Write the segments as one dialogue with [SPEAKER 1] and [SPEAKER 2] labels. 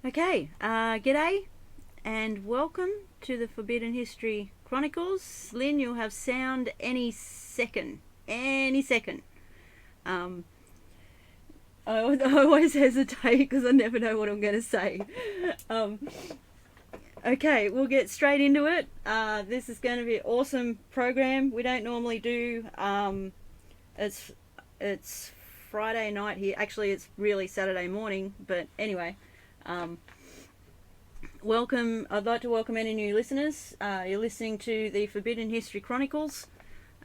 [SPEAKER 1] Okay, g'day and welcome to the Forbidden History Chronicles. Lynn, you'll have sound any second. I always hesitate because I never know what I'm going to say. Okay, we'll get straight into it. This is going to be an awesome program. We don't normally do, it's Friday night here. Actually, it's really Saturday morning, but anyway. Welcome. I'd like to welcome any new listeners. You're listening to the Forbidden History Chronicles.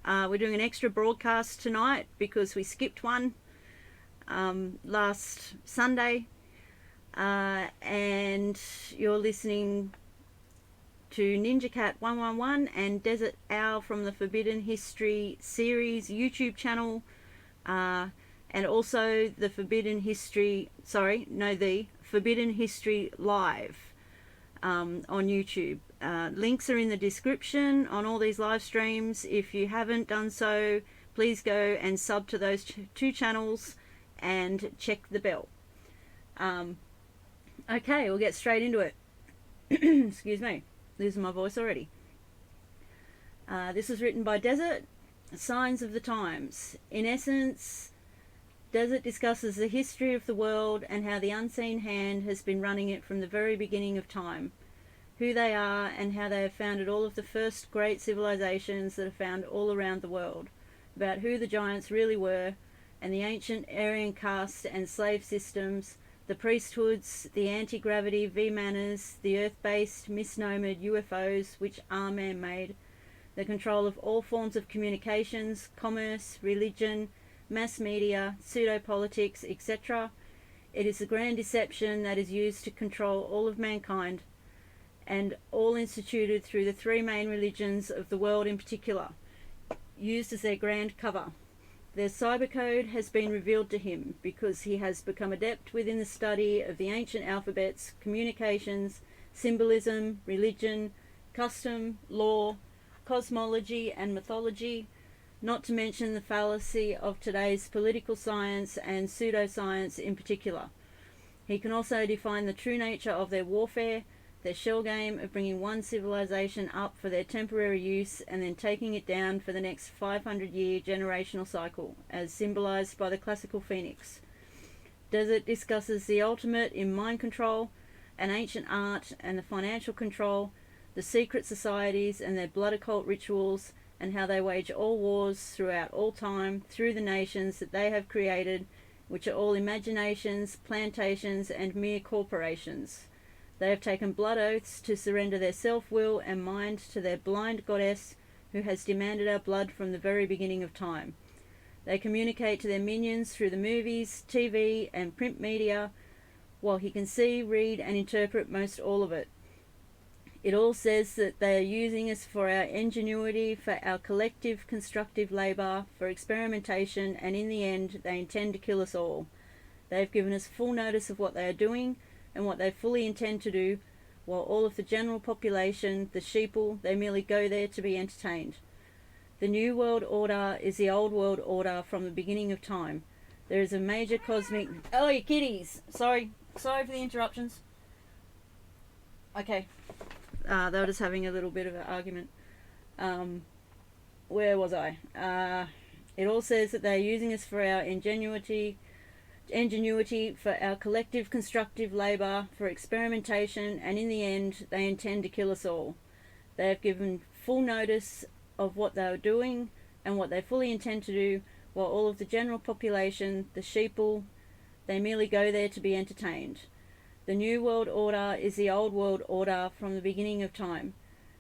[SPEAKER 1] We're doing an extra broadcast tonight because we skipped one last Sunday, and you're listening to NinjaCat 111 and Dezert-Owl from the Forbidden History series YouTube channel, and also the Forbidden History Live on YouTube. Links are in the description on all these live streams. If you haven't done so, please go and sub to those two channels and check the bell. Okay, we'll get straight into it. Excuse me, losing my voice already. This was written by Desert, Signs of the Times. In essence, Desert discusses the history of the world and how the unseen hand has been running it from the very beginning of time, who they are and how they have founded all of the first great civilizations that are found all around the world, about who the giants really were, and the ancient Aryan caste and slave systems, the priesthoods, the anti-gravity V-manners, the earth-based misnomered UFOs which are man-made, the control of all forms of communications, commerce, religion, mass media, pseudo-politics, etc. It is the grand deception that is used to control all of mankind, and all instituted through the three main religions of the world in particular, used as their grand cover. Their cybercode has been revealed to him because he has become adept within the study of the ancient alphabets, communications, symbolism, religion, custom, law, cosmology and mythology, not to mention the fallacy of today's political science and pseudoscience in particular. He can also define the true nature of their warfare, their shell game of bringing one civilization up for their temporary use and then taking it down for the next 500-year generational cycle, as symbolized by the classical phoenix. Desert discusses the ultimate in mind control, an ancient art and the financial control, the secret societies and their blood occult rituals, and how they wage all wars throughout all time through the nations that they have created, which are all imaginations, plantations, and mere corporations. They have taken blood oaths to surrender their self-will and mind to their blind goddess who has demanded our blood from the very beginning of time. They communicate to their minions through the movies, TV, and print media, while he can see, read, and interpret most all of it. It all says that they are using us for our ingenuity, for our collective constructive labour, for experimentation, and in the end they intend to kill us all. They have given us full notice of what they are doing and what they fully intend to do, while all of the general population, the sheeple, they merely go there to be entertained. The New World Order is the Old World Order from the beginning of time. There is a major cosmic... Oh, you kitties! Sorry for the interruptions. Okay. They were just having a little bit of an argument. Where was I? It all says that they're using us for our ingenuity, for our collective constructive labour, for experimentation, and in the end they intend to kill us all. They have given full notice of what they are doing and what they fully intend to do, while all of the general population, the sheeple, they merely go there to be entertained. The New World Order is the Old World Order from the beginning of time.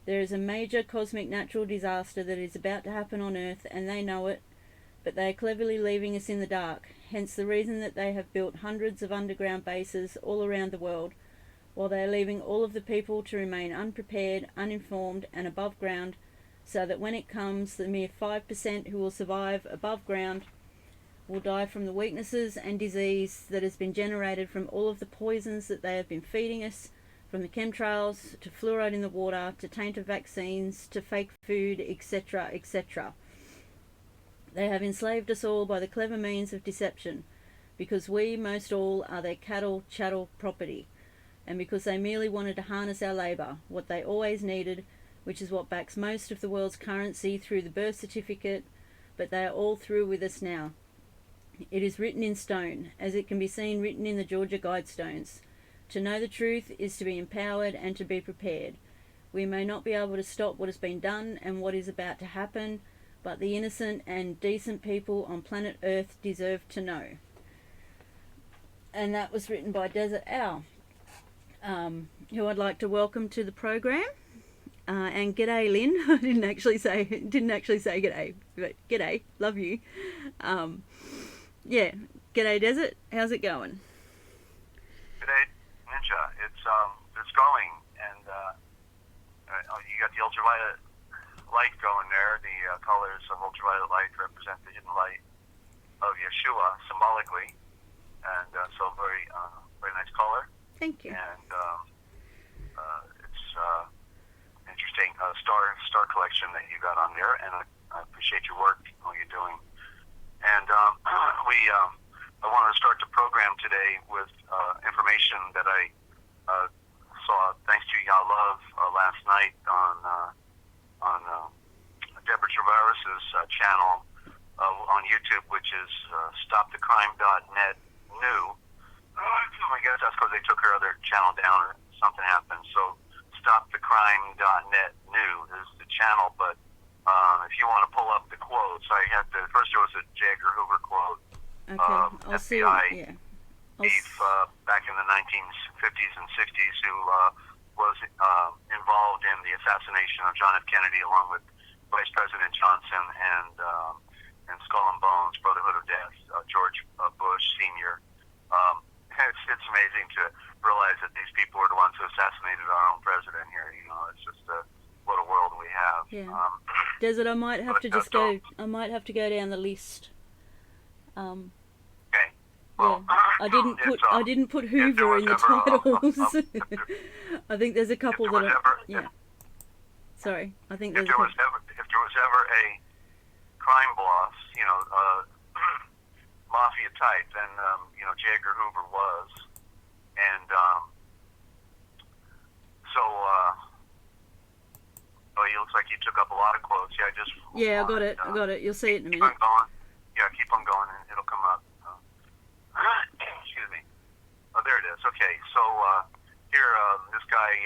[SPEAKER 1] There is a major cosmic natural disaster that is about to happen on Earth, and they know it, but they are cleverly leaving us in the dark, hence the reason that they have built hundreds of underground bases all around the world, while they are leaving all of the people to remain unprepared, uninformed, and above ground, so that when it comes, the mere 5% who will survive above ground will die from the weaknesses and disease that has been generated from all of the poisons that they have been feeding us, from the chemtrails to fluoride in the water to tainted vaccines to fake food, etc., etc. They have enslaved us all by the clever means of deception, because we, most all, are their cattle, chattel, property. and because they merely wanted to harness our labour, what they always needed, which is what backs most of the world's currency through the birth certificate, but they are all through with us now. It is written in stone, as it can be seen written in the Georgia Guidestones. To know the truth is to be empowered and to be prepared. We may not be able to stop what has been done and what is about to happen, but the innocent and decent people on planet Earth deserve to know. And that was written by Dezert-Owl, who I'd like to welcome to the program. And g'day, Lynn. I didn't actually say g'day, but g'day, love you. Yeah, g'day, Desert. How's it going?
[SPEAKER 2] G'day, Ninja. It's going, and you got the ultraviolet light going there. The colors of ultraviolet light represent the hidden light of Yeshua symbolically, and so very nice color.
[SPEAKER 1] Thank you.
[SPEAKER 2] And it's interesting star collection that you got on there, and I appreciate your work, all you're doing. And I wanted to start the program today with information that I saw thanks to Yah Love last night on Deborah Tavares' channel on YouTube, which is stopthecrime.net new. I guess that's because they took her other channel down or something happened. So stopthecrime.net new is the channel, but if you want to pull up the quotes, I had to. First, there was a J. Edgar Hoover quote.
[SPEAKER 1] Okay, I'll see.
[SPEAKER 2] FBI chief back in the 1950s and 60s, who was involved in the assassination of John F. Kennedy, along with Vice President Johnson and Skull and Bones, Brotherhood of Death, George Bush Sr. It's amazing to realize that these people were the ones who assassinated our own president here. You know, it's just what a world we have.
[SPEAKER 1] Yeah. Desert, I might have to just go. I might have to go down the list.
[SPEAKER 2] Okay. Well,
[SPEAKER 1] yeah. I didn't put Hoover in the titles. I think there's a couple that are. Yeah. Sorry, I think there's.
[SPEAKER 2] If there was ever a crime boss, you know, mafia type, then you know, J. Edgar Hoover was, and so. Oh, it looks like you took up a lot of quotes. Yeah,
[SPEAKER 1] I got it. I got it. You'll see it in a minute.
[SPEAKER 2] Keep on going. Yeah, keep on going, and it'll come up. Excuse me. Oh, there it is. Okay, so here, this guy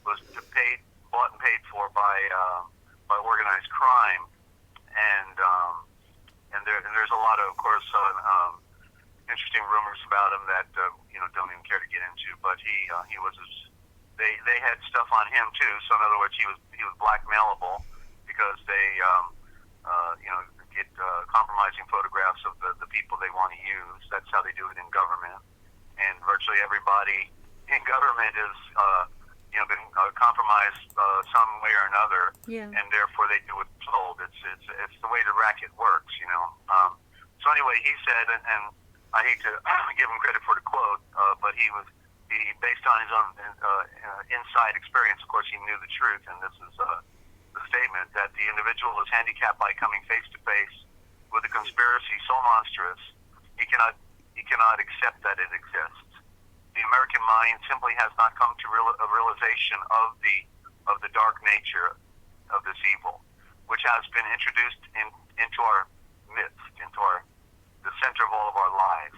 [SPEAKER 2] was bought and paid for by organized crime, and there's a lot of course, interesting rumors about him that you know, don't even care to get into. But he was. They had stuff on him too. So in other words, he was blackmailable because they you know, get compromising photographs of the people they want to use. That's how they do it in government. And virtually everybody in government is you know, been compromised some way or another.
[SPEAKER 1] Yeah. And
[SPEAKER 2] therefore they do what's told. It's the way the racket works. You know. So anyway, he said, and I hate to give him credit for the quote, but he based on his own inside experience, of course, he knew the truth, and this is the statement that the individual is handicapped by coming face to face with a conspiracy so monstrous he cannot accept that it exists. The American mind simply has not come to a realization of the dark nature of this evil, which has been introduced into our midst, into the center of all of our lives.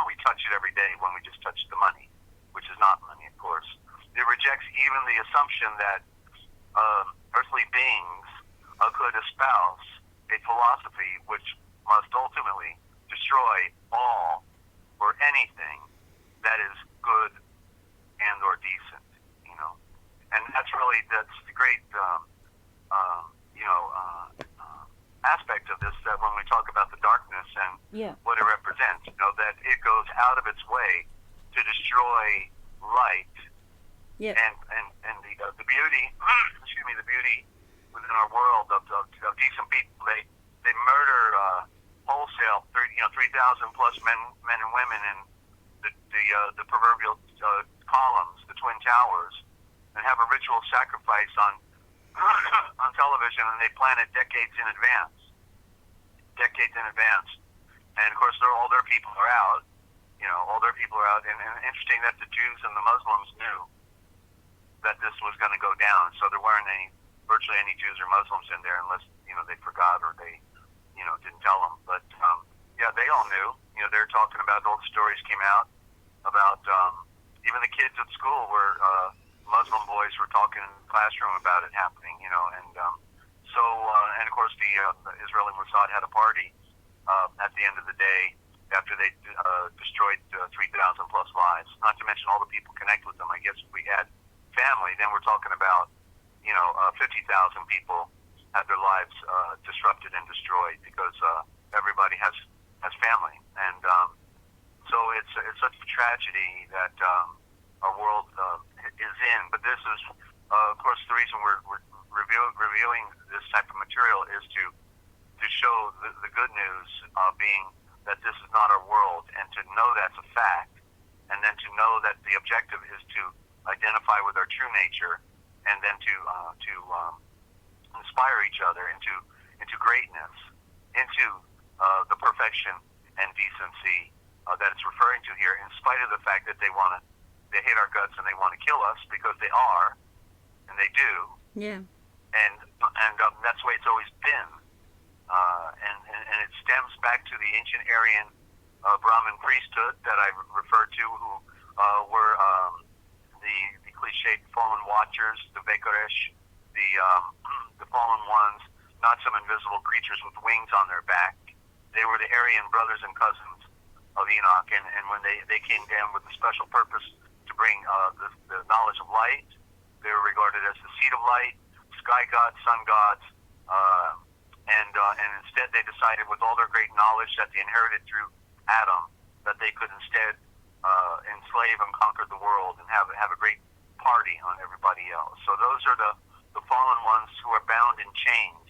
[SPEAKER 2] We touch it every day when we just touch the money, which is not money, of course. It rejects even the assumption that earthly beings could espouse a philosophy which must ultimately destroy all or anything that is good and or decent, you know. And that's the great, you know, aspect of this, that when we talk about the darkness and what it represents, you know, that it goes out of its way to destroy light, and the beauty, excuse me, the beauty within our world of decent people. They murder wholesale, 3,000 plus men and women in the proverbial columns, the Twin Towers, and have a ritual sacrifice on television, and they plan it decades in advance. And of course, all their people are out. You know, all their other people are out. And interesting that the Jews and the Muslims knew that this was going to go down. So there weren't virtually any Jews or Muslims in there unless, they forgot or they, didn't tell them. But, yeah, they all knew. They're talking about, all the stories came out about even the kids at school where Muslim boys were talking in the classroom about it happening, and and of course the Israeli Mossad had a party at the end of the day after they destroyed 3,000 plus lives, not to mention all the people connected with them. I guess if we had family, then we're talking about 50,000 people had their lives disrupted and destroyed because everybody has family, and so it's such a tragedy that our world is in. But this is, of course, the reason we're revealing this type of material is to show the good news being that this is not our world, and to know that's a fact, and then to know that the objective is to identify with our true nature, and then to inspire each other into greatness, into the perfection and decency that it's referring to here, in spite of the fact that they hate our guts and they want to kill us, because they are, and they do.
[SPEAKER 1] Yeah.
[SPEAKER 2] And that's the way it's always been. And it stems back to the ancient Aryan Brahmin priesthood that I referred to, who were the cliched fallen watchers, the Vekaresh, the fallen ones, not some invisible creatures with wings on their back. They were the Aryan brothers and cousins of Enoch, and when they came down with a special purpose to bring the knowledge of light, they were regarded as the seed of light, sky gods, sun gods, and instead they decided, with all their great knowledge that they inherited through Adam, that they could instead enslave and conquer the world and have a great party on everybody else. So those are the fallen ones who are bound in chains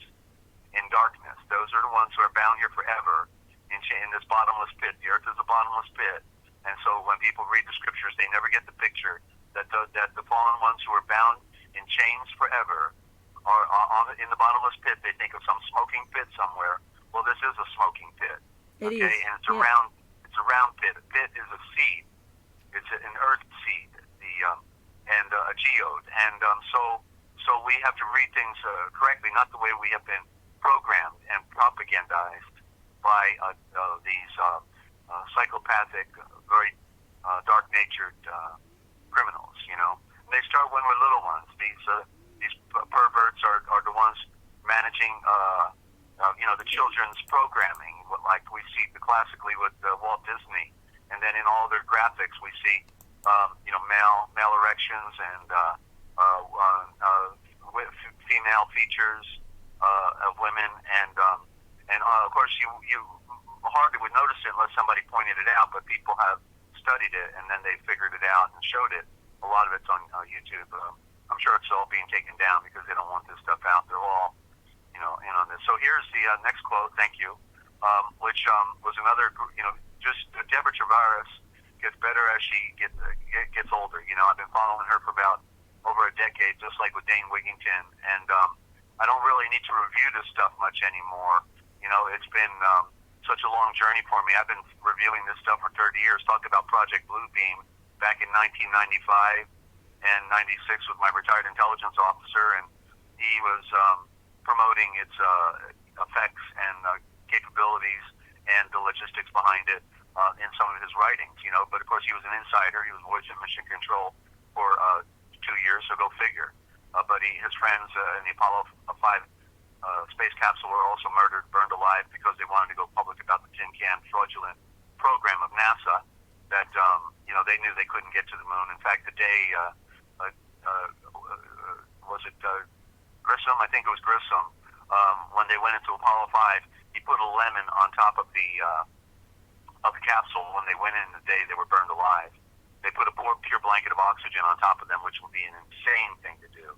[SPEAKER 2] in darkness. Those are the ones who are bound here forever in this bottomless pit. The earth is a bottomless pit, and so when people read the scriptures, they never get the picture that the fallen ones who are bound in chains forever are in the bottomless pit. They think of some smoking pit somewhere. Well, this is a smoking pit.
[SPEAKER 1] It
[SPEAKER 2] okay,
[SPEAKER 1] is.
[SPEAKER 2] And it's a round pit. A pit is a seed. It's an earth seed, and a geode, and so we have to read things correctly, not the way we have been programmed and propagandized by these psychopathic, very dark-natured criminals. They start when we're little ones. These perverts are the ones managing, the children's programming, like we see classically with Walt Disney, and then in all their graphics we see, male erections and female features of women, and of course you hardly would notice it unless somebody pointed it out, but people have studied it and then they figured it out and showed it. A lot of it's on YouTube. I'm sure it's all being taken down because they don't want this stuff out. They're all, in on this. So here's the next quote. Thank you. Which was another, just Deborah Tavares gets better as she gets older. I've been following her for about over a decade, just like with Dane Wigington, and I don't really need to review this stuff much anymore. It's been such a long journey for me. I've been reviewing this stuff for 30 years. Talked about Project Bluebeam back in 1995 and 96 with my retired intelligence officer, and he was promoting its effects and capabilities and the logistics behind it in some of his writings. But of course he was an insider. He was voice of mission control for 2 years, so go figure. But his friends in the Apollo 5 space capsule were also murdered, burned alive, because they wanted to go public about the tin can fraudulent program of NASA that they knew they couldn't get to the moon. In fact, the day was it Grissom? I think it was Grissom. When they went into Apollo 5, he put a lemon on top of the capsule. When they went in the day, they were burned alive. They put a pure blanket of oxygen on top of them, which would be an insane thing to do.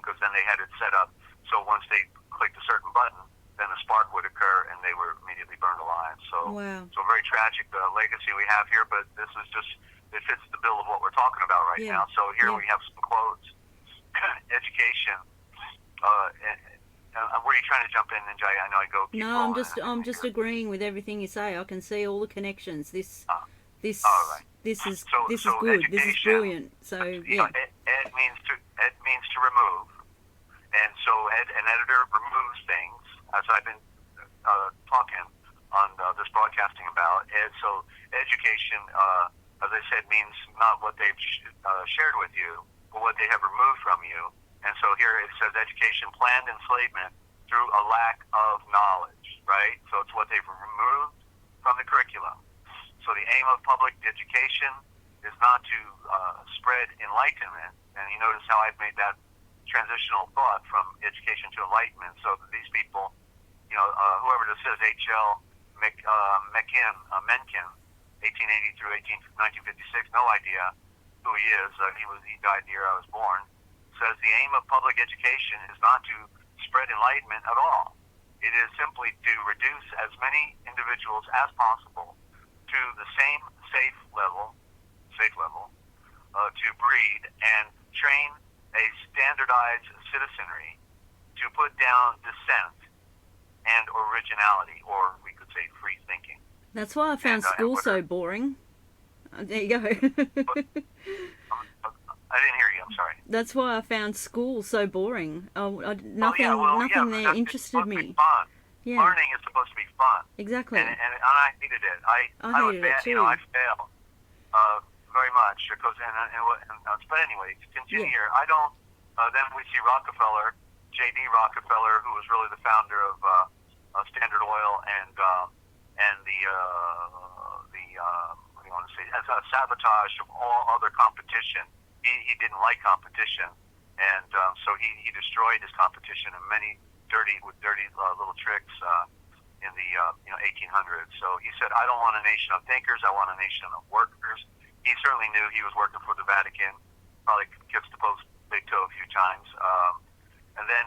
[SPEAKER 2] Because then they had it set up so once they clicked a certain button, then a spark would occur and they were immediately burned alive. So,
[SPEAKER 1] wow.
[SPEAKER 2] So very tragic legacy we have here, but this is just, it fits the bill of what we're talking about right now. So here we have some quotes. Education. Were you trying to jump in, Ninja? I know I go.
[SPEAKER 1] No, I'm just agreeing with everything you say. I can see all the connections. This This
[SPEAKER 2] All right.
[SPEAKER 1] this is
[SPEAKER 2] So
[SPEAKER 1] good. This is
[SPEAKER 2] education,
[SPEAKER 1] brilliant. So
[SPEAKER 2] you know, ed means to remove, and so an editor removes things, as I've been talking on this broadcasting about. And so education, as I said, means not what they've shared with you, but what they have removed from you. And so here it says education planned enslavement through a lack of knowledge, right? So it's what they've removed from the curriculum. So the aim of public education is not to spread enlightenment. And you notice how I've made that transitional thought from education to enlightenment. So that these people, you know, whoever this is, H.L. Mencken, 1880 through 1956, no idea who he is. He died the year I was born. Says the aim of public education is not to spread enlightenment at all. It is simply to reduce as many individuals as possible to the same safe level, to breed and train a standardized citizenry to put down dissent and originality, or we could say free thinking.
[SPEAKER 1] that's why I found school so boring. There you go.
[SPEAKER 2] I didn't hear you. I'm sorry.
[SPEAKER 1] That's why I found school so boring. Nothing there interested me.
[SPEAKER 2] Fun.
[SPEAKER 1] Yeah.
[SPEAKER 2] Learning is supposed to be fun.
[SPEAKER 1] Exactly.
[SPEAKER 2] And I hated it. I
[SPEAKER 1] hated it too.
[SPEAKER 2] You know, I failed very much because but anyway, to continue here, I don't. Then we see Rockefeller, J.D. Rockefeller, who was really the founder of Standard Oil and the what do you want to say, as a sabotage of all other competition. He didn't like competition, and so he destroyed his competition in many dirty little tricks in the 1800s. So he said, I don't want a nation of thinkers, I want a nation of workers. He certainly knew he was working for the Vatican, probably kissed the Pope's big toe a few times. And then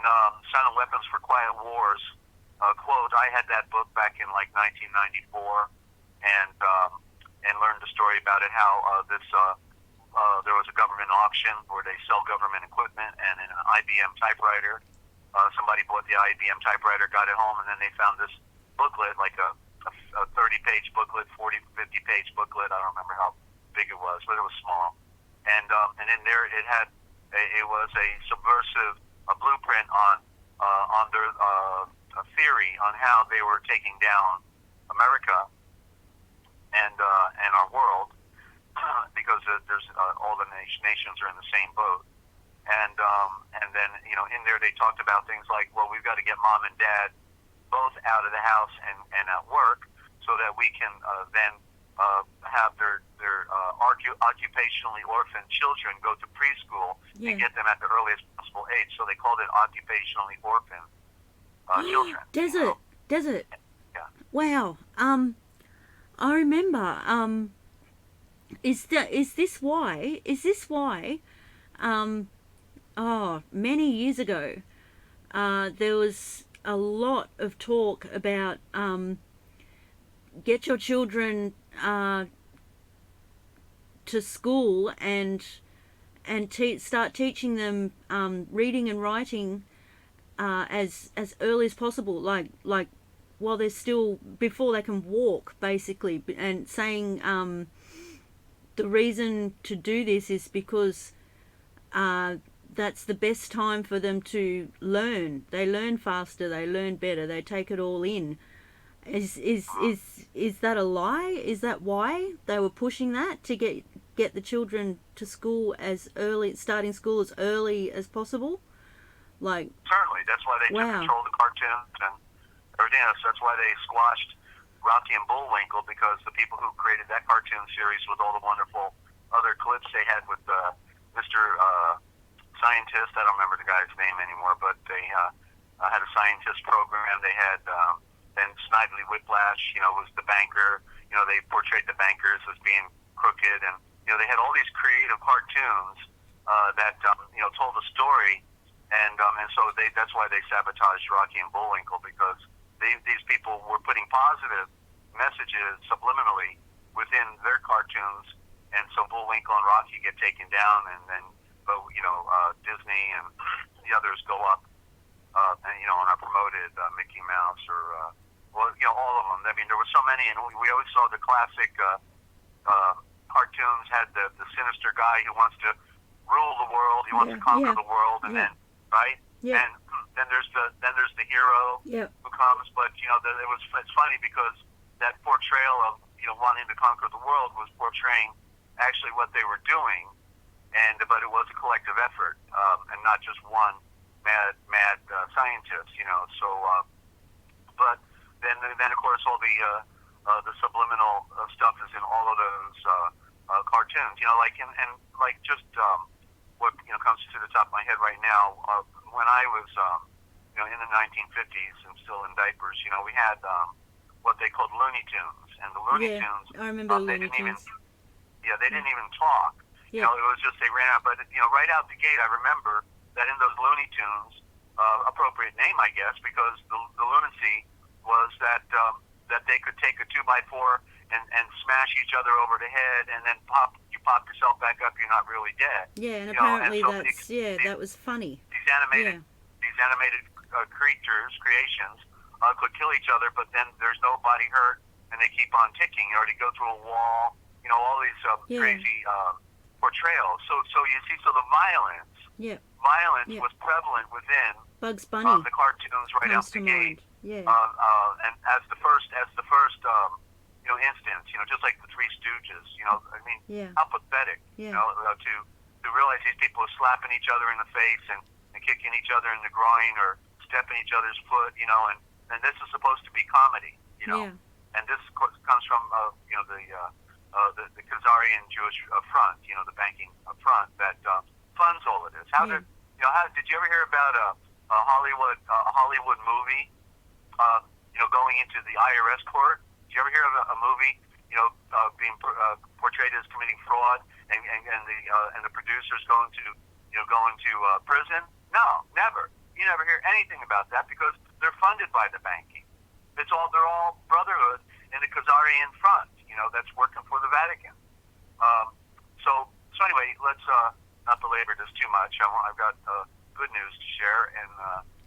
[SPEAKER 2] Silent Weapons for Quiet Wars, quote, I had that book back in like 1994 and learned the story about it, how there was a government auction where they sell government equipment, and an IBM typewriter. Somebody bought the IBM typewriter, got it home, and then they found this booklet, like a 30-page booklet, 40, 50-page booklet. I don't remember how big it was, but it was small. And in there it was a subversive blueprint on their theory on how they were taking down America and our world, because there's all the nations are in the same boat. And then, you know, in there they talked about things like, well, we've got to get mom and dad both out of the house and at work so that we can then have their occupationally orphaned children go to preschool and get them at the earliest possible age. So they called it occupationally orphaned children.
[SPEAKER 1] Desert.
[SPEAKER 2] Yeah.
[SPEAKER 1] Wow. I remember. Is this why? Many years ago, there was a lot of talk about get your children to school and start teaching them reading and writing as early as possible, like while they're still, before they can walk, basically, and saying the reason to do this is because that's the best time for them to learn. They learn faster, they learn better, they take it all in. Is that a lie? Is that why they were pushing that, to get the children to school starting school as early as possible? Like,
[SPEAKER 2] certainly, that's why they took control of the cartoons and everything else. That's why they squashed Rocky and Bullwinkle, because the people who created that cartoon series with all the wonderful other clips they had with Mr. Scientist, I don't remember the guy's name anymore, but they had a scientist program. They had then Snidely Whiplash, was the banker. They portrayed the bankers as being crooked, and they had all these creative cartoons that told a story, and so that's why they sabotaged Rocky and Bullwinkle, because these people were putting positive messages subliminally within their cartoons, and so Bullwinkle and Rocky get taken down, and then Disney and the others go up, and are promoted, Mickey Mouse or all of them. I mean, there were so many, and we always saw the classic cartoons had the sinister guy who wants to rule the world. He wants to conquer the world, and then right. And then there's the hero who comes. But it's funny because that portrayal of wanting to conquer the world was portraying actually what they were doing, but it was a collective effort, and not just one mad scientist. So but then of course all the subliminal stuff is in all of those cartoons. Like just what comes to the top of my head right now. When I was in the 1950s and still in diapers, we had what they called Looney Tunes, and the Looney Tunes.
[SPEAKER 1] I remember the Looney Tunes.
[SPEAKER 2] They didn't even talk. It was just they ran out. But right out the gate, I remember that in those Looney Tunes, appropriate name, I guess, because the lunacy was that they could take a 2x4 and smash each other over the head, and then pop yourself back up. You're not really dead.
[SPEAKER 1] Yeah, and apparently that was funny.
[SPEAKER 2] These animated creations could kill each other, but then there's no body hurt, and they keep on ticking. They go through a wall. All these crazy portrayals. So you see, the violence was prevalent within
[SPEAKER 1] Bugs Bunny.
[SPEAKER 2] The cartoons right out the gate.
[SPEAKER 1] Yeah.
[SPEAKER 2] And as the first instance, just like the Three Stooges. How pathetic. To realize these people are slapping each other in the face and kicking each other in the groin or stepping each other's foot. And this is supposed to be comedy. And this comes from the Khazarian Jewish front, the banking front that funds all of this. How did you ever hear about a Hollywood movie, going into the IRS court? Did you ever hear of a movie, being portrayed as committing fraud, and the producers going to prison? No, never. You never hear anything about that because they're funded by the banking. They're all brotherhood in the Khazarian front, that's working for the Vatican. So anyway, let's not belabor this too much. I've got good news to share. And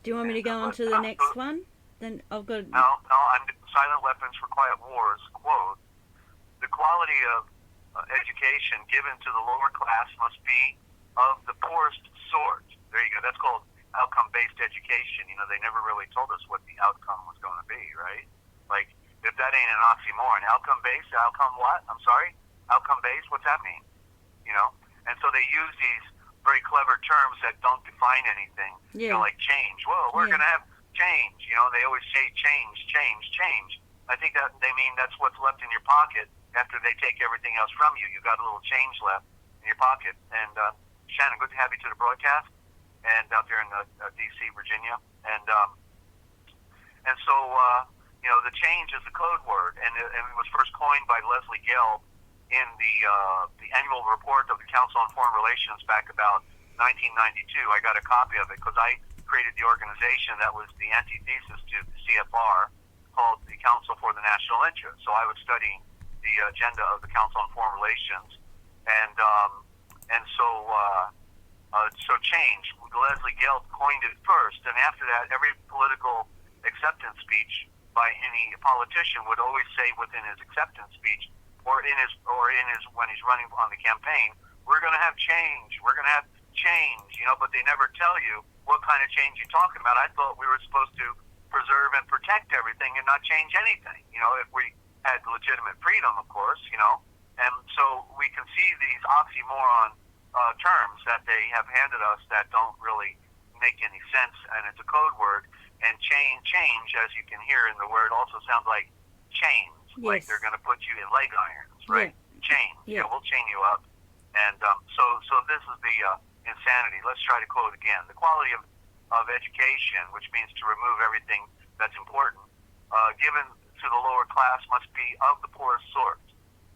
[SPEAKER 1] do you want me to go on to the next one? Then I'll go.
[SPEAKER 2] No. I'm Silent Weapons for Quiet Wars. Quote: the quality of education given to the lower class must be of the poorest sort. There you go. That's called outcome-based education. They never really told us what the outcome was going to be, right? Like, if that ain't an oxymoron, outcome-based, outcome what? I'm sorry? Outcome-based, what's that mean? And so they use these very clever terms that don't define anything, like change. Well, we're going to have change. They always say change. I think that they mean that's what's left in your pocket after they take everything else from you. You got a little change left in your pocket. And Shannon, good to have you to the broadcast, and out there in D.C., Virginia, and so the change is the code word, and it was first coined by Leslie Gelb in the annual report of the Council on Foreign Relations back about 1992. I got a copy of it because I created the organization that was the antithesis to the CFR, called the Council for the National Interest. So I was studying the agenda of the Council on Foreign Relations, and so change. Leslie Gelb coined it first, and after that, every political acceptance speech by any politician would always say within his acceptance speech, or in his when he's running on the campaign, we're going to have change. We're going to have change, but they never tell you what kind of change you're talking about. I thought we were supposed to preserve and protect everything and not change anything. If we had legitimate freedom, of course. And so we can see these oxymoron terms that they have handed us that don't really make any sense, and it's a code word. And change, as you can hear in the word, also sounds like chains.
[SPEAKER 1] Yes.
[SPEAKER 2] Like they're going to put you in leg irons, right?
[SPEAKER 1] Yeah.
[SPEAKER 2] Chains. Yeah, we'll chain you up. And so this is the insanity. Let's try to quote again. The quality of education, which means to remove everything that's important, given to the lower class must be of the poorest sort,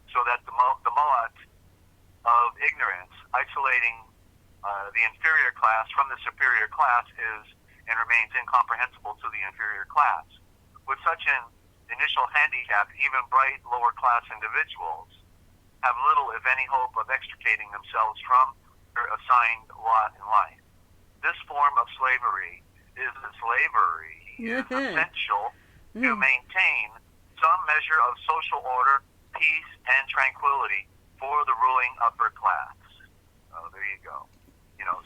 [SPEAKER 2] so that the moat of ignorance, isolating the inferior class from the superior class, is and remains incomprehensible to the inferior class. With such an initial handicap, even bright lower class individuals have little, if any, hope of extricating themselves from their assigned lot in life. This form of slavery is essential to maintain some measure of social order, peace and tranquility for the ruling upper class. Oh, there you go.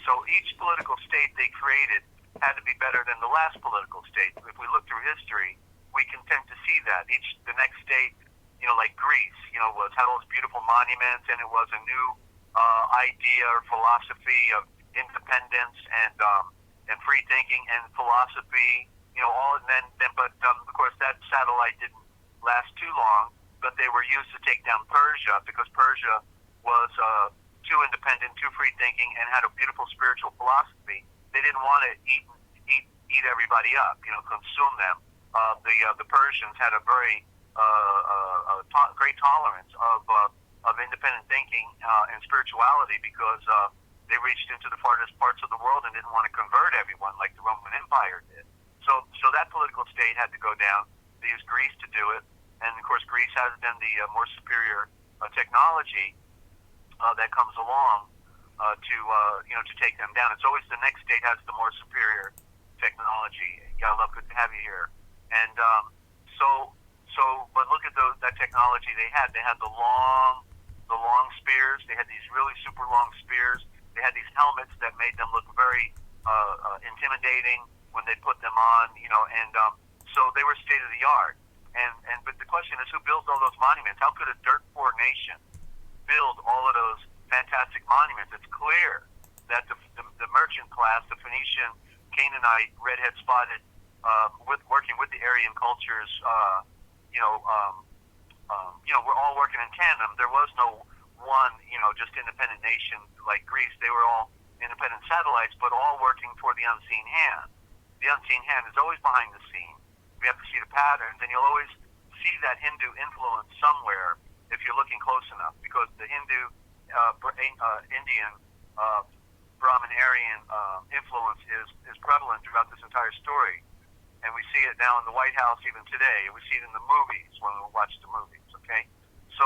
[SPEAKER 2] So each political state they created had to be better than the last political state. If we look through history, we can tend to see that. The next state, like Greece, had all those beautiful monuments, and it was a new idea or philosophy of independence and free thinking and philosophy, but of course that satellite didn't last too long, but they were used to take down Persia because Persia was too independent, too free thinking, and had a beautiful spiritual philosophy. They didn't want to eat everybody up, consume them. The Persians had a very great tolerance of independent thinking and spirituality because they reached into the farthest parts of the world and didn't want to convert everyone like the Roman Empire did. So that political state had to go down. They used Greece to do it, and of course Greece has then the more superior technology that comes along to take them down. It's always the next state has the more superior technology. Yeah, love, good to have you here. And but look at that technology they had. They had the long spears. They had these really super long spears. They had these helmets that made them look very intimidating when they put them on. So they were state of the art. But the question is, who builds all those monuments? How could a dirt poor nation build all of those fantastic monuments? It's clear that the merchant class, the Phoenician, Canaanite, redhead spotted, working with the Aryan cultures, we're all working in tandem. There was no one, just independent nation like Greece. They were all independent satellites, but all working for the unseen hand. The unseen hand is always behind the scene. We have to see the patterns, and you'll always see that Hindu influence somewhere if you're looking close enough, because the Hindu, Indian, Brahmin, Aryan influence is prevalent throughout this entire story. And we see it now in the White House even today. We see it in the movies when we watch the movies, okay? So,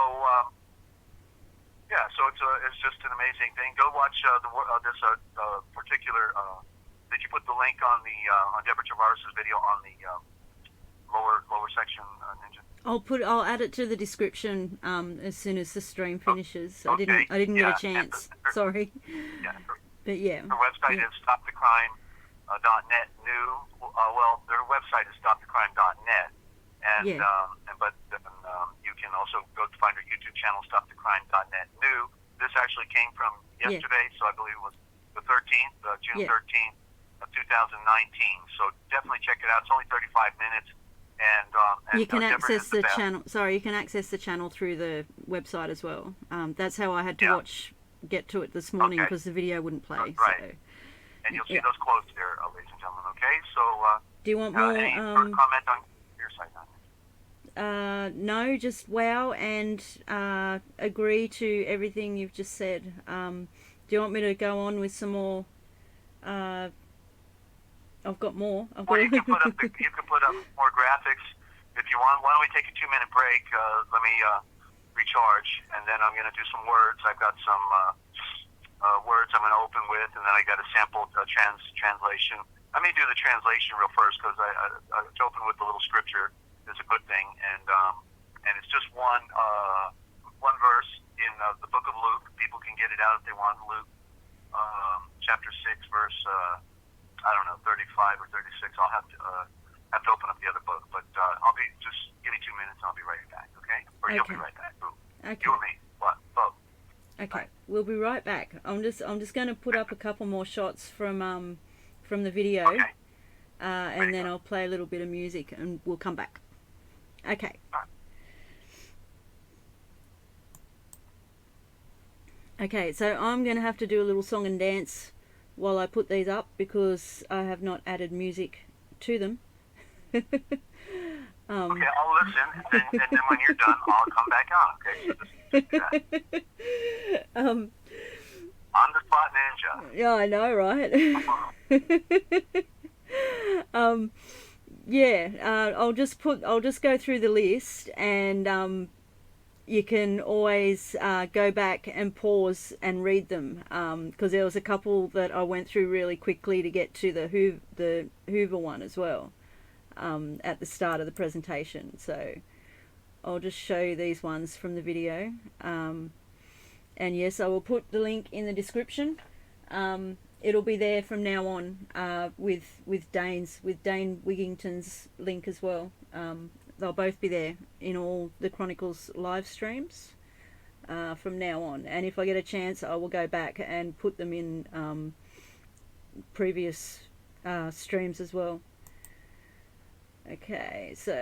[SPEAKER 2] it's just an amazing thing. Go watch this particular, did you put the link on Deborah Tavares' video on the lower section, Ninja?
[SPEAKER 1] I'll add it to the description as soon as the stream finishes.
[SPEAKER 2] Okay.
[SPEAKER 1] I didn't get a chance. Sorry.
[SPEAKER 2] Yeah.
[SPEAKER 1] But yeah.
[SPEAKER 2] Her website is stopthecrime.net new. Their website is stopthecrime.net, and you can also go to find her YouTube channel, stopthecrime.net new. This actually came from yesterday, so I believe it was the 13th, June 13th of 2019. So definitely check it out. It's only 35 minutes. And
[SPEAKER 1] you can access the channel. Sorry, you can access the channel through the website as well. That's how I had to get to it this morning because the video wouldn't play.
[SPEAKER 2] Right.
[SPEAKER 1] So.
[SPEAKER 2] And you'll see those quotes there, ladies and gentlemen. Okay, so
[SPEAKER 1] do you want more?
[SPEAKER 2] Any further comment on your side?
[SPEAKER 1] No, just wow and agree to everything you've just said. Do you want me to go on with some more? I've got more.
[SPEAKER 2] You can put up more graphics if you want. Why don't we take a 2-minute break? Let me recharge, and then I'm going to do some words. I've got some words I'm going to open with, and then I got a sample translation. Let me do the translation real first, because to open with a little scripture is a good thing, and it's just one verse in the book of Luke. People can get it out if they want. Luke chapter 6, verse 35 or 36. I'll have to open up the other book, but I'll be just give me 2 minutes, and I'll be right back. Okay? Or you'll be right back. Ooh.
[SPEAKER 1] Okay.
[SPEAKER 2] You or me? What? Both.
[SPEAKER 1] Okay, we'll be right back. I'm just going to put up a couple more shots from the video, and then I'll play a little bit of music, and we'll come back. Okay. Okay, so I'm going to have to do a little song and dance while I put these up because I have not added music to them.
[SPEAKER 2] Okay, I'll listen, and then when you're done, I'll come back on. Okay, so just do that. On the spot ninja.
[SPEAKER 1] Yeah, I know, right? I'll just go through the list, and you can always go back and pause and read them, because there was a couple that I went through really quickly to get to the Hoover one as well, at the start of the presentation. So I'll just show you these ones from the video. And yes, I will put the link in the description. It'll be there from now on with Dane Wigington's link as well. They'll both be there in all the Chronicles live streams from now on. And if I get a chance, I will go back and put them in previous streams as well. Okay, so...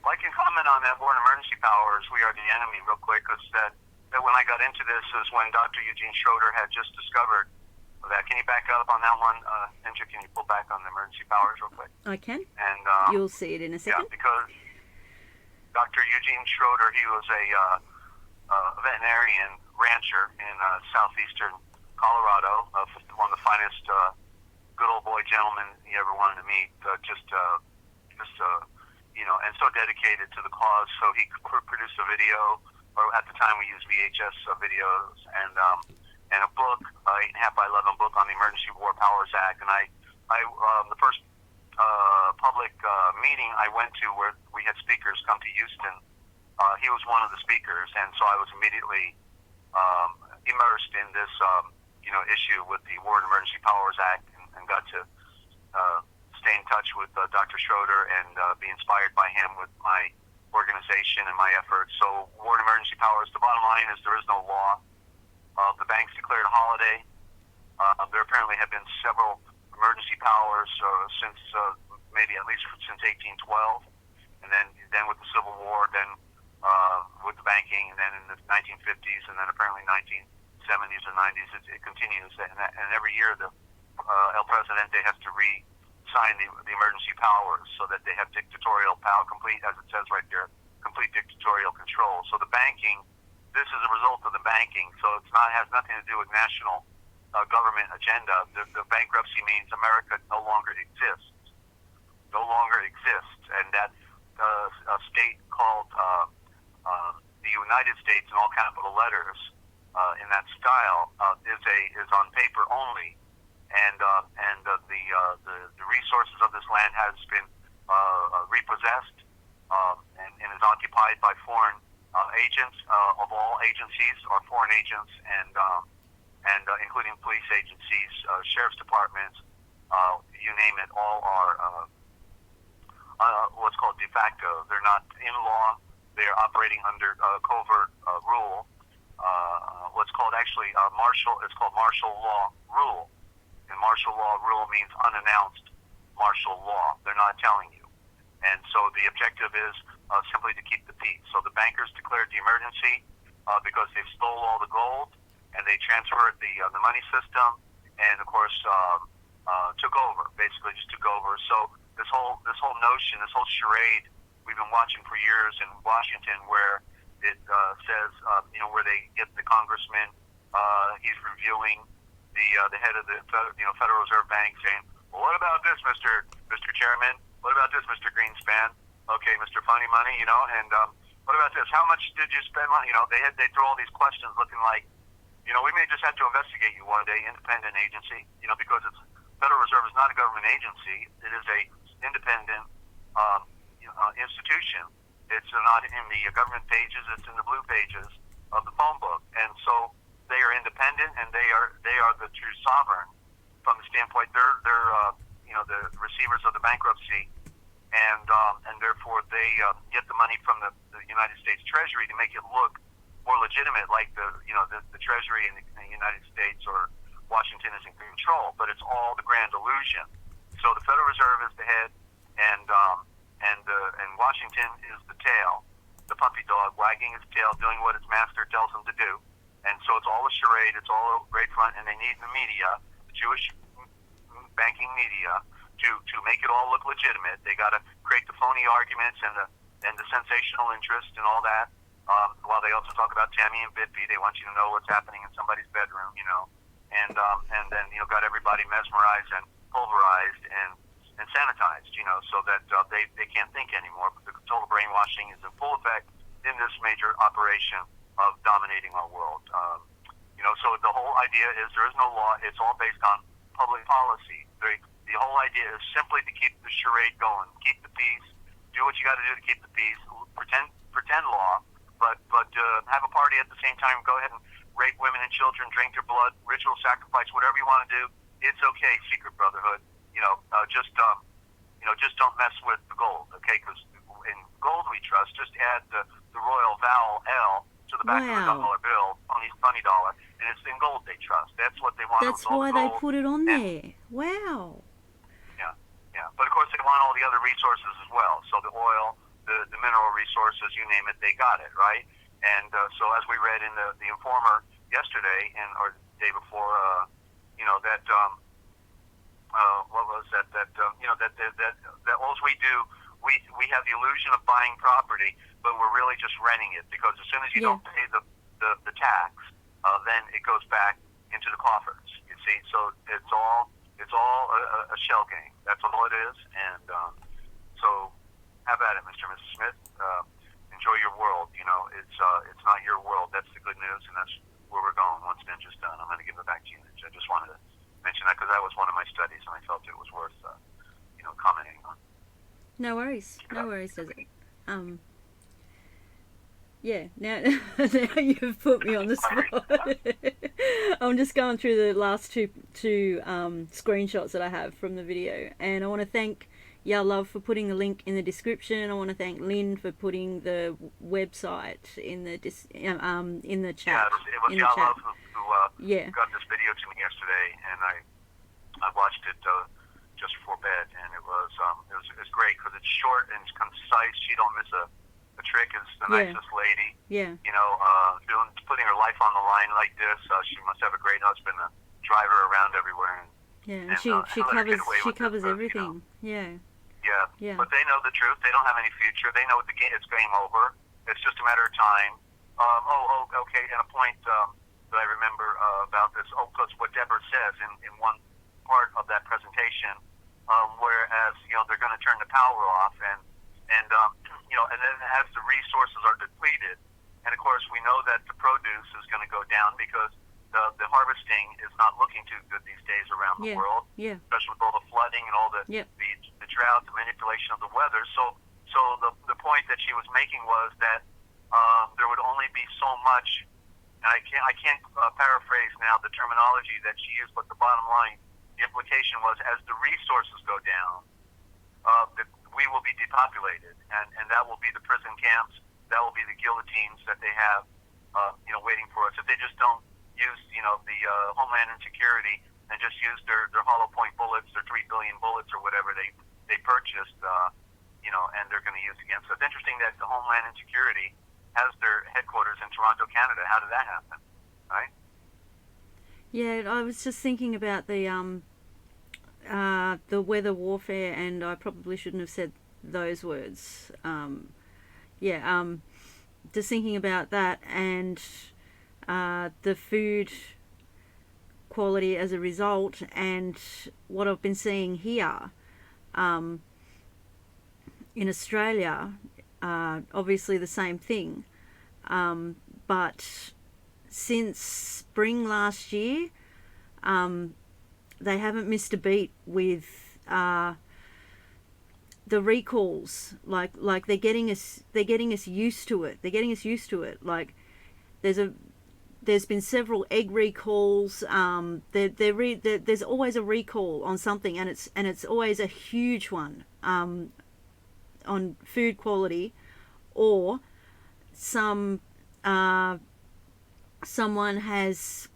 [SPEAKER 2] Well, I can comment on that war and emergency powers, we are the enemy, real quick, because that when I got into this is when Dr. Eugene Schroeder had just discovered that. Can you back up on that one? Ninja, can you pull back on the emergency powers real quick?
[SPEAKER 1] I can.
[SPEAKER 2] And
[SPEAKER 1] you'll see it in a second.
[SPEAKER 2] Yeah, because Dr. Eugene Schroeder, he was a veterinarian rancher in southeastern Colorado, one of the finest good old boy gentlemen you ever wanted to meet. And so dedicated to the cause. So he produced a video, or at the time we used VHS videos, and a book, 8.5 by 11 book on the Emergency War Powers Act. And the first public meeting I went to where we had speakers come to Houston, he was one of the speakers, and so I was immediately immersed in this issue with the War and Emergency Powers Act, and got to stay in touch with Dr. Schroeder and be inspired by him with my organization and my efforts. So war and emergency powers, the bottom line is there is no law. The banks declared a holiday. There apparently have been several emergency powers since maybe at least since 1812, and then with the Civil War, then with the banking, and then in the 1950s, and then apparently 1970s or 90s, it continues. And every year the El Presidente has to sign the emergency powers so that they have dictatorial power, complete, as it says right there, complete dictatorial control. So the banking, this is a result of the banking. So has nothing to do with national government agenda. The bankruptcy means America no longer exists. No longer exists. And that a state called the United States in all capital letters in that style is on paper only. And the resources of this land has been repossessed and is occupied by foreign agents of all agencies, or foreign agents, and including police agencies, sheriff's departments, you name it. All are what's called de facto. They're not in law. They're operating under covert rule. What's called actually martial. It's called martial law rule. And martial law rule means unannounced martial law. They're not telling you. And so the objective is simply to keep the peace. So the bankers declared the emergency because they stole all the gold, and they transferred the money system, and of course took over. Basically, just took over. So this whole notion, this whole charade, we've been watching for years in Washington, where it says where they get the congressman, he's reviewing the head of the Federal Reserve Bank, saying, well, what about this, Mr. Chairman? What about this, Mr. Greenspan? Okay, Mr. Funny Money, and what about this? How much did you spend on, they throw all these questions looking like, we may just have to investigate you one day, independent agency, because Federal Reserve is not a government agency. It is a independent institution. It's not in the government pages, it's in the blue pages of the phone book. And so they are independent, and they are the true sovereign from the standpoint they're the receivers of the bankruptcy, and therefore they get the money from the United States Treasury to make it look more legitimate, like the Treasury in the United States or Washington is in control, but it's all the grand illusion. So the Federal Reserve is the head, and Washington is the tail, the puppy dog wagging its tail, doing what its master tells him to do. And so it's all a charade, it's all a great front, and they need the media, the Jewish banking media, to make it all look legitimate. They got to create the phony arguments and the sensational interest and all that. While they also talk about Tammy and Bidby, they want you to know what's happening in somebody's bedroom, and then got everybody mesmerized and pulverized and sanitized, so that they can't think anymore. But the total brainwashing is in full effect in this major operation of dominating our world. So the whole idea is there is no law. It's all based on public policy. The whole idea is simply to keep the charade going, keep the peace, do what you got to do to keep the peace, pretend pretend law, but have a party at the same time. Go ahead and rape women and children, drink their blood, ritual sacrifice, whatever you want to do. It's okay, secret brotherhood. Just don't mess with the gold, okay? Because in gold we trust. Just add the royal vowel L to the back of a dollar bill, funny dollar, and it's in gold they trust. That's what they want.
[SPEAKER 1] That's why they put it on there. Wow.
[SPEAKER 2] Yeah. But of course they want all the other resources as well. So the oil, the mineral resources, you name it, they got it, right? And so as we read in the Informer yesterday or the day before, what was that? That all we do, we have the illusion of buying property, but we're really just renting it, because as soon as you don't pay the tax, then it goes back into the coffers. You see, so it's all a shell game. That's all it is. And so have at it, Mr. and Mrs. Smith. Enjoy your world. It's not your world. That's the good news, and that's where we're going once Ninja's done. I'm going to give it back to you, Ninja. I just wanted to mention that because that was one of my studies, and I felt it was worth commenting on.
[SPEAKER 1] No worries, Desert. Yeah, now you've put me on the spot. I'm just going through the last two screenshots that I have from the video, and I want to thank Love for putting the link in the description. I want to thank Lynn for putting the website in the chat.
[SPEAKER 2] Yeah, it was Love who got this video to me yesterday, and I watched it just before bed, and it was great because it's short and it's concise. She don't miss a trick. Is the nicest lady.
[SPEAKER 1] Yeah.
[SPEAKER 2] Putting her life on the line like this. She must have a great husband to drive her around everywhere.
[SPEAKER 1] And she covers everything. Yeah.
[SPEAKER 2] But they know the truth. They don't have any future. They know it's game over. It's just a matter of time. Okay. And a point that I remember about this. Because what Deborah says in one part of that presentation, whereas they're going to turn the power off, and then as the resources are depleted, and of course we know that the produce is going to go down because the harvesting is not looking too good these days around the world, especially with all the flooding and all the drought, the manipulation of the weather. So the point that she was making was that there would only be so much, and I can't paraphrase now the terminology that she used, but the bottom line, the implication was, as the resources go down, we will be depopulated, and that will be the prison camps, that will be the guillotines that they have, waiting for us. If they just don't use, the Homeland Security and just use their hollow point bullets, their 3 billion bullets or whatever they purchased, and they're going to use against us. It's interesting that the Homeland Security has their headquarters in Toronto, Canada. How did that happen? Right?
[SPEAKER 1] Yeah, I was just thinking about the weather warfare, and I probably shouldn't have said those words. Just thinking about that, and the food quality as a result, and what I've been seeing here in Australia, obviously the same thing, but since spring last year, they haven't missed a beat with the recalls. Like they're getting us used to it. Like there's been several egg recalls. There's always a recall on something, and it's always a huge one on food quality, or someone has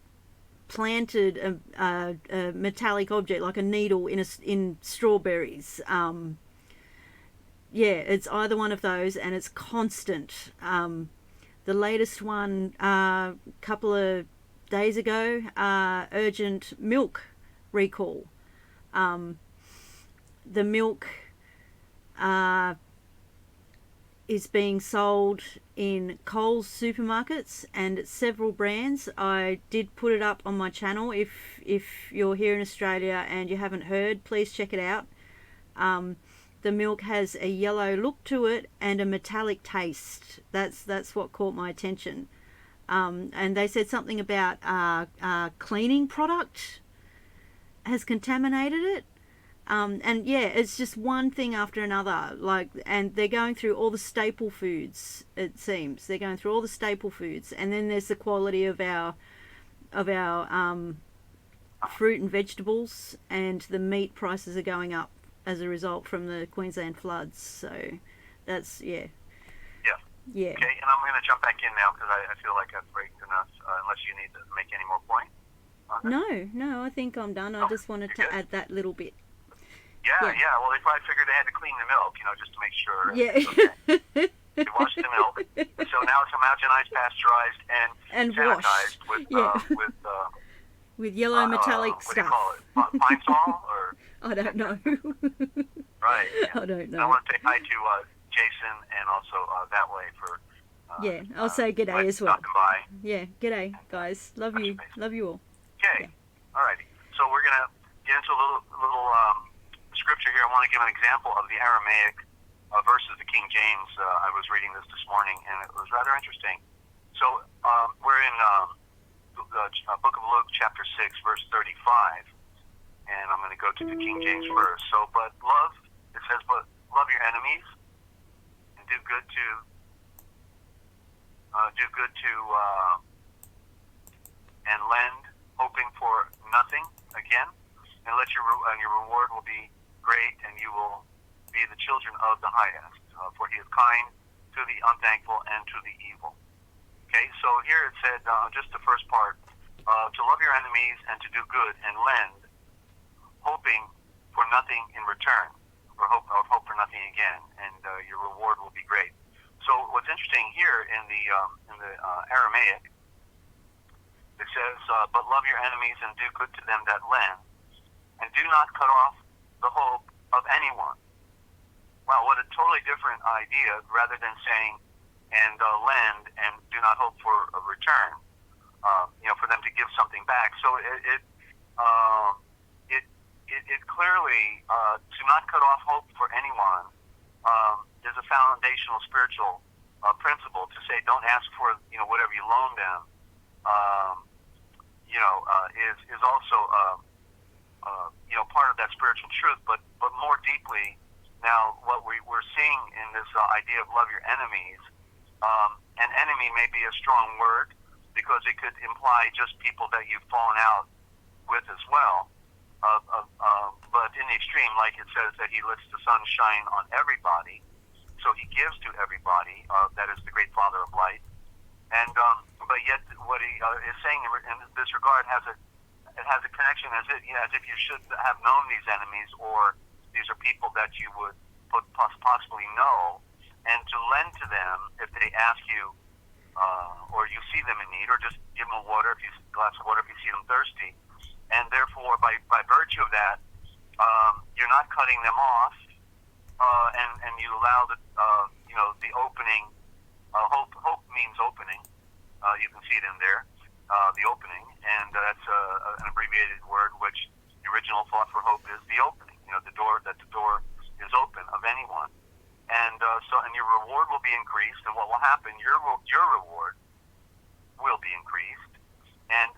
[SPEAKER 1] planted a metallic object like a needle in strawberries. It's either one of those, and it's constant. The latest one a couple of days ago, urgent milk recall. The milk is being sold in Coles supermarkets and several brands. I did put it up on my channel. If you're here in Australia and you haven't heard, please check it out. The milk has a yellow look to it and a metallic taste. That's what caught my attention. And they said something about cleaning product has contaminated it. And yeah, it's just one thing after another. Like, and they're going through all the staple foods. It seems they're going through all the staple foods, and then there's the quality of our fruit and vegetables, and the meat prices are going up as a result from the Queensland floods. So that's
[SPEAKER 2] Yeah.
[SPEAKER 1] Yeah.
[SPEAKER 2] Okay, and I'm going to jump back in now because I feel like I've breaked enough. Unless you need to make any more points.
[SPEAKER 1] No, I think I'm done. I just wanted to add that little bit.
[SPEAKER 2] Yeah. Well, they probably figured they had to clean the milk, just to make sure.
[SPEAKER 1] Yeah.
[SPEAKER 2] Okay. They washed the milk, so now it's homogenized, pasteurized, and sanitized
[SPEAKER 1] washed. With yellow metallic
[SPEAKER 2] what
[SPEAKER 1] stuff.
[SPEAKER 2] What do you call it? Pine sol, or
[SPEAKER 1] I don't know.
[SPEAKER 2] Right. Yeah.
[SPEAKER 1] I don't know.
[SPEAKER 2] I want to say hi to Jason and also that way for.
[SPEAKER 1] I'll say g'day as well.
[SPEAKER 2] By.
[SPEAKER 1] Yeah, g'day, guys. Love you. Love you all.
[SPEAKER 2] Okay.
[SPEAKER 1] Yeah.
[SPEAKER 2] Alrighty. So we're gonna get into a little scripture here. I want to give an example of the Aramaic versus the King James. I was reading this morning, and it was rather interesting. So we're in the book of Luke, chapter 6, verse 35, and I'm going to go to the King James first. So, it says, but love your enemies and do good to and lend, hoping for nothing again, and let your reward will be great, and you will be the children of the highest, for he is kind to the unthankful and to the evil. Okay, so here it said, just the first part, to love your enemies and to do good and lend, hoping for nothing in return, or hope for nothing again, and your reward will be great. So what's interesting here in the Aramaic, it says, but love your enemies and do good to them that lend, and do not cut off the hope of anyone. Wow, what a totally different idea, rather than saying, and lend and do not hope for a return, for them to give something back. So it clearly, to not cut off hope for anyone, is a foundational spiritual principle. To say don't ask for whatever you loan them, is also part of that spiritual truth. But more deeply, now what we're seeing in this idea of love your enemies, an enemy may be a strong word because it could imply just people that you've fallen out with as well. But in the extreme, like it says that he lets the sun shine on everybody, so he gives to everybody. That is the great Father of light. And but yet, what he is saying in this regard has a connection as if you should have known these enemies, or these are people that you would possibly know, and to lend to them if they ask you, or you see them in need, or just give them a glass of water if you see them thirsty. And therefore, by virtue of that, you're not cutting them off, and you allow the opening. Hope means opening. You can see it in there, the opening, and that's an abbreviated word, which the original thought for hope is the opening. The door is open of anyone, and your reward will be increased. And what will happen? Your reward will be increased, and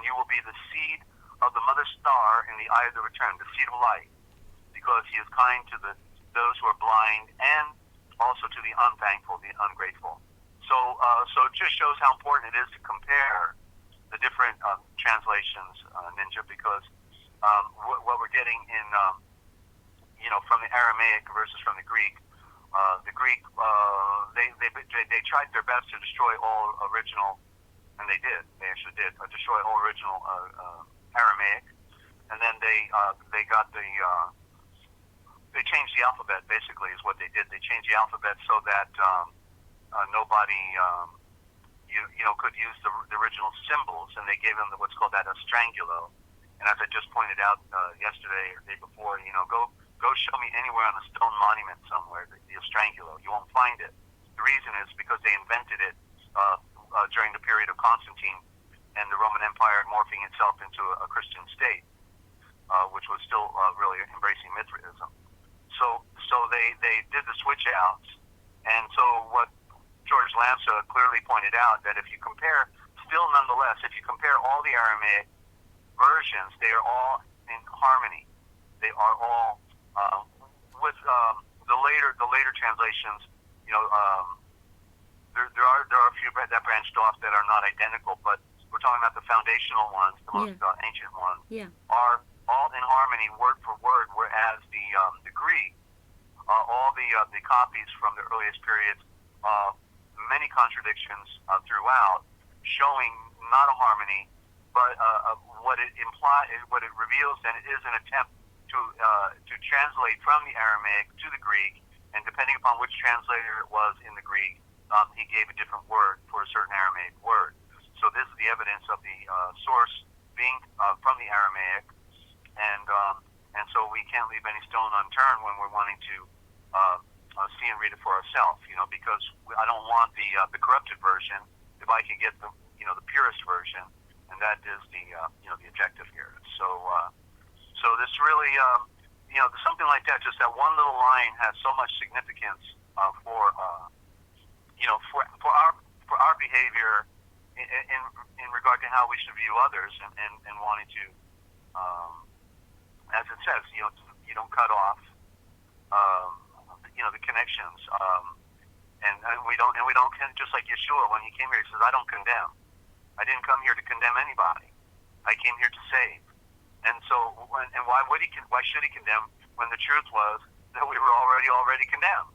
[SPEAKER 2] you will be the seed of the mother star in the eye of the return, the seed of light, because he is kind to those who are blind, and also to the unthankful, the ungrateful. So it just shows how important it is to compare the different translations, Ninja, because what we're getting in from the Aramaic versus from the Greek. The Greek, they tried their best to destroy all original, and they did. They actually did destroy all original Aramaic, and then they got they changed the alphabet. Basically, is what they did. They changed the alphabet so that nobody could use the original symbols, and they gave them what's called that a strangulo. And as I just pointed out yesterday or the day before, go show me anywhere on a stone monument somewhere the strangulo. You won't find it. The reason is because they invented it during the period of Constantine and the Roman Empire morphing itself into a Christian state, which was still really embracing Mithraism. So they did the switch outs, and so what George Lamsa clearly pointed out, that if you compare, if you compare all the Aramaic versions, they are all in harmony. they are all with the later translations. You know, there are a few that branched off that are not identical, but we're talking about the foundational ones, the most ancient ones, are all in harmony, word for word. Whereas the Greek, all the copies from the earliest periods, many contradictions throughout, showing not a harmony, but what it implies, what it reveals, that it is an attempt to translate from the Aramaic to the Greek, and depending upon which translator it was in the Greek, he gave a different word for a certain Aramaic word. So this is the evidence of the source being from the Aramaic, and so we can't leave any stone unturned when we're wanting to see and read it for ourselves. You know, because I don't want the corrupted version if I can get the purest version, and that is the the objective here. So this really something like that, just that one little line has so much significance for our behavior in regard to how we should view others, and wanting to, as it says, you don't cut off the connections, and we don't just like Yeshua when he came here, he says, I don't condemn. I didn't come here to condemn anybody. I came here to save. And so, why should he condemn when the truth was that we were already condemned?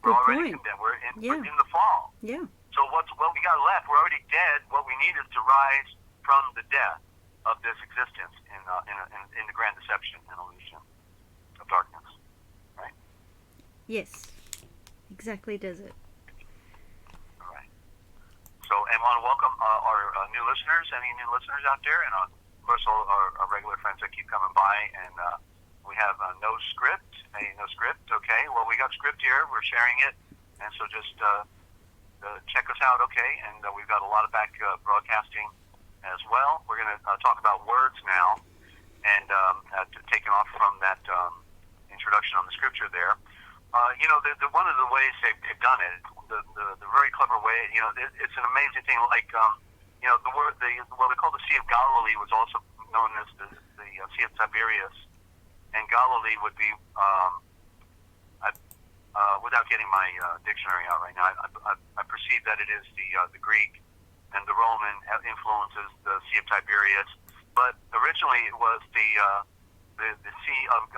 [SPEAKER 2] We're already condemned. We're in the fall.
[SPEAKER 1] Yeah.
[SPEAKER 2] So what we got left? We're already dead. What we need is to rise from the death of this existence in the grand deception and illusion of darkness. Right.
[SPEAKER 3] Yes. Exactly. Does it?
[SPEAKER 2] All right. So, and want to welcome our new listeners. Any new listeners out there, and of course all our regular friends that keep coming by. And we have no script. No script. Okay. Well, we got script here. We're sharing it, and so just check us out. Okay. And we've got a lot of back broadcasting as well. We're going to talk about words now, and taking off from that introduction on the scripture there. One of the ways they've done it, the very clever way. It's an amazing thing. Like the word, what they call the Sea of Galilee was also known as the Sea of Tiberias, and Galilee would be, without getting my dictionary out right now, I perceive that it is the Greek and the Roman influences the Sea of Tiberias, but originally it was the Sea of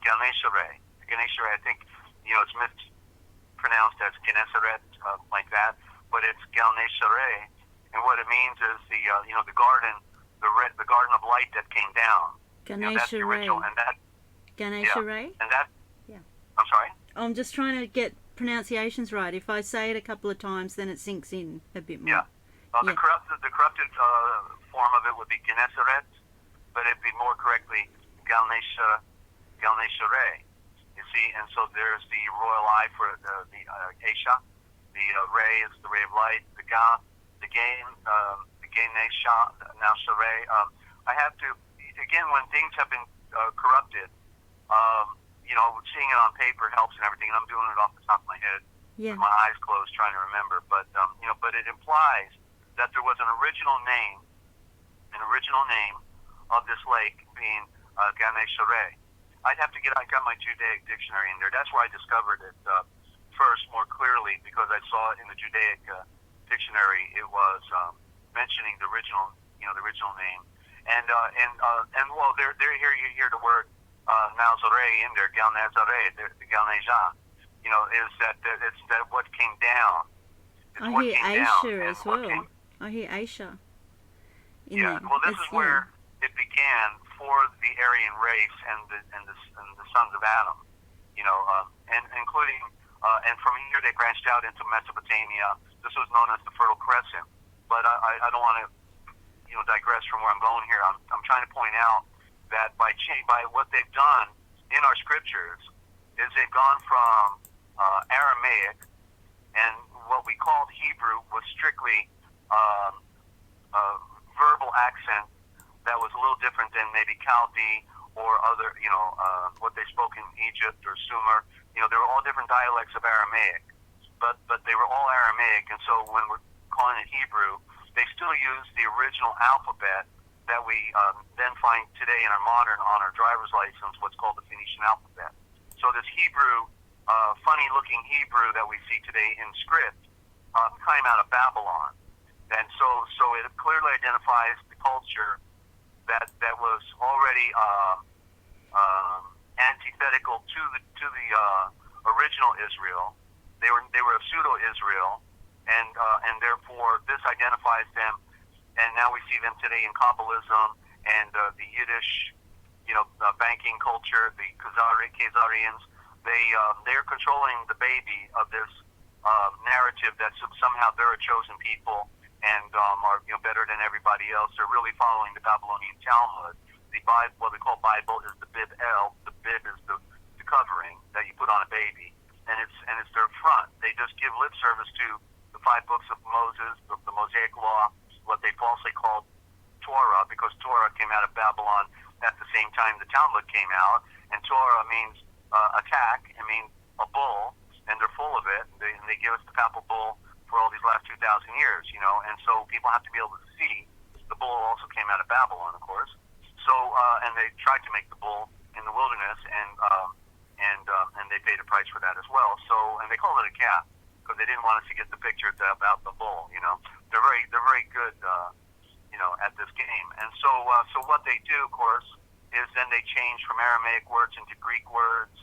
[SPEAKER 2] Genocide. Genocide, I think, it's mispronounced as Gennesaret, like that, but it's Genocide, and what it means is the garden, the garden of light that came down. That's the original, and that.
[SPEAKER 3] Genocide?
[SPEAKER 2] And that. Yeah. I'm sorry.
[SPEAKER 3] I'm just trying to get pronunciations right. If I say it a couple of times, then it sinks in a bit more.
[SPEAKER 2] Yeah. The corrupted form of it would be Gennesaret, but it'd be more correctly Genocide. You see, and so there's the royal eye for the Aisha. The ray is the ray of light. The gain now Saray. I have to, again, when things have been corrupted, seeing it on paper helps and everything, and I'm doing it off the top of my head, with my eyes closed, trying to remember. But but it implies that there was an original name of this lake being Gennesaret. I got my Judaic dictionary in there. That's where I discovered it first, more clearly, because I saw it in the Judaic dictionary. It was mentioning the original name, and well, there here you hear the word Nazaré in there, Gal Nazaré, the Gal Neja. Is that it's that what came down.
[SPEAKER 3] I hear Aisha as well. I hear Aisha.
[SPEAKER 2] Well, this is where it began for the Aryan race and the sons of Adam, and including and from here they branched out into Mesopotamia. This was known as the Fertile Crescent. But I don't want to digress from where I'm going here. I'm trying to point out that by what they've done in our scriptures is they've gone from Aramaic, and what we called Hebrew was strictly verbal accent that was a little different than maybe Chaldee or other, what they spoke in Egypt or Sumer. They were all different dialects of Aramaic, but they were all Aramaic, and so when we're calling it Hebrew, they still use the original alphabet that we then find today in our modern, on our driver's license, what's called the Phoenician alphabet. So this Hebrew, funny-looking Hebrew that we see today in script, came out of Babylon. And so it clearly identifies the culture that was already antithetical to the original Israel. They were a pseudo-Israel, and therefore this identifies them. And now we see them today in Kabbalism and the Yiddish, banking culture, the Khazarians. They're controlling the baby of this narrative that somehow they're a chosen people and are better than everybody else. They're really following the Babylonian Talmud. The Bible, what we call Bible, is the Bib El. The Bib is the covering that you put on a baby, and it's their front. They just give lip service to the 5 books of Moses, the Mosaic Law, what they falsely called Torah, because Torah came out of Babylon at the same time the Talmud came out, and Torah means attack. It means a bull, and they're full of it. They give us the papal bull for all these last 2,000 years, and so people have to be able to see. The bull also came out of Babylon, of course. So, and they tried to make the bull in the wilderness, and they paid a price for that as well. So, and they call it a calf because they didn't want us to get the picture about the bull. They're very good, at this game. And so what they do, of course, is then they change from Aramaic words into Greek words,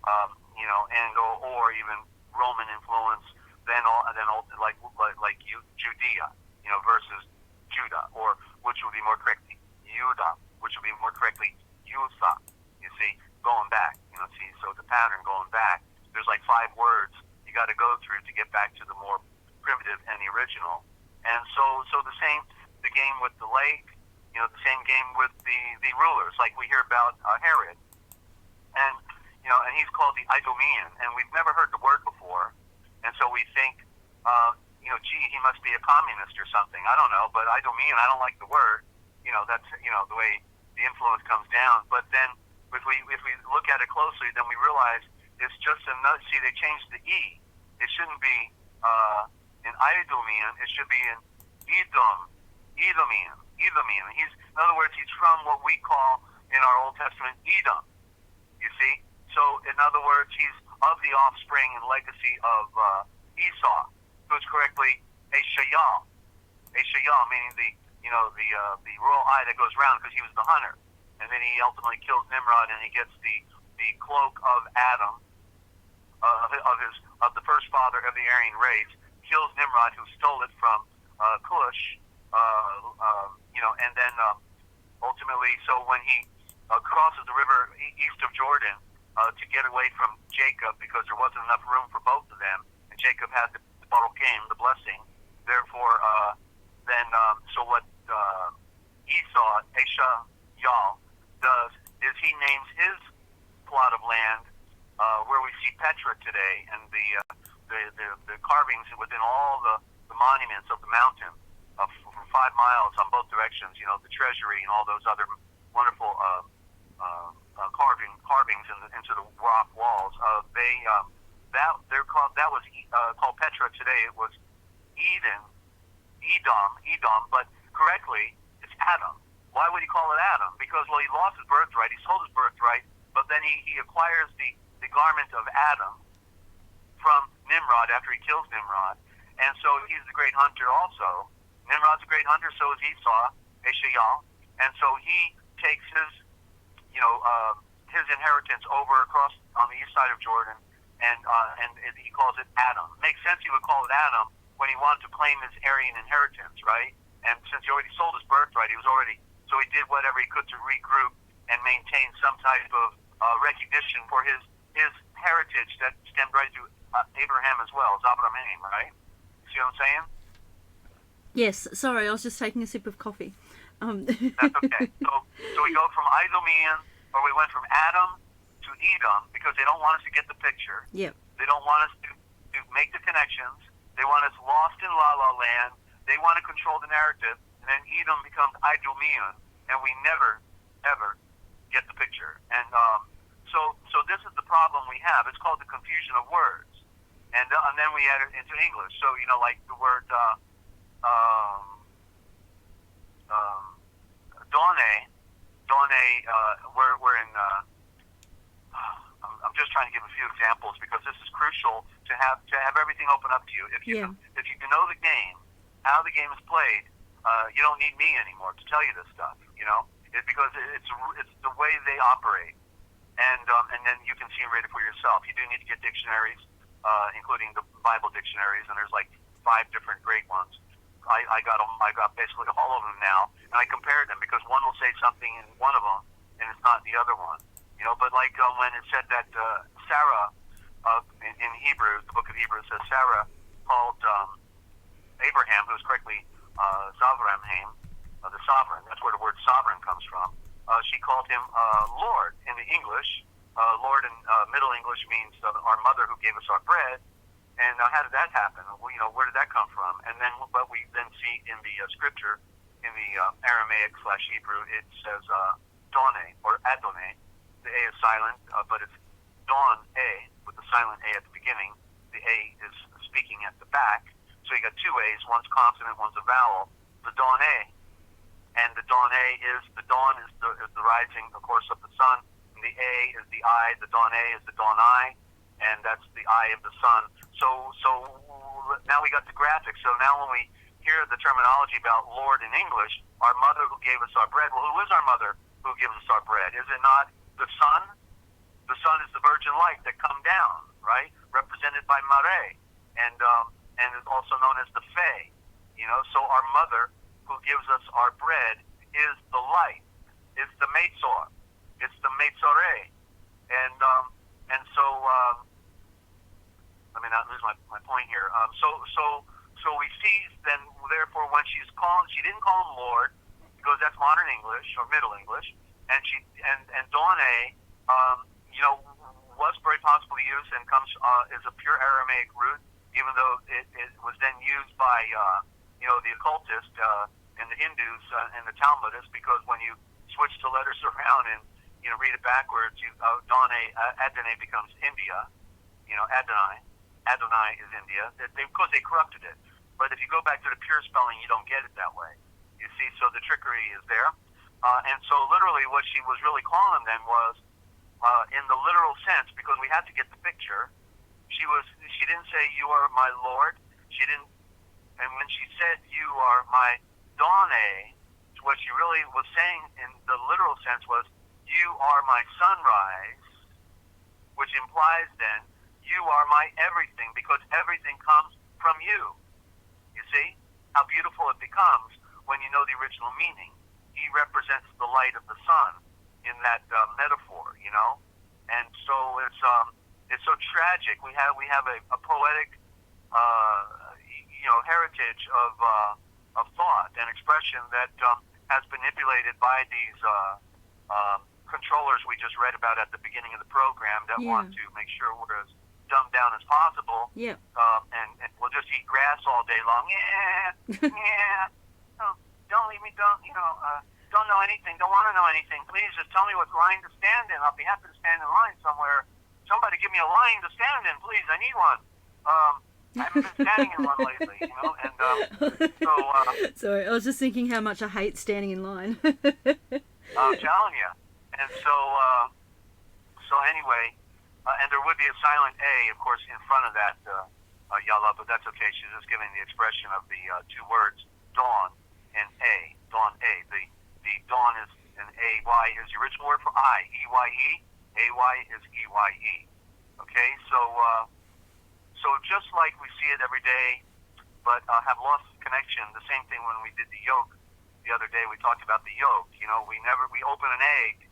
[SPEAKER 2] and or even Roman influence. Then like Judea, versus Judah, or which would be more correctly Judah, which would be more correctly Yusa. You see, going back. So the pattern going back. There's like 5 words you got to go through to get back to the more primitive and the original. And so the game with the lake, the same game with the rulers, like we hear about Herod, and and he's called the Idumean, and we've never heard the word before, and so we think, gee, he must be a communist or something. I don't know, but Idumean, I don't like the word. That's the way the influence comes down. But then if we look at it closely, then we realize it's just another. See, they changed the E. It shouldn't be in Idumean. It should be in Edomian. In other words, he's from what we call in our Old Testament Edom. You see? So, in other words, he's of the offspring and legacy of Esau, who's correctly a Shayal. A Shayal, meaning the royal eye that goes round, because he was the hunter. And then he ultimately kills Nimrod, and he gets the cloak of Adam, of the first father of the Aryan race, kills Nimrod, who stole it from Cush, and then ultimately, so when he crosses the river east of Jordan to get away from Jacob, because there wasn't enough room for both of them, and Jacob had the baruchim, the blessing. Therefore, so what Esau, Yal, does is he names his plot of land where we see Petra today, and the carvings within all the monuments of the mountain for 5 miles on both directions. The treasury and all those other wonderful carvings into the rock walls. That was called Petra today. It was Edom, but correctly it's Adam. Why would he call it Adam? Because, well, he lost his birthright. He sold his birthright, but then he acquires the garment of Adam from Nimrod after he kills Nimrod, and so he's the great hunter also. Nimrod's a great hunter, so is Esau, Eshayal, and so he takes his inheritance over across on the east side of Jordan, and he calls it Adam. Makes sense he would call it Adam when he wanted to claim his Aryan inheritance, right? And since he already sold his birthright, so he did whatever he could to regroup and maintain some type of recognition for his heritage that stemmed right through Abraham as well, Abraham, right? See what I'm saying?
[SPEAKER 3] Yes, sorry, I was just taking a sip of coffee.
[SPEAKER 2] That's okay. So we go from Idumean, or we went from Adam to Edom, because they don't want us to get the picture.
[SPEAKER 3] Yep.
[SPEAKER 2] They don't want us to make the connections. They want us lost in La La Land. They want to control the narrative, and then Edom becomes Idumean, and we never, ever get the picture. And so this is the problem we have. It's called the confusion of words, and then we add it into English. So like the word examples because this is crucial to have everything open up to you. If you know the game, how the game is played, you don't need me anymore to tell you this stuff. Because it's the way they operate, and then you can see and read it for yourself. You do need to get dictionaries, including the Bible dictionaries, and there's like 5 different great ones. I got them. I got basically all of them now, and I compared them because one will say something in one of them, and it's not in the other one. But like when it said that Sarah in Hebrew, the book of Hebrews says Sarah called Abraham, who was correctly Zavramhaim, the sovereign. That's where the word sovereign comes from. She called him Lord in the English. Lord in Middle English means our mother who gave us our bread. And how did that happen? Well, where did that come from? And then, but we then see in the scripture, in the Aramaic/Hebrew, it says Done or Adonai. The A is silent, but it's Don A with the silent A at the beginning. The A is speaking at the back. So you got 2 A's. One's consonant, one's a vowel. The Don A, and the Don A is the dawn is the rising, of course, of the sun. And the A is the I. The Don A is the Dawn I, and that's the eye of the sun. So now we got the graphics. So now when we hear the terminology about Lord in English, our mother who gave us our bread. Well, who is our mother who gives us our bread? Is it not the sun? The sun is the virgin light that come down, right? Represented by Mare, and is also known as the Fae. So our mother who gives us our bread is the light. It's the Metzor. It's the Metzore. And so let me not lose my point here. So we see then, therefore, when she didn't call him Lord because that's modern English or Middle English, and Dawn was very possibly used and comes is a pure Aramaic root, even though it was then used by the occultist and the Hindus and the Talmudists, because when you switch the letters around and read it backwards, Adonai becomes India. Adonai is India, because they corrupted it. But if you go back to the pure spelling, you don't get it that way. You see, so the trickery is there. And so literally what she was really calling them then was, in the literal sense, because we had to get the picture, she didn't say, you are my Lord. She didn't, and when she said, you are my Dane, what she really was saying in the literal sense was, you are my sunrise, which implies then, you are my everything, because everything comes from you. You see how beautiful it becomes when you know the original meaning. He represents the light of the sun in that metaphor, and so it's so tragic. We have a poetic, heritage of thought and expression that has been manipulated by these controllers we just read about at the beginning of the program that want to make sure we're as dumbed down as possible.
[SPEAKER 1] Yeah.
[SPEAKER 2] And we'll just eat grass all day long. Don't leave me. Don't know anything. Don't want to know anything. Please just tell me what line to stand in. I'll be happy to stand in line somewhere. Somebody give me a line to stand in, please. I need one. I haven't been standing in one lately, And
[SPEAKER 1] sorry, I was just thinking how much I hate standing in line.
[SPEAKER 2] I'm telling you. And so anyway, and there would be a silent A, of course, in front of that Yalla, but that's okay. She's just giving the expression of the 2 words, dawn and A. Dawn A. The dawn is an A-Y is the original word for I. E-Y-E. A-Y is E-Y-E. Okay, so just like we see it every day, but have lost connection. The same thing when we did the yoke the other day. We talked about the yoke. We open an egg,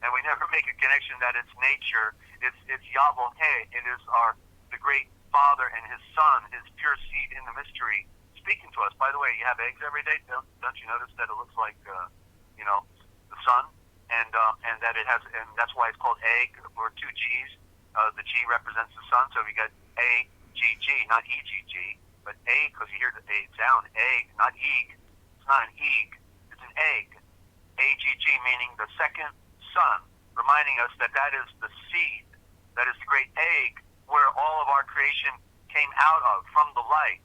[SPEAKER 2] and we never make a connection that it's nature. It's Yahweh. It is the great Father and His Son, His pure seed in the mystery, speaking to us. By the way, you have eggs every day. Don't you notice that it looks like the sun, and that it has, and that's why it's called egg, or 2 G's. The G represents the sun, so we got A G G, not E G G, but A, because you hear the A sound. Egg, not egg. It's not an egg. It's an egg. A G G, meaning the second sun, reminding us that is the seed, that is the great egg where all of our creation came out of, from the light.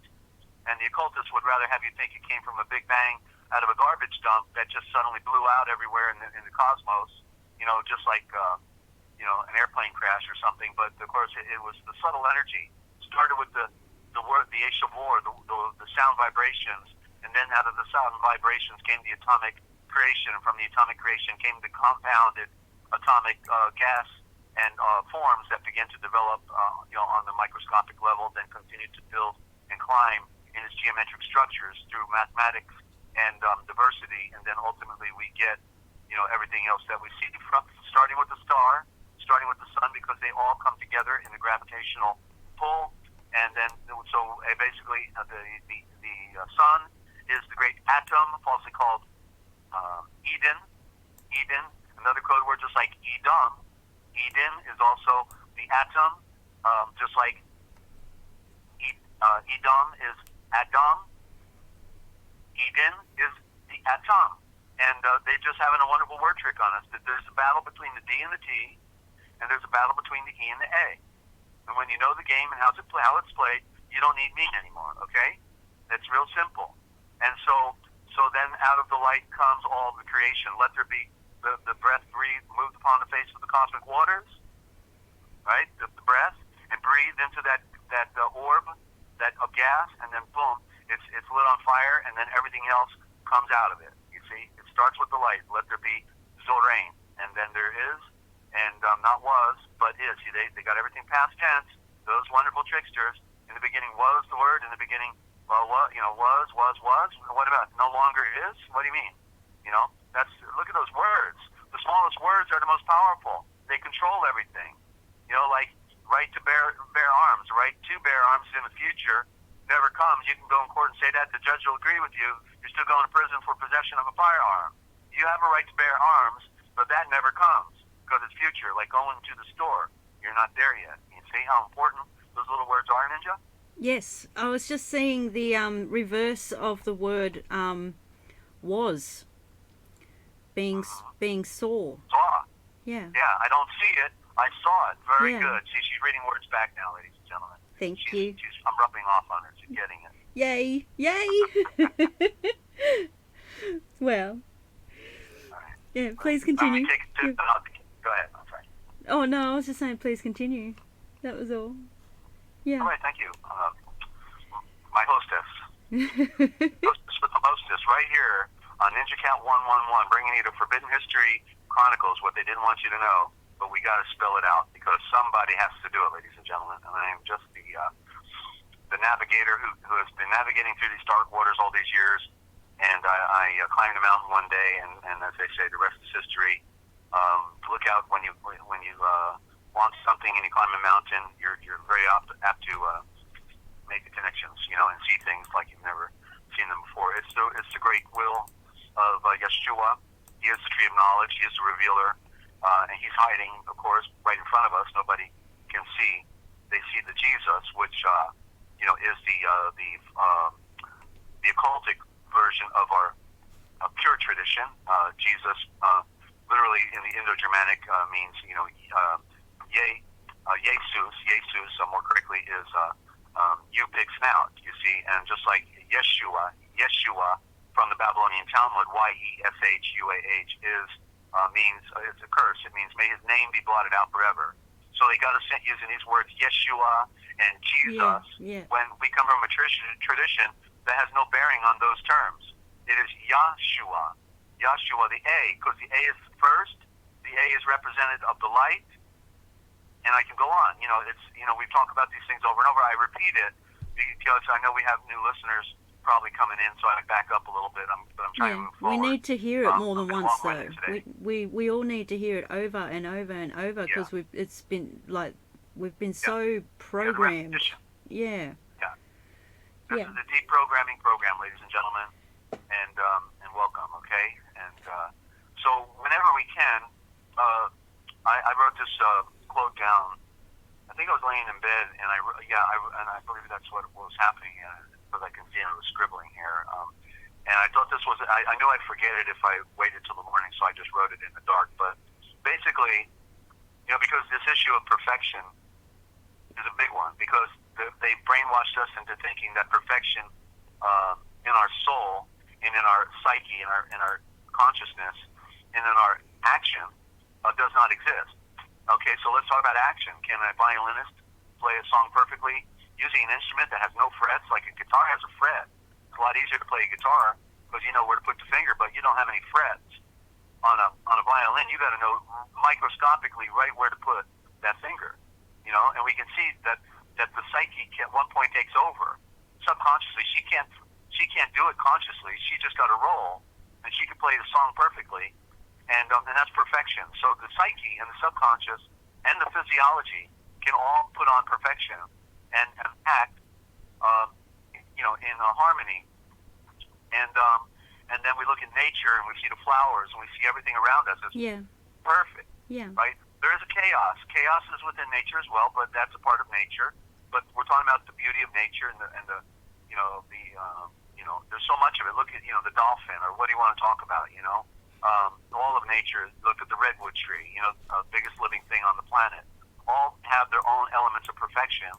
[SPEAKER 2] And the occultists would rather have you think it came from a big bang out of a garbage dump that just suddenly blew out everywhere in the cosmos, just like an airplane crash or something. But of course, it was the subtle energy. It started with the word, the Eshavor, the sound vibrations, and then out of the sound vibrations came the atomic creation. From the atomic creation came the compounded atomic gas and forms that began to develop, on the microscopic level, then continued to build and climb in its geometric structures through mathematics and diversity, and then ultimately we get, everything else that we see, from starting with the star, starting with the sun, because they all come together in the gravitational pull, and then basically the sun is the great atom, falsely called Eden. Another code word, just like Edom. Eden is also the atom, just like Edom is Adam. Eden is the atom. And they're just having a wonderful word trick on us. That there's a battle between the D and the T, and there's a battle between the E and the A. And when you know the game and how it's played, you don't need me anymore, okay? That's real simple. And so then out of the light comes all the creation. Let there be the breath breathed, moved upon the face of the cosmic waters, right? The breath, and breathed into that orb, that of gas, and then boom, it's lit on fire, and then everything else comes out of it. You see, it starts with the light. Let there be Zorain, and then there is, and not was, but is. See, they got everything past tense. Those wonderful tricksters. In the beginning was the word. In the beginning, well, what, was. What about no longer is? What do you mean? Look at those words. The smallest words are the most powerful. They control everything. Like right to bear arms, right to bear arms in the future never comes. You can go in court and say that. The judge will agree with you. You're still going to prison for possession of a firearm. You have a right to bear arms, but that never comes because it's future, like going to the store. You're not there yet. You see how important those little words are, Ninja?
[SPEAKER 3] Yes, I was just seeing the reverse of the word was being saw.
[SPEAKER 2] Saw.
[SPEAKER 3] Yeah.
[SPEAKER 2] Yeah, I don't see it. I saw it. Very
[SPEAKER 3] Yeah.
[SPEAKER 2] good. See, she's reading words back now, ladies and gentlemen.
[SPEAKER 3] Thank you.
[SPEAKER 2] I'm rubbing off on her. She's getting it.
[SPEAKER 3] Yay! Well,
[SPEAKER 2] All right.
[SPEAKER 3] yeah. Please continue.
[SPEAKER 2] Take it to, go ahead. I'm sorry.
[SPEAKER 3] Oh no, I was just saying, please continue. That was all. Yeah.
[SPEAKER 2] All right, thank you. My hostess. Hostess right here on NinjaCat 111, bringing you to Forbidden History Chronicles, what they didn't want you to know, but we got to spell it out because somebody has to do it, ladies and gentlemen. And I am just the navigator who has been navigating through these dark waters all these years. And I climbed a mountain one day, and as they say, the rest is history. Look out when you want something and you climb a mountain. You're very apt to make the connections, and see things like you've never seen them before. It's the great will of Yeshua. He is the tree of knowledge. He is the revealer, and he's hiding, of course, right in front of us. Nobody can see. They see the Jesus, which is the occultic version of our pure tradition. Jesus, literally in the Indo-Germanic, means Jesus, more correctly, is you pig snout. You see, and just like Yeshua from the Babylonian Talmud, Yeshuah is means it's a curse. It means may his name be blotted out forever. So they got us using these words Yeshua and Jesus when we come from a tradition that has no bearing on those terms. It is Yahshua, the A, because the A is first. The A is representative of the light, and I can go on. We've talked about these things over and over. I repeat it because I know we have new listeners probably coming in, so I back up a little bit. But I'm trying to move forward.
[SPEAKER 3] We need to hear it more than once, though. We all need to hear it over and over and over because we've been so programmed. Yeah.
[SPEAKER 2] This is a deprogramming program, ladies and gentlemen, and welcome. Okay, and so whenever we can, I wrote this quote down. I think I was laying in bed, and I believe that's what was happening. Because I can see I was scribbling here, and I thought this was. I knew I'd forget it if I waited till the morning, so I just wrote it in the dark. But basically, because this issue of perfection is a big one, because they brainwashed us into thinking that perfection in our soul and in our psyche, in our consciousness, and in our action does not exist. Okay, so let's talk about action. Can a violinist play a song perfectly using an instrument that has no frets? Like a guitar has a fret. It's a lot easier to play a guitar because you know where to put the finger, but you don't have any frets. On a violin, you got to know microscopically right where to put that finger, you know. And we can see that the psyche at one point takes over subconsciously. She can't do it consciously. She just got to roll, and she can play the song perfectly, and that's perfection. So the psyche and the subconscious and the physiology can all put on perfection and act, you know, in harmony. And then we look at nature and we see the flowers and we see everything around us as perfect.
[SPEAKER 3] Yeah.
[SPEAKER 2] Right? There is a chaos. Chaos is within nature as well, but that's a part of nature. But we're talking about the beauty of nature and the you know, there's so much of it. Look at, you know, the dolphin, or what do you want to talk about, you know? All of nature. Look at the redwood tree, you know, biggest living thing on the planet. All have their own elements of perfection.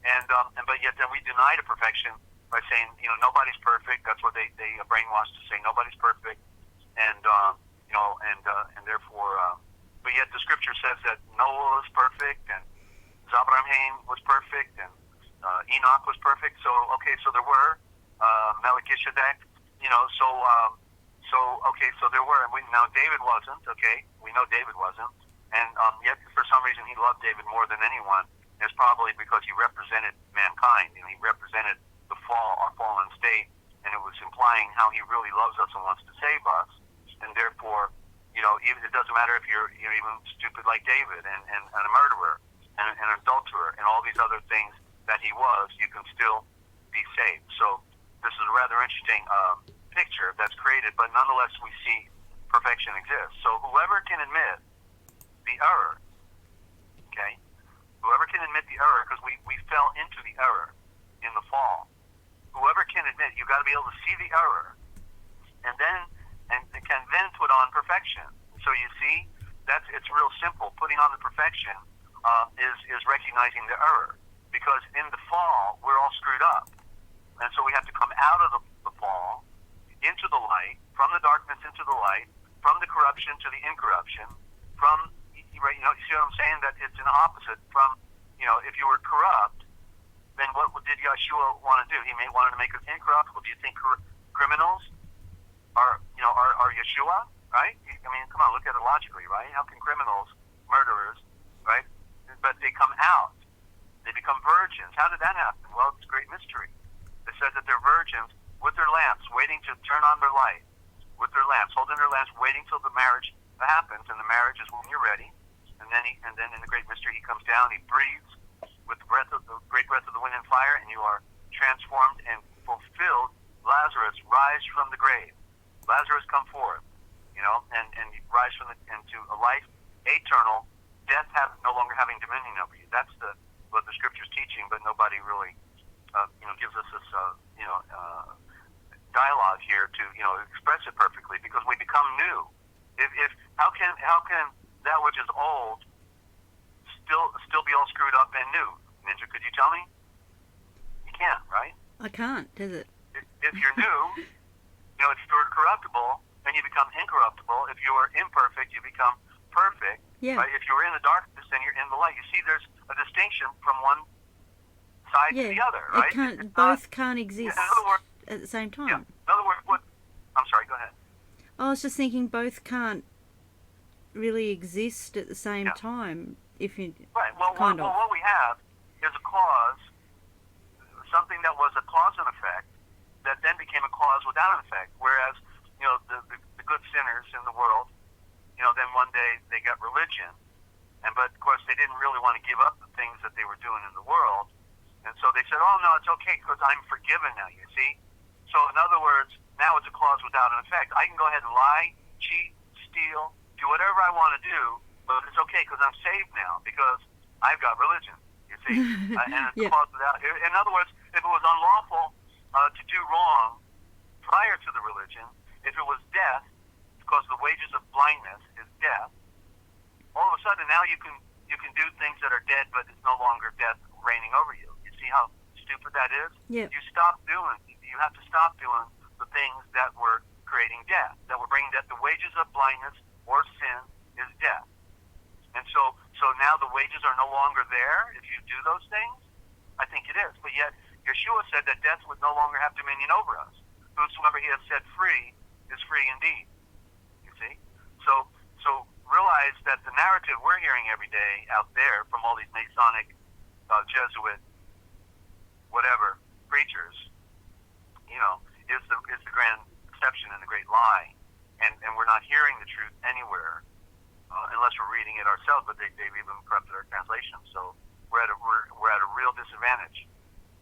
[SPEAKER 2] But yet then we deny the perfection by saying, you know, nobody's perfect. That's what they brainwash to say. Nobody's perfect, and you know, and therefore, but yet the scripture says that Noah was perfect, and Abraham was perfect, and Enoch was perfect. So okay, so there were Melchizedek, you know, so okay, so there were. Now David wasn't. Okay, we know David wasn't, and yet for some reason he loved David more than anyone. It's probably because he represented mankind, and he represented the fall, our fallen state, and it was implying how he really loves us and wants to save us. And therefore, you know, even it doesn't matter if you're even stupid like David and a murderer and an adulterer and all these other things that he was, you can still be saved. So this is a rather interesting picture that's created, but nonetheless we see perfection exists. So whoever can admit the error, okay, whoever can admit the error, because we fell into the error in the fall. Whoever can admit, you've got to be able to see the error, and can then put on perfection. So you see, it's real simple. Putting on the perfection is recognizing the error, because in the fall we're all screwed up, and so we have to come out of the fall into the light, from the darkness into the light, from the corruption to the incorruption, from, you know, you see what I'm saying? That it's an opposite from, you know, if you were corrupt, then what did Yeshua want to do? He wanted to make us incorruptible. Do you think criminals are Yeshua, right? I mean, come on, look at it logically, right? How can criminals, murderers, right? But they come out. They become virgins. How did that happen? Well, it's a great mystery. It says that they're virgins with their lamps, waiting to turn on their light, with their lamps, holding their lamps, waiting till the marriage happens, and the marriage is when you're ready. And then in the great mystery, he comes down, he breathes with the great breath of the wind and fire, and you are transformed and fulfilled. Lazarus, rise from the grave. Lazarus, come forth, you know, and you rise into a life eternal, death no longer having dominion over you. That's what the scripture's teaching, but nobody really, you know, gives us this, you know, dialogue here to, you know, express it perfectly, because we become new. If how can that which is old still be all screwed up and new? Ninja, could you tell me? You can't, right?
[SPEAKER 3] I can't, does it?
[SPEAKER 2] If you're new, you know, if you're corruptible, then you become incorruptible. If you are imperfect, you become perfect.
[SPEAKER 3] Yeah.
[SPEAKER 2] Right? If you're in the darkness, then you're in the light. You see, there's a distinction from one side to the other, right?
[SPEAKER 3] Both can't exist
[SPEAKER 2] words,
[SPEAKER 3] at the same time.
[SPEAKER 2] Yeah. In other words, I'm sorry, go ahead.
[SPEAKER 3] I was just thinking both can't really exist at the same time. If you
[SPEAKER 2] right. Well, what we have is a cause, something that was a cause and effect, that then became a cause without an effect. Whereas, you know, the good sinners in the world, you know, then one day they got religion, but of course they didn't really want to give up the things that they were doing in the world, and so they said, oh no, it's okay because I'm forgiven now. You see, so in other words, now it's a cause without an effect. I can go ahead and lie, cheat, steal, do whatever I want to do, but it's okay because I'm saved now because I've got religion. You see, and it's a cause without. In other words, if it was unlawful to do wrong prior to the religion, if it was death, because the wages of blindness is death, all of a sudden now you can do things that are dead, but it's no longer death reigning over you. You see how stupid that is?
[SPEAKER 3] Yeah.
[SPEAKER 2] You have to stop doing the things that were creating death, that were bringing death. The wages of blindness or sin is death. And so So now the wages are no longer there if you do those things? I think it is. But yet, Yeshua said that death would no longer have dominion over us. Whosoever he has set free is free indeed. You see? So realize that the narrative we're hearing every day out there from all these Masonic, Jesuit, whatever, preachers, is the grand deception and the great lie. And we're not hearing the truth anywhere. Unless we're reading it ourselves, but they've even corrupted our translation. So we're at a real disadvantage.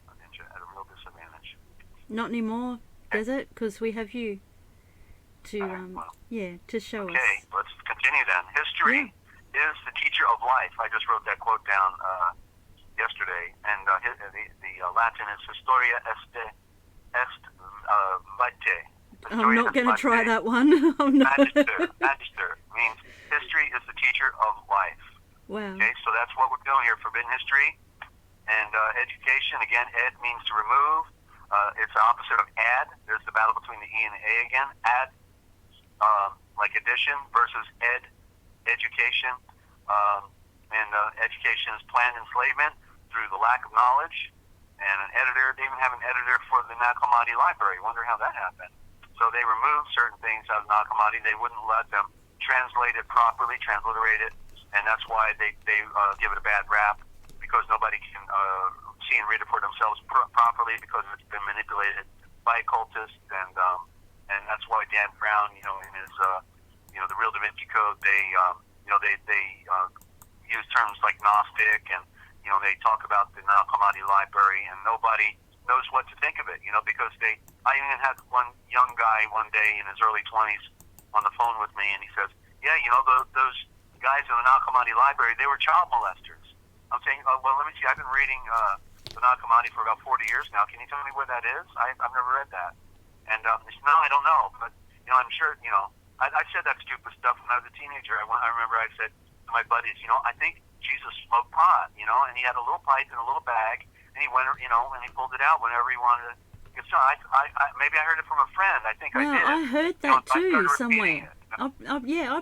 [SPEAKER 2] At a real disadvantage.
[SPEAKER 3] Not anymore, Desert, because we have you to to show us.
[SPEAKER 2] Okay, let's continue then. History is the teacher of life. I just wrote that quote down yesterday, and the Latin is Historia est vitae.
[SPEAKER 3] I'm not going to try that one.
[SPEAKER 2] Magister means history is the teacher of life.
[SPEAKER 3] Wow.
[SPEAKER 2] Okay, so that's what we're doing here, forbidden history. And education, again, ed means to remove. It's the opposite of add. There's the battle between the E and the A again. Add, like addition, versus education. And education is planned enslavement through the lack of knowledge. And an editor, they even have an editor for the Nag Hammadi library. Wonder how that happened. So they removed certain things out of Nag Hammadi. They wouldn't let them translate it properly, transliterate it, and that's why they give it a bad rap, because nobody can see and read it for themselves properly, because it's been manipulated by occultists, and that's why Dan Brown, in his the Real Da Vinci Code, they use terms like Gnostic, and they talk about the Nag Hammadi library, and nobody knows what to think of it, because I even had one young guy one day in his early 20s on the phone with me, and he says, those guys in the Nag Hammadi library, they were child molesters. I'm saying, well, let me see, I've been reading the Nag Hammadi for about 40 years now. Can you tell me where that is? I've never read that. And he said, no, I don't know, but, I'm sure, I said that stupid stuff when I was a teenager. I remember I said to my buddies, I think Jesus smoked pot, and he had a little pipe in a little bag, and he went, and he pulled it out whenever he wanted to. So maybe I heard it from a friend. I think I did.
[SPEAKER 3] I heard that too somewhere. I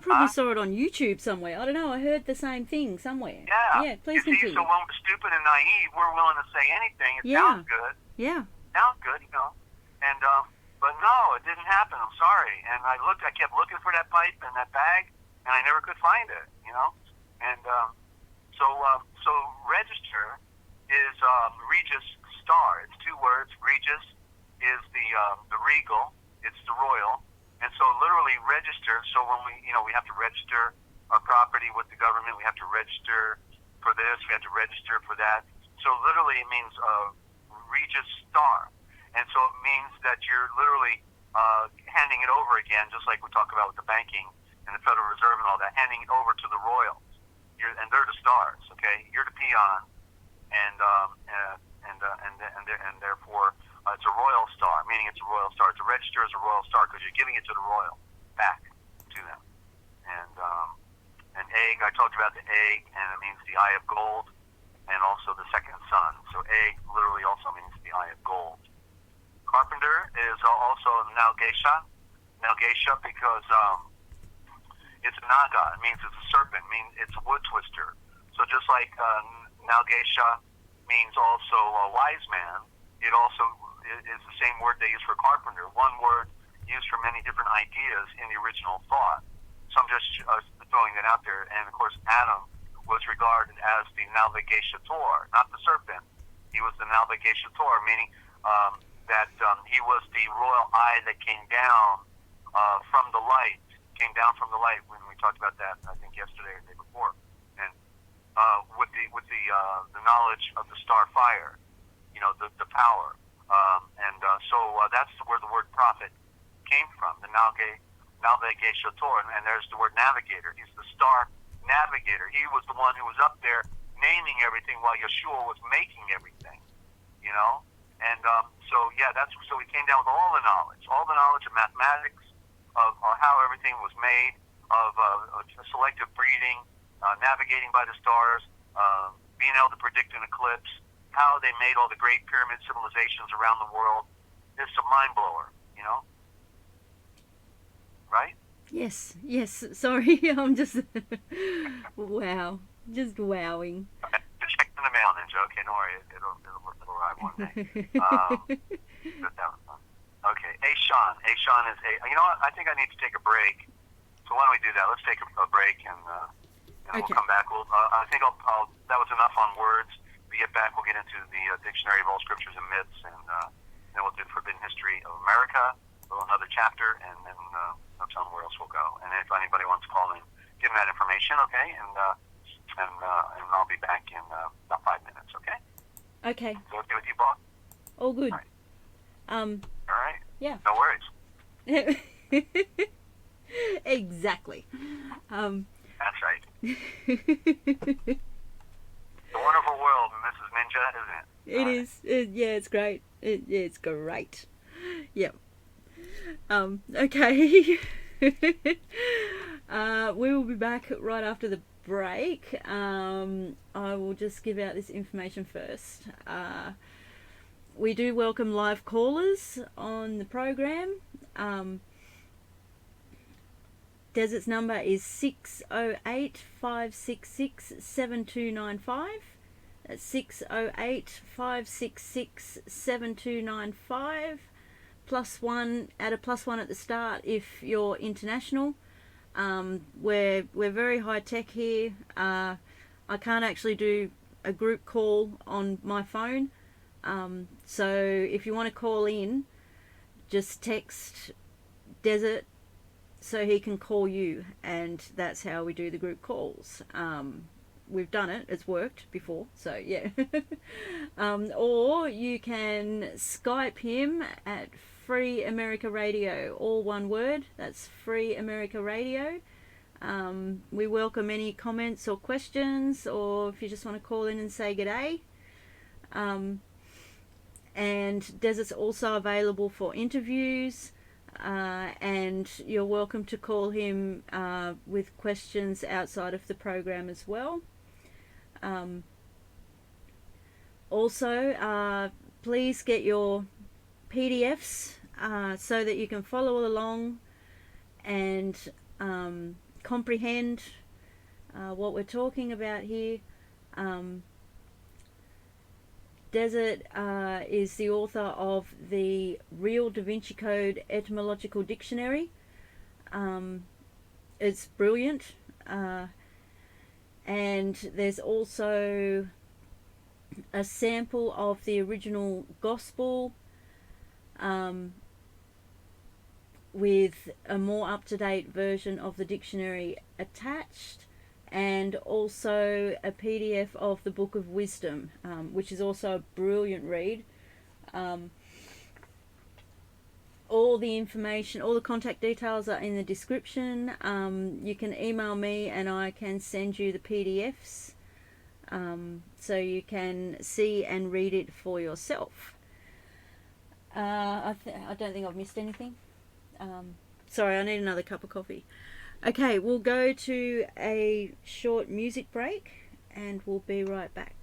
[SPEAKER 3] probably saw it on YouTube somewhere. I don't know. I heard the same thing somewhere.
[SPEAKER 2] Yeah.
[SPEAKER 3] Please continue.
[SPEAKER 2] So when we're stupid and naive, we're willing to say anything. It sounds good.
[SPEAKER 3] Yeah.
[SPEAKER 2] Sounds good, And but no, it didn't happen. I'm sorry. And I kept looking for that pipe and that bag, and I never could find it. And so register is Regis Star. It's two words. Regis is the regal. It's the royal. And so literally register. So when we have to register our property with the government, we have to register for this, we have to register for that. So literally it means Regis Star. And so it means that you're literally handing it over again, just like we talk about with the banking and the Federal Reserve and all that, handing it over to the royals. And they're the stars, okay? You're the peon, and therefore it's a royal star, meaning it's a royal star. To register as a royal star because you're giving it to the royal, back to them. And an egg, I talked about the egg, and it means the eye of gold, and also the second sun. So egg literally also means the eye of gold. Carpenter is also Nalgesha because it's a naga. It means it's a serpent. It means it's a wood twister. So just like Nalgesha means also a wise man, it also is the same word they use for carpenter. One word used for many different ideas in the original thought. So I'm just throwing that out there. And of course, Adam was regarded as the Nalgeshator, not the serpent. He was the Nalgeshator, meaning that he was the royal eye that came down from the light. When we talked about that, I think yesterday or the day before, and with the knowledge of the star fire, the power, so that's where the word prophet came from, the Nalgeshator, and there's the word navigator. He's the star navigator. He was the one who was up there naming everything while Yeshua was making everything, and so he came down with all the knowledge of mathematics, of how everything was made, of selective breeding, navigating by the stars, being able to predict an eclipse, how they made all the great pyramid civilizations around the world. It's a mind blower, right?
[SPEAKER 3] Yes. Sorry, I'm just wow.
[SPEAKER 1] Just wowing.
[SPEAKER 2] Okay. Check in the mail, Ninja. Okay, don't worry. It'll arrive one day. That was fun. Okay. Hey, Sean. Hey, Sean is a. You know what? I think I need to take a break. So why don't we do that? Let's take a break and
[SPEAKER 1] okay.
[SPEAKER 2] We'll come back. I think I'll. That was enough on words. We get back. We'll get into the dictionary of all scriptures and myths, and then we'll do Forbidden History of America. Another chapter, and then I'll tell them where else we'll go. And if anybody wants to call in, give them that information, okay? And I'll be back in about 5 minutes, okay?
[SPEAKER 1] Okay.
[SPEAKER 2] Is that okay with you, Bob?
[SPEAKER 1] All good.
[SPEAKER 2] All right. All right.
[SPEAKER 1] Yeah.
[SPEAKER 2] No worries.
[SPEAKER 1] Exactly.
[SPEAKER 2] That's right. The wonderful world, Mrs. Ninja, isn't it?
[SPEAKER 1] It is. Yeah, it's great. It's great. Yep. Okay. We will be back right after the break. I will just give out this information first. We do welcome live callers on the program. Desert's number is 608-566-7295. That's 608-566-7295. +1, add a +1 at the start if you're international. We're very high tech here. I can't actually do a group call on my phone. So if you want to call in, just text Desert so he can call you, and that's how we do the group calls. We've done it, it's worked before, so yeah. Or you can Skype him at Free America Radio, all one word. That's Free America Radio. We welcome any comments or questions, or if you just want to call in and say g'day. And Desert's also available for interviews, and you're welcome to call him with questions outside of the program as well. Also, please get your PDFs so that you can follow along and comprehend what we're talking about here. Desert is the author of the Real Da Vinci Code Etymological Dictionary. It's brilliant. And there's also a sample of the original gospel with a more up-to-date version of the dictionary attached, and also a PDF of the Book of Wisdom, which is also a brilliant read. All the information, all the contact details are in the description. You can email me and I can send you the PDFs so you can see and read it for yourself. I don't think I've missed anything. Sorry, I need another cup of coffee. Okay, we'll go to a short music break and we'll be right back.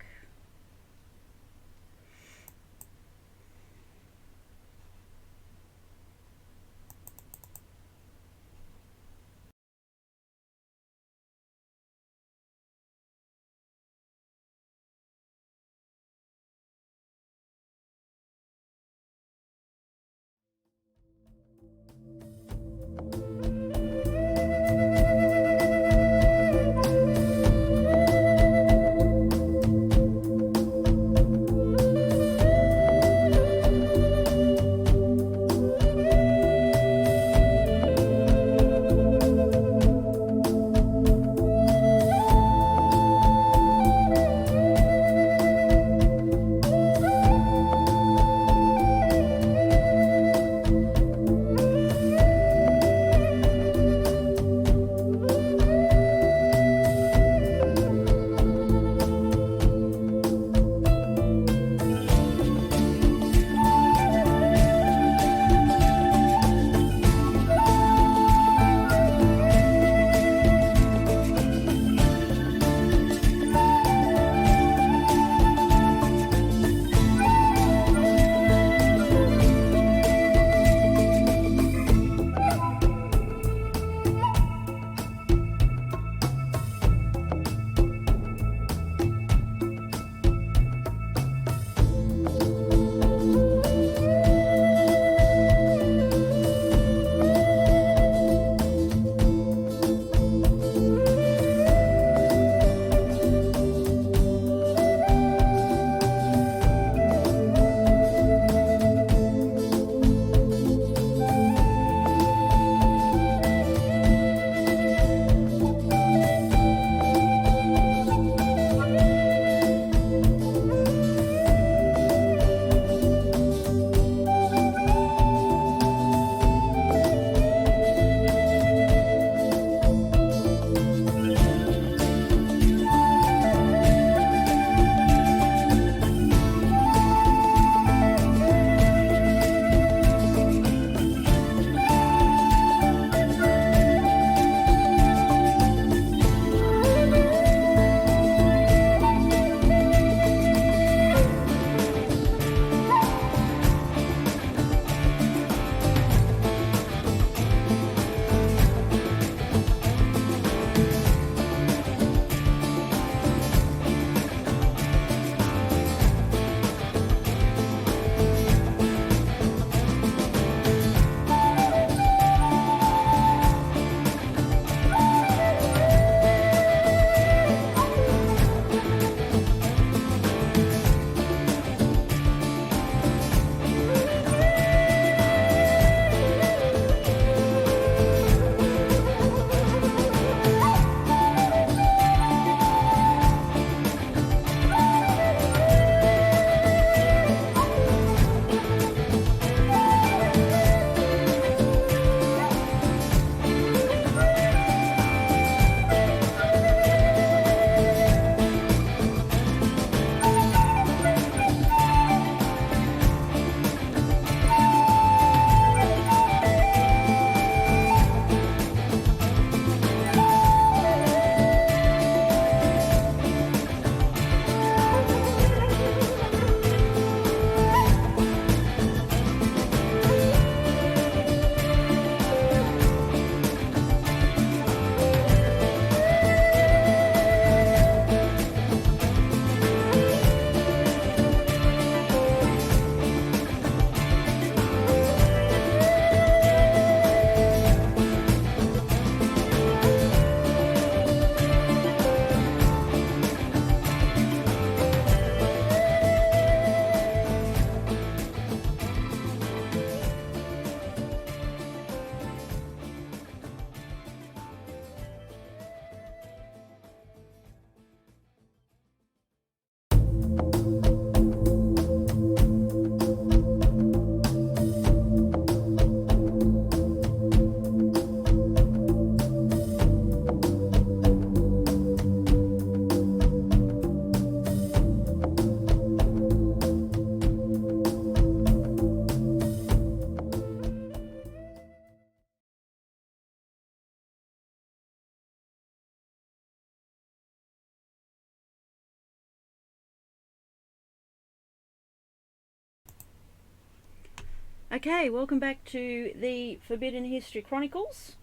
[SPEAKER 1] Okay, welcome back to the Forbidden History Chronicles.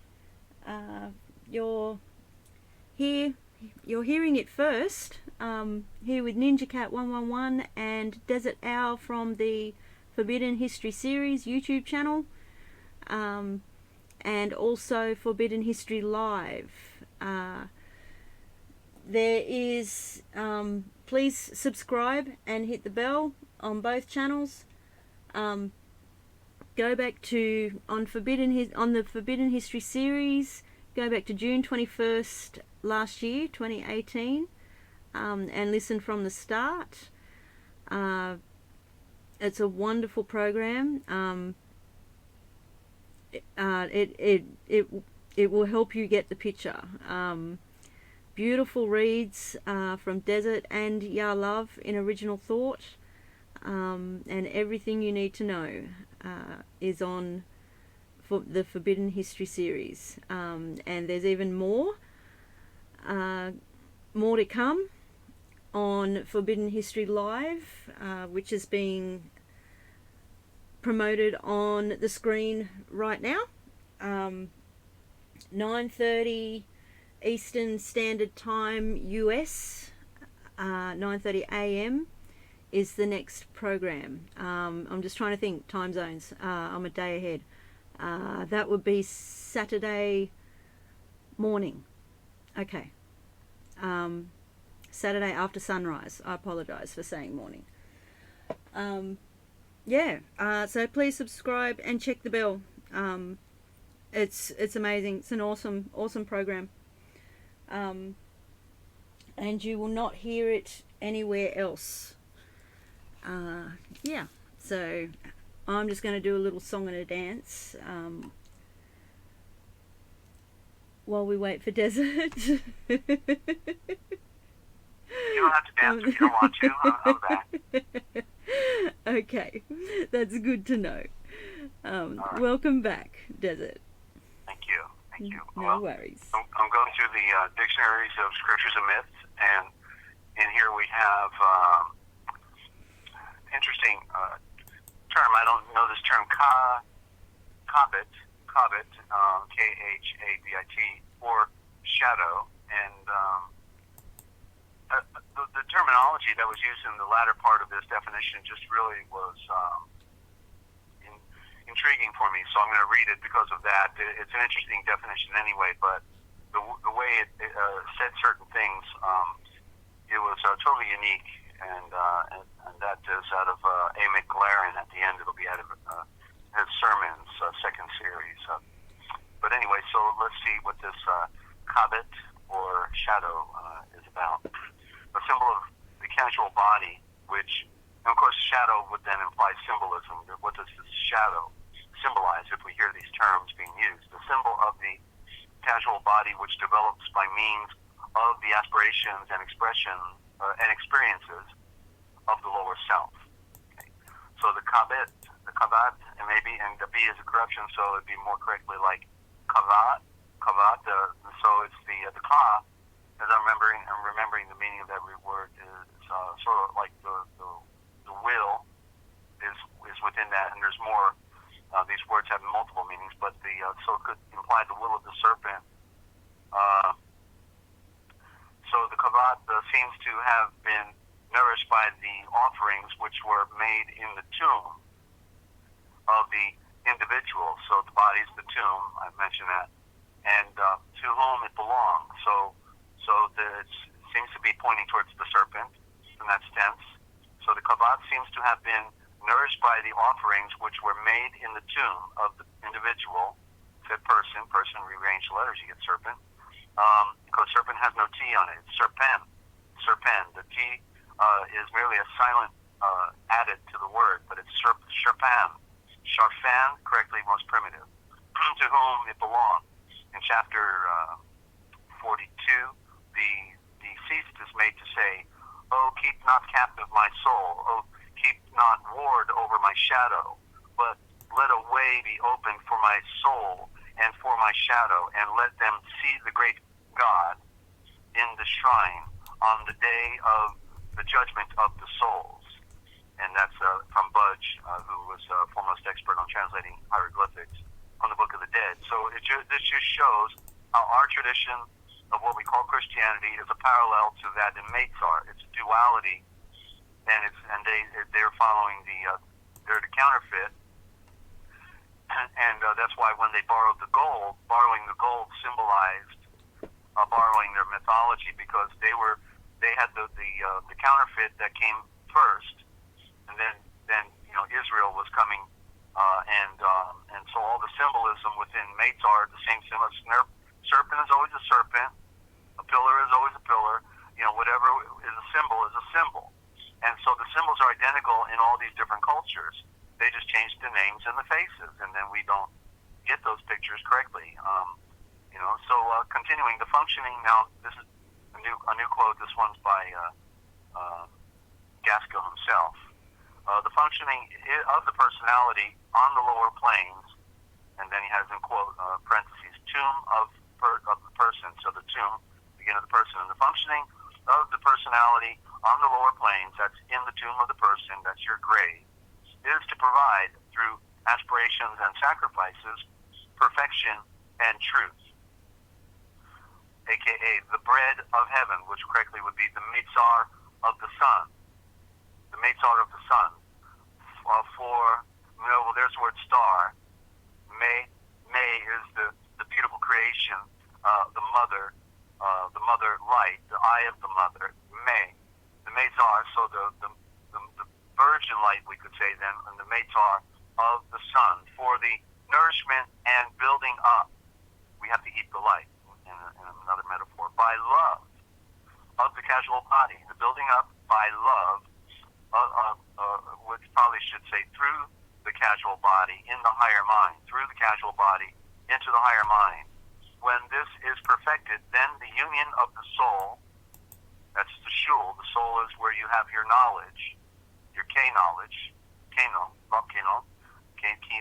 [SPEAKER 1] You're hearing it first, here with NinjaCat 111 and Desert-Owl from the Forbidden History Series YouTube channel, and also Forbidden History Live. There is, please subscribe and hit the bell on both channels. Go back to, on the Forbidden History Series, go back to June 21st last year, 2018, and listen from the start. It's a wonderful program. It will help you get the picture. Beautiful reads from Desert and Ya Love in original thought, and everything you need to know is on for the Forbidden History Series, and there's even more to come on Forbidden History Live, which is being promoted on the screen right now. 9:30 Eastern Standard Time US, 9:30 AM is the next program. I'm just trying to think time zones. I'm a day ahead. That would be Saturday morning. Okay. Saturday after sunrise. I apologize for saying morning. So please subscribe and check the bell. It's amazing. It's an awesome program. And you will not hear it anywhere else. So I'm just going to do a little song and a dance while we wait for Desert.
[SPEAKER 2] You don't have to dance if you don't want to. I'm back.
[SPEAKER 1] Okay, that's good to know.
[SPEAKER 2] Right.
[SPEAKER 1] Welcome back, Desert.
[SPEAKER 2] Thank you.
[SPEAKER 1] No worries.
[SPEAKER 2] I'm going through the dictionaries of scriptures and myths, and in here we have interesting term. I don't know this term, Khabit, Khabit, or shadow, and the terminology that was used in the latter part of this definition just really was intriguing for me, so I'm going to read it because of that. It's an interesting definition anyway, but the way it said certain things, it was totally unique, and that is out of A. McLaren. At the end, it'll be out of his sermons, second series. But anyway, so let's see what this Khabit, or shadow, is about. The symbol of the casual body, which, and of course, shadow would then imply symbolism. What does this shadow symbolize if we hear these terms being used? The symbol of the casual body, which develops by means of the aspirations and expressions and experiences of the lower self. Okay. So the Khabit, and maybe, and the B is a corruption, so it'd be more correctly like kavat. So it's the ka, as I'm remembering the meaning of that word is sort of like the will is within that, and there's more. These words have multiple meanings, but so it could imply the will of the serpent. So the kavat seems to have been nourished by the offerings which were made in the tomb of the individual. So the body's the tomb, I mentioned that, and to whom it belongs. So it seems to be pointing towards the serpent, and that's tense. So the kavat seems to have been nourished by the offerings which were made in the tomb of the individual, said person rearrange the letters, you get serpent, because serpent has no T on it. It's serpent. The T is merely a silent added to the word, but it's sharpan. Sharfan, correctly, most primitive. To whom it belonged. In chapter 42, the deceased is made to say, "Oh, keep not captive my soul. Oh, keep not ward over my shadow, but let a way be opened for my soul and for my shadow, and let them see the great God in the shrine on the day of the judgment of the souls." and that's from Budge, who was foremost expert on translating hieroglyphics on the Book of the Dead. So this just shows how our tradition of what we call Christianity is a parallel to that in Maitzar. It's a duality, and they're following they're the counterfeit, and that's why when they borrowing the gold symbolized borrowing their mythology, because they had the counterfeit that came first, and then Israel was coming, and so all the symbolism within Maitzar, the same symbol. Serpent is always a serpent, a pillar is always a pillar. Whatever is a symbol, and so the symbols are identical in all these different cultures. They just changed the names and the faces, and then we don't get those pictures correctly. So continuing the functioning. Now this is a new quote. This one's by Gaskell himself. The functioning of the personality on the lower planes, and then he has in quote parentheses tomb of the person. So the tomb, begin of the person, and the functioning of the personality on the lower planes. That's in the tomb of the person. That's your grave. Is to provide through aspirations and sacrifices perfection and truth, aka the bread of heaven, which correctly would be the Maitzar of the sun. The Maitzar of the sun. There's the word star. May is the beautiful creation, the mother light, the eye of the mother. May, the Maitzar. So the virgin light, we could say then, and the Maitzar of the sun for the nourishment and building up. We have to eat the light, in another metaphor, by love of the casual body, the building up by love, which probably should say through the casual body in the higher mind, through the casual body into the higher mind. When this is perfected, then the union of the soul, that's the shul, the soul is where you have your knowledge, your K-knowledge, key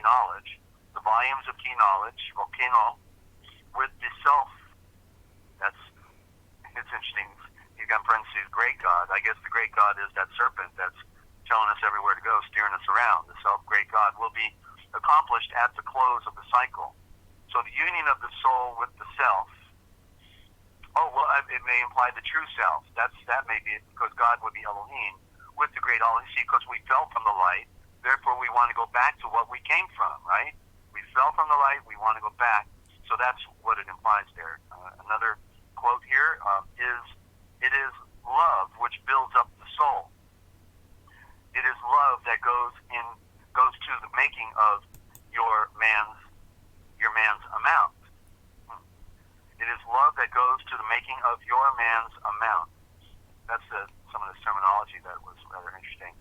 [SPEAKER 2] knowledge, the volumes of key knowledge, volcano, with the self. It's interesting. You've got in parentheses, great God. I guess the great God is that serpent that's telling us everywhere to go, steering us around. The self, great God, will be accomplished at the close of the cycle. So the union of the soul with the self. It may imply the true self. That may be it, because God would be Elohim with the great Elohim. See, because we fell from the light, therefore we want to go back to what we came from, right? We fell from the light, we want to go back. So that's what it implies there. Another quote here is, it is love which builds up the soul. It is love that goes to the making of your man's amount. It is love that goes to the making of your man's amount. That's some of this terminology that was rather interesting.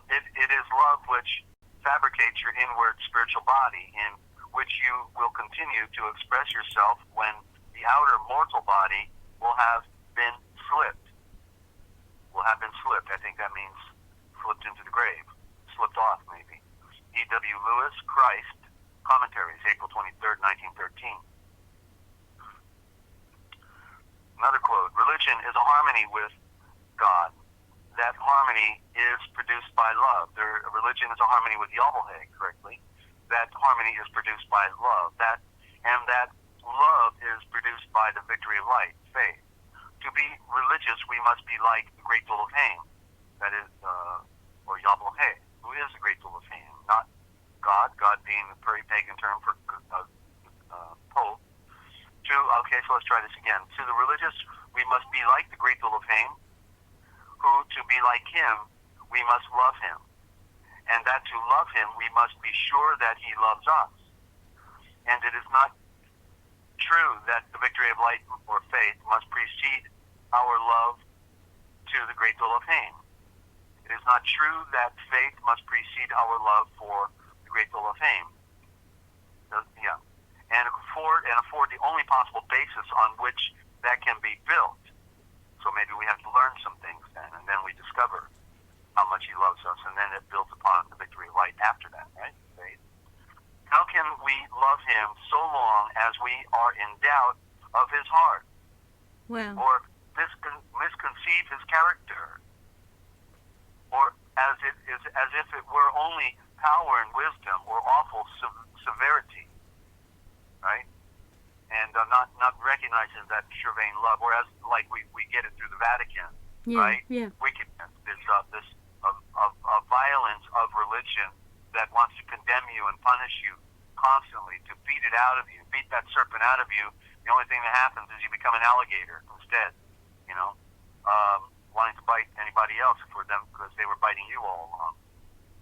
[SPEAKER 2] It is love which fabricates your inward spiritual body, in which you will continue to express yourself when the outer mortal body will have been slipped. I think that means slipped into the grave. Slipped off, maybe. E.W. Lewis, Christ, Commentaries, April 23rd, 1913. Another quote, religion is a harmony with God. That harmony is produced by love. Religion is a harmony with Yahweh, correctly. That harmony is produced by love. That love is produced by the victory of light, faith. To be religious, we must be like the great Dul of Haim, that is, or Yahweh, who is the great Dul of Haim, not God, God being the pagan term for Pope. So let's try this again. To the religious, we must be like the great Dul of Haim, who to be like him, we must love him. And that to love him, we must be sure that he loves us. And it is not true that the victory of light or faith must precede our love to the great Dul of Haim. It is not true that faith must precede our love for the great Dul of Haim. And afford the only possible basis on which that can be built. So maybe we have to learn some things then, and then we discover how much he loves us, and then it builds upon the victory of light after that, right? Faith. How can we love him so long as we are in doubt of his heart?
[SPEAKER 3] Well.
[SPEAKER 2] Or misconceive his character? Or as if it were only power and wisdom or awful severity, right? And not recognizing that Shervain love, whereas like we get it through the Vatican, right?
[SPEAKER 3] Yeah.
[SPEAKER 2] Wickedness, this violence of religion that wants to condemn you and punish you constantly, to beat it out of you, beat that serpent out of you. The only thing that happens is you become an alligator instead, wanting to bite anybody else for them because they were biting you all along.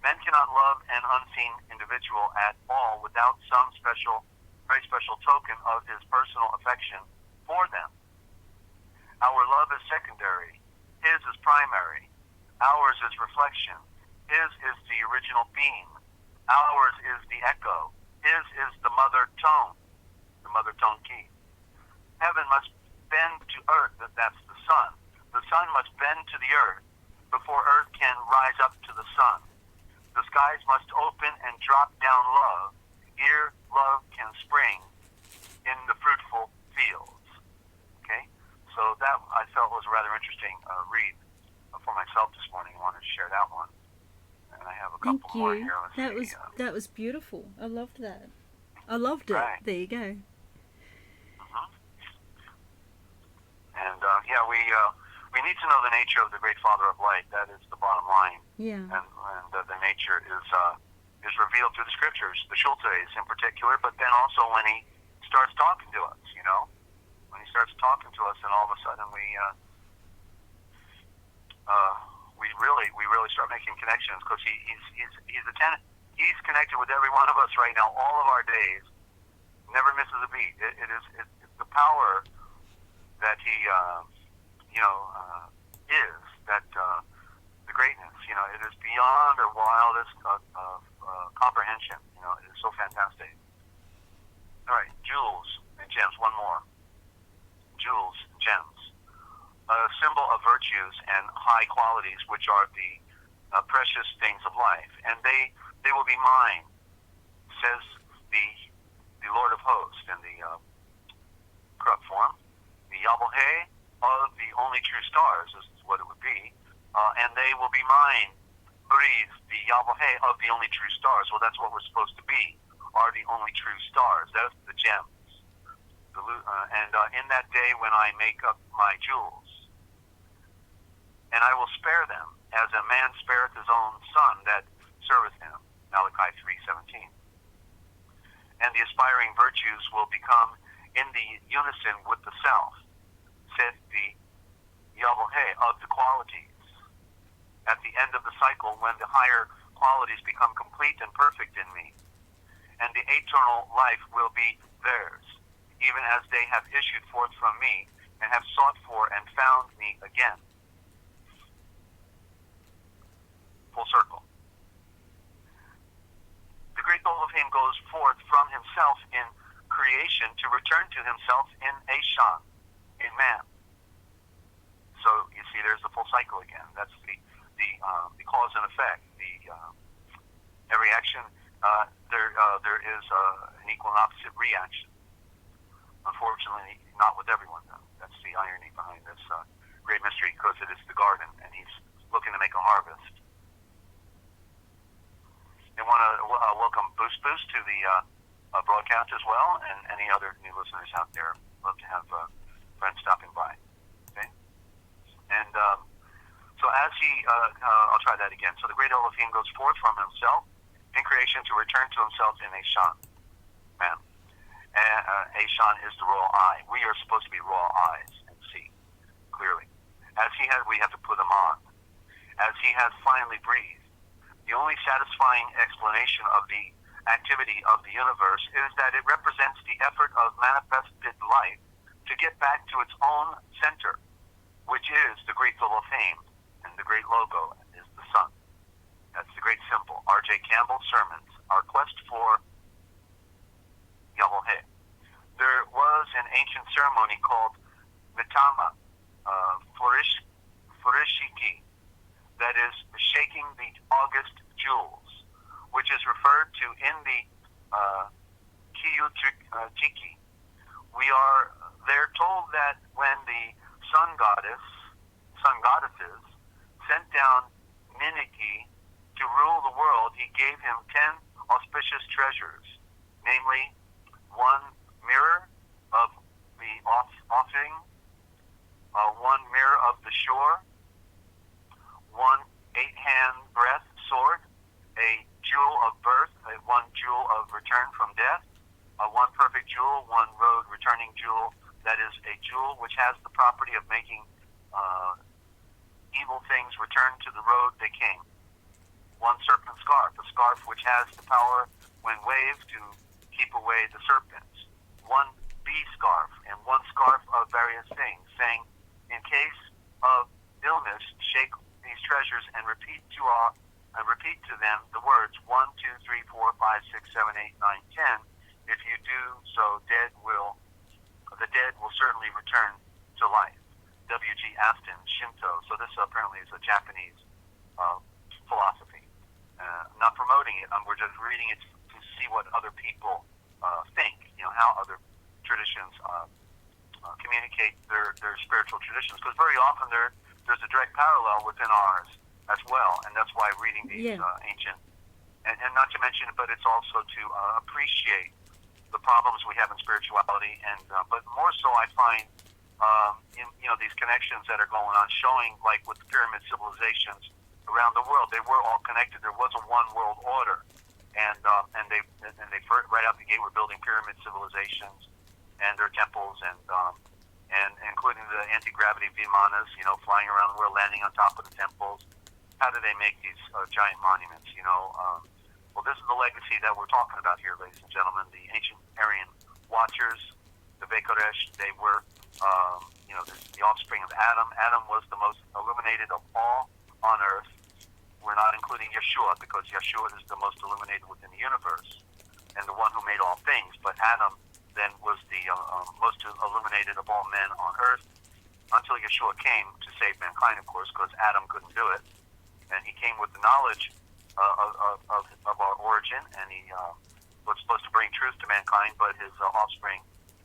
[SPEAKER 2] Men cannot love an unseen individual at all without some very special token of his personal affection for them. Our love is secondary. His is primary. Ours is reflection. His is the original beam. Ours is the echo. His is the mother tone key. Heaven must bend to earth, that's the sun. The sun must bend to the earth before earth can rise up to the sun. The skies must open and drop down love. Here love can spring in the fruitful fields. Okay? So that I felt was a rather interesting read for myself this morning. I wanted to share that one. And I have a couple more here.
[SPEAKER 3] That was beautiful. I loved that. I loved it.
[SPEAKER 2] Right.
[SPEAKER 3] There you go.
[SPEAKER 2] And we need to know the nature of the great Father of Light. That is the bottom line.
[SPEAKER 3] Yeah.
[SPEAKER 2] And the nature is revealed through the Scriptures, the Schultes in particular, but then also when he starts talking to us. When he starts talking to us, and all of a sudden we really start making connections, because he's connected with every one of us right now, all of our days, never misses a beat. It's the power that he is, that the greatness, it is beyond our wildest comprehension. It is so fantastic. All right, jewels and gems, one more. Jewels and gems. A symbol of virtues and high qualities, which are the precious things of life. And they will be mine, says the Lord of Hosts in the corrupt form. The Yahweh of the only true stars is what it would be. And they will be mine, breathe the Yahweh of the only true stars. Well, that's what we're supposed to be, are the only true stars. That's the gems. And in that day when I make up my jewels, and I will spare them, as a man spareth his own son that serveth him. Malachi 3:17. And the aspiring virtues will become in the unison with the self, said the Yahweh of the qualities. At the end of the cycle, when the higher qualities become complete and perfect in me, and the eternal life will be theirs, even as they have issued forth from me, and have sought for and found me again. Full circle. The great Elohim goes forth from himself in creation to return to himself in Ashan, in man. So you see, there's the full cycle again. That's the cause and effect. Every action, there is an equal and opposite reaction. Unfortunately, not with everyone, though. That's the irony behind this great mystery, because it is the garden, and he's looking to make a harvest. I want to welcome Boost to the broadcast as well, and any other new listeners out there. Love to have friends stopping by. Okay? And so as I'll try that again. So the great Elohim goes forth from himself in creation to return to himself in Ashan. Man. Ashan is the royal eye. We are supposed to be royal eyes and see clearly. We have to put them on. As he has finally breathed. The only satisfying explanation of the activity of the universe is that it represents the effort of manifested life to get back to its own center, which is the great Elohim, and the great logo is the sun. That's the great symbol. R.J. Campbell's sermons, our quest for Yahweh. There was an ancient ceremony called Mitama, Furishiki, that is shaking the August jewels, which is referred to in the Kiyujiki. We are there told that when the sun goddesses sent down Ninigi to rule the world, he gave him 10 auspicious treasures, namely, 1 mirror of the offing, 1 mirror of the shore, 1 8-hand breadth sword, a jewel of birth, 1 jewel of return from death, 1 perfect jewel, 1 road returning jewel, that is a jewel which has the property of making evil things return to the road they came. 1 serpent scarf, a scarf which has the power, when waved, to keep away the serpents. 1 bee scarf, and 1 scarf of various things, saying, in case of illness, shake these treasures and repeat to them the words 1, 2, 3, 4, 5, 6, 7, 8, 9, 10. If you do so, the dead will certainly return to life. W.G. Afton, Shinto. So this apparently is a Japanese philosophy. Not promoting it. We're just reading it to see what other people think. How other traditions communicate their spiritual traditions. Because very often there's a direct parallel within ours as well, and that's why reading these ancient, and not to mention, but it's also to appreciate the problems we have in spirituality, and but more so, I find in these connections that are going on, showing like with the pyramid civilizations around the world, they were all connected. There was a one world order, and they right out the gate were building pyramid civilizations and their temples, and including the anti-gravity vimanas, flying around the world, landing on top of the temples. How do they make these giant monuments? Well, this is the legacy that we're talking about here, ladies and gentlemen. The ancient Aryan watchers, the Vekoresh, they were, the offspring of Adam. Adam was the most illuminated of all on earth. We're not including Yeshua, because Yeshua is the most illuminated within the universe and the one who made all things. But Adam then was the most illuminated of all men on earth, until Yeshua came to save mankind, of course, because Adam couldn't do it. And he came with the knowledge of our origin, and he was supposed to bring truth to mankind, but his offspring,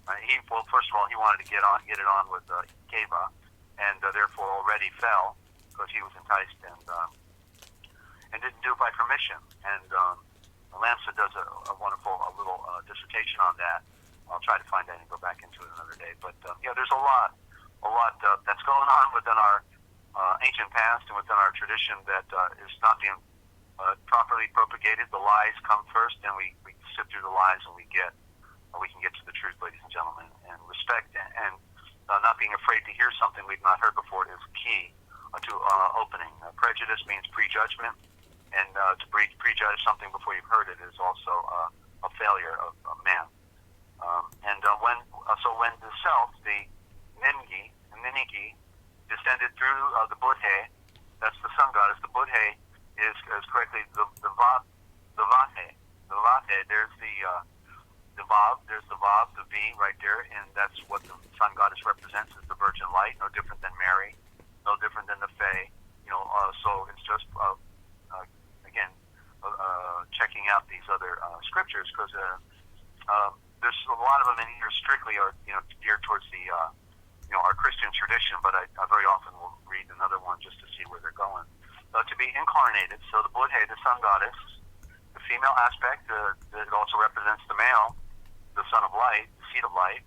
[SPEAKER 2] first of all, he wanted to get it on with Keva, and therefore already fell, because he was enticed and didn't do it by permission. And Lamsa does a wonderful little dissertation on that. I'll try to find that and go back into it another day. But there's a lot that's going on within our ancient past and within our tradition that is not being properly propagated. The lies come first, and we sift through the lies, and we can get to the truth, ladies and gentlemen. And respect and not being afraid to hear something we've not heard before is key to opening. Prejudice means prejudgment, and to prejudge something before you've heard it is also a failure of man. When the self, the Ninigi, descended through the Budhe, that's the sun goddess. The Budhe is correctly the Vav, the Vathe. The Vathe, there's the Vav, there's the Vav, the V right there, and that's what the sun goddess represents, is the virgin light, no different than Mary, no different than the Fae. So it's just, again, checking out these other scriptures, because there's a lot of them in here strictly are geared towards the our Christian tradition, but I very often will read another one just to see where they're going. To be incarnated, so the Budhe, the sun goddess, the female aspect, it also represents the male, the son of light, the seed of light.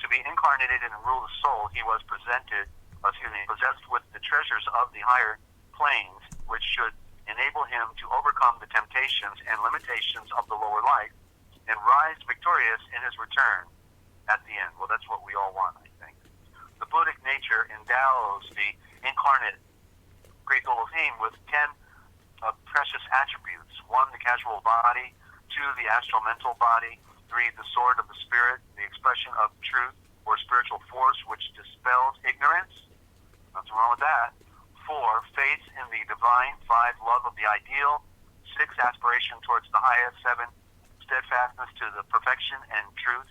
[SPEAKER 2] To be incarnated and rule the soul, he was possessed with the treasures of the higher planes, which should enable him to overcome the temptations and limitations of the lower life and rise victorious in his return at the end. Well, that's what we all want, I think. The Buddhic nature endows the incarnate Great Elohim with 10 precious attributes. 1, the casual body. 2, the astral mental body. 3, the sword of the spirit, the expression of truth or spiritual force which dispels ignorance. Nothing wrong with that. 4, faith in the divine. 5, love of the ideal. 6, aspiration towards the highest. 7, steadfastness to the perfection and truth.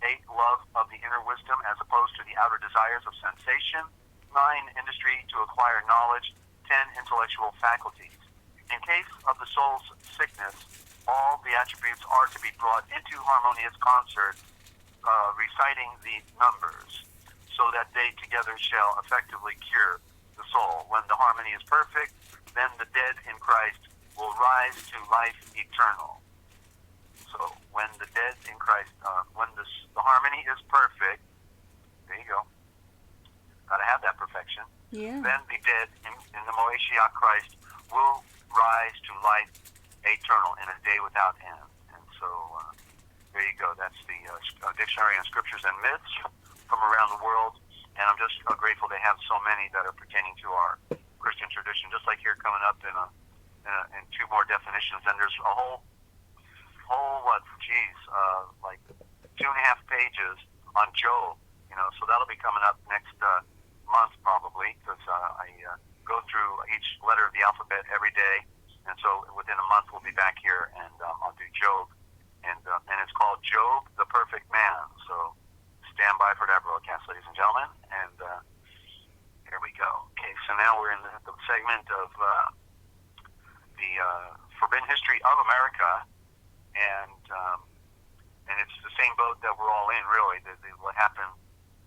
[SPEAKER 2] 8, love of the inner wisdom as opposed to the outer desires of sensation. 9, industry to acquire knowledge. 10, intellectual faculties. In case of the soul's sickness, all the attributes are to be brought into harmonious concert, reciting the numbers, so that they together shall effectively cure the soul. When the harmony is perfect, then the dead in Christ will rise to life eternal. So when the dead in Christ, when the harmony is perfect, there you go. Got to have that perfection.
[SPEAKER 1] Yeah.
[SPEAKER 2] Then the dead in the Moeshiach Christ will rise to life eternal in a day without end. And so there you go. That's the Dictionary on Scriptures and Myths from around the world. And I'm just grateful they have so many that are pertaining to our Christian tradition. Just like here coming up in two more definitions. And there's a whole like 2.5 pages on Job. So that'll be coming up next month probably, because I go through each letter of the alphabet every day. And so within a month we'll be back here, and I'll do Job, and it's called Job, the Perfect Man. So stand by for that broadcast, ladies and gentlemen. And here we go. Okay, so now we're in the segment of the Forbidden History of America, and it's the same boat that we're all in, really. What happened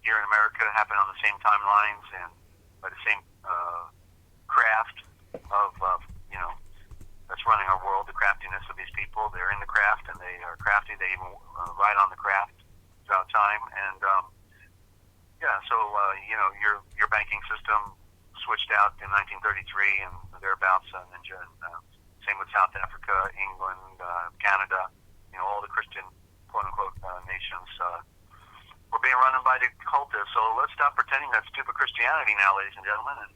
[SPEAKER 2] here in America happened on the same timelines and by the same craft of that's running our world. The craftiness of these people. They're in the craft and they are crafty. They even ride on the craft throughout time. And so your banking system switched out in 1933 and thereabouts. Ninja, and same with South Africa, England, Canada. All the Christian quote unquote nations. We're being run by the cultists, so let's stop pretending that's stupid Christianity now, ladies and gentlemen, and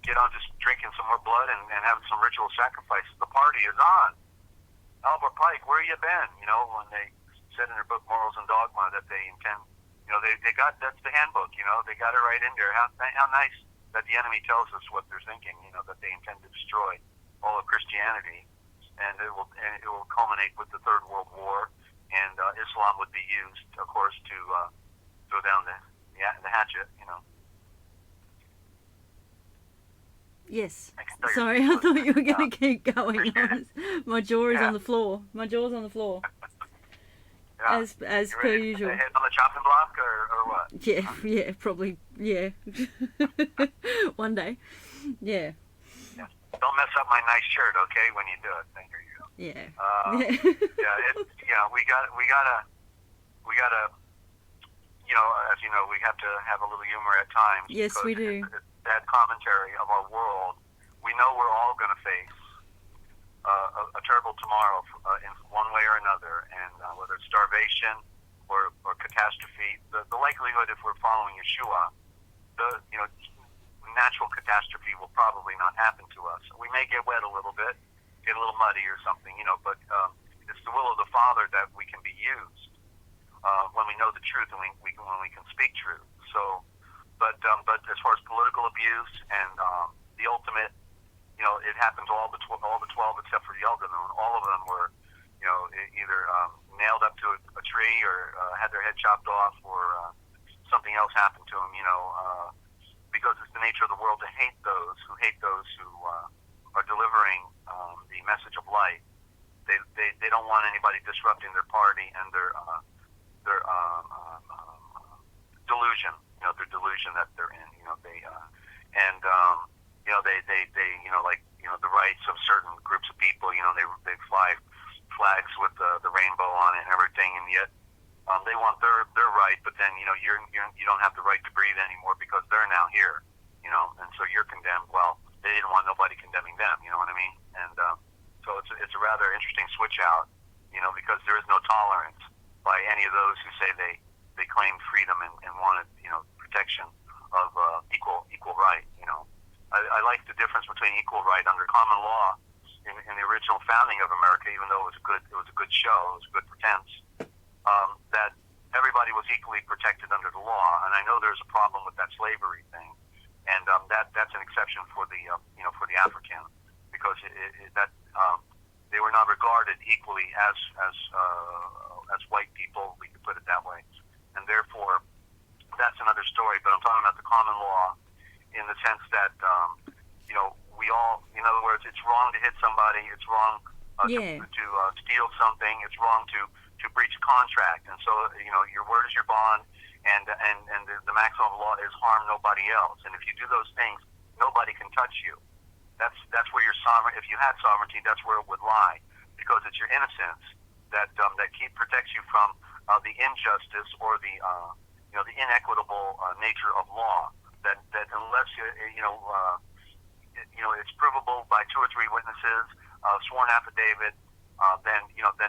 [SPEAKER 2] get on just drinking some more blood and having some ritual sacrifices. The party is on. Albert Pike, where you been? When they said in their book Morals and Dogma that they intend, they got, that's the handbook, they got it right in there. How nice that the enemy tells us what they're thinking, that they intend to destroy all of Christianity, and it will culminate with the Third World War. And Islam would be used, of course, to throw down the hatchet,
[SPEAKER 1] Yes. Sorry, I thought you were going to keep going. My jaw is on the floor. My jaw's on the floor.
[SPEAKER 2] Yeah.
[SPEAKER 1] As per usual.
[SPEAKER 2] Head on the chopping block or what?
[SPEAKER 1] Yeah, probably. Yeah. One day. Yeah.
[SPEAKER 2] Don't mess up my nice shirt, okay? When you do it, then here you go.
[SPEAKER 1] Yeah.
[SPEAKER 2] We gotta. As you know, we have to have a little humor at times.
[SPEAKER 1] Yes, we do.
[SPEAKER 2] It's that commentary of our world. We know we're all going to face a terrible tomorrow in one way or another, and whether it's starvation or catastrophe, the likelihood, if we're following Yeshua, natural catastrophe will probably not happen to us. We may get wet a little bit, get a little muddy or something, but it's the will of the Father that we can be used when we know the truth and when we can speak truth. So, but as far as political abuse and the ultimate, it happens to all the 12 except for the elder known. All of them were, either nailed up to a tree or had their head chopped off or something else happened to them. Because it's the nature of the world to hate those who are delivering the message of light. They don't want anybody disrupting their party and their delusion. Their delusion that they're in. The rights of certain groups of people. They fly flags with the rainbow on it and everything, and yet they want their right. But then you don't have the right to breathe anymore because they're now here. And so you're condemned. Well, they didn't want nobody condemning them. You know what I mean? And so it's a rather interesting switch out. Because there is no tolerance by any of those who say they claim freedom and wanted protection of equal right. I like the difference between equal right under common law in the original founding of America, even though it was a good show, it was a good pretense, that everybody was equally protected under the law. And I know there's a problem with that slavery thing, and that's an exception for the for the African, because they were not regarded equally as white people. We could put it that way, and therefore that's another story. But I'm talking about the common law in the sense that we all, in other words, it's wrong to hit somebody. It's wrong to steal something. It's wrong to breach a contract. And so your word is your bond. and the maximum of law is harm nobody else. And if you do those things, nobody can touch you. That's where your sovereign. If you had sovereignty, that's where it would lie, because it's your innocence that protects you from the injustice or the the inequitable nature of law. That unless it's provable by 2 or 3 witnesses, sworn affidavit, then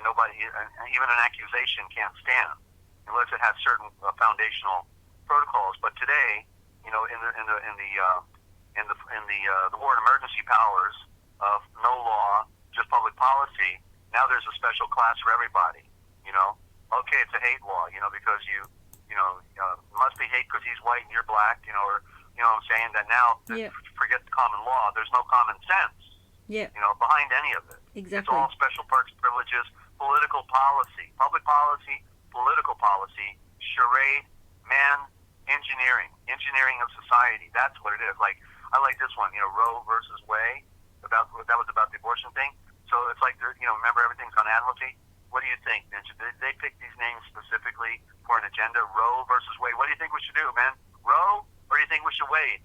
[SPEAKER 2] nobody, even an accusation, can't stand unless it has certain foundational protocols. But today, in the war and emergency powers of no law, just public policy, now there's a special class for everybody. Okay, it's a hate law, because must be hate because he's white and you're black, or what I'm saying, that now, forget the common law, there's no common sense, behind any of it.
[SPEAKER 1] Exactly.
[SPEAKER 2] It's all special perks, privileges, political policy, public policy, political policy, charade, engineering of society. That's what it is. Like, I like this one, Roe versus Wade, that was about the abortion thing. So it's like, remember, everything's on admiralty. What do you think, Ninja? Did they pick these names specifically for an agenda? Roe versus Wade. What do you think we should do, man? Roe, or do you think we should wade?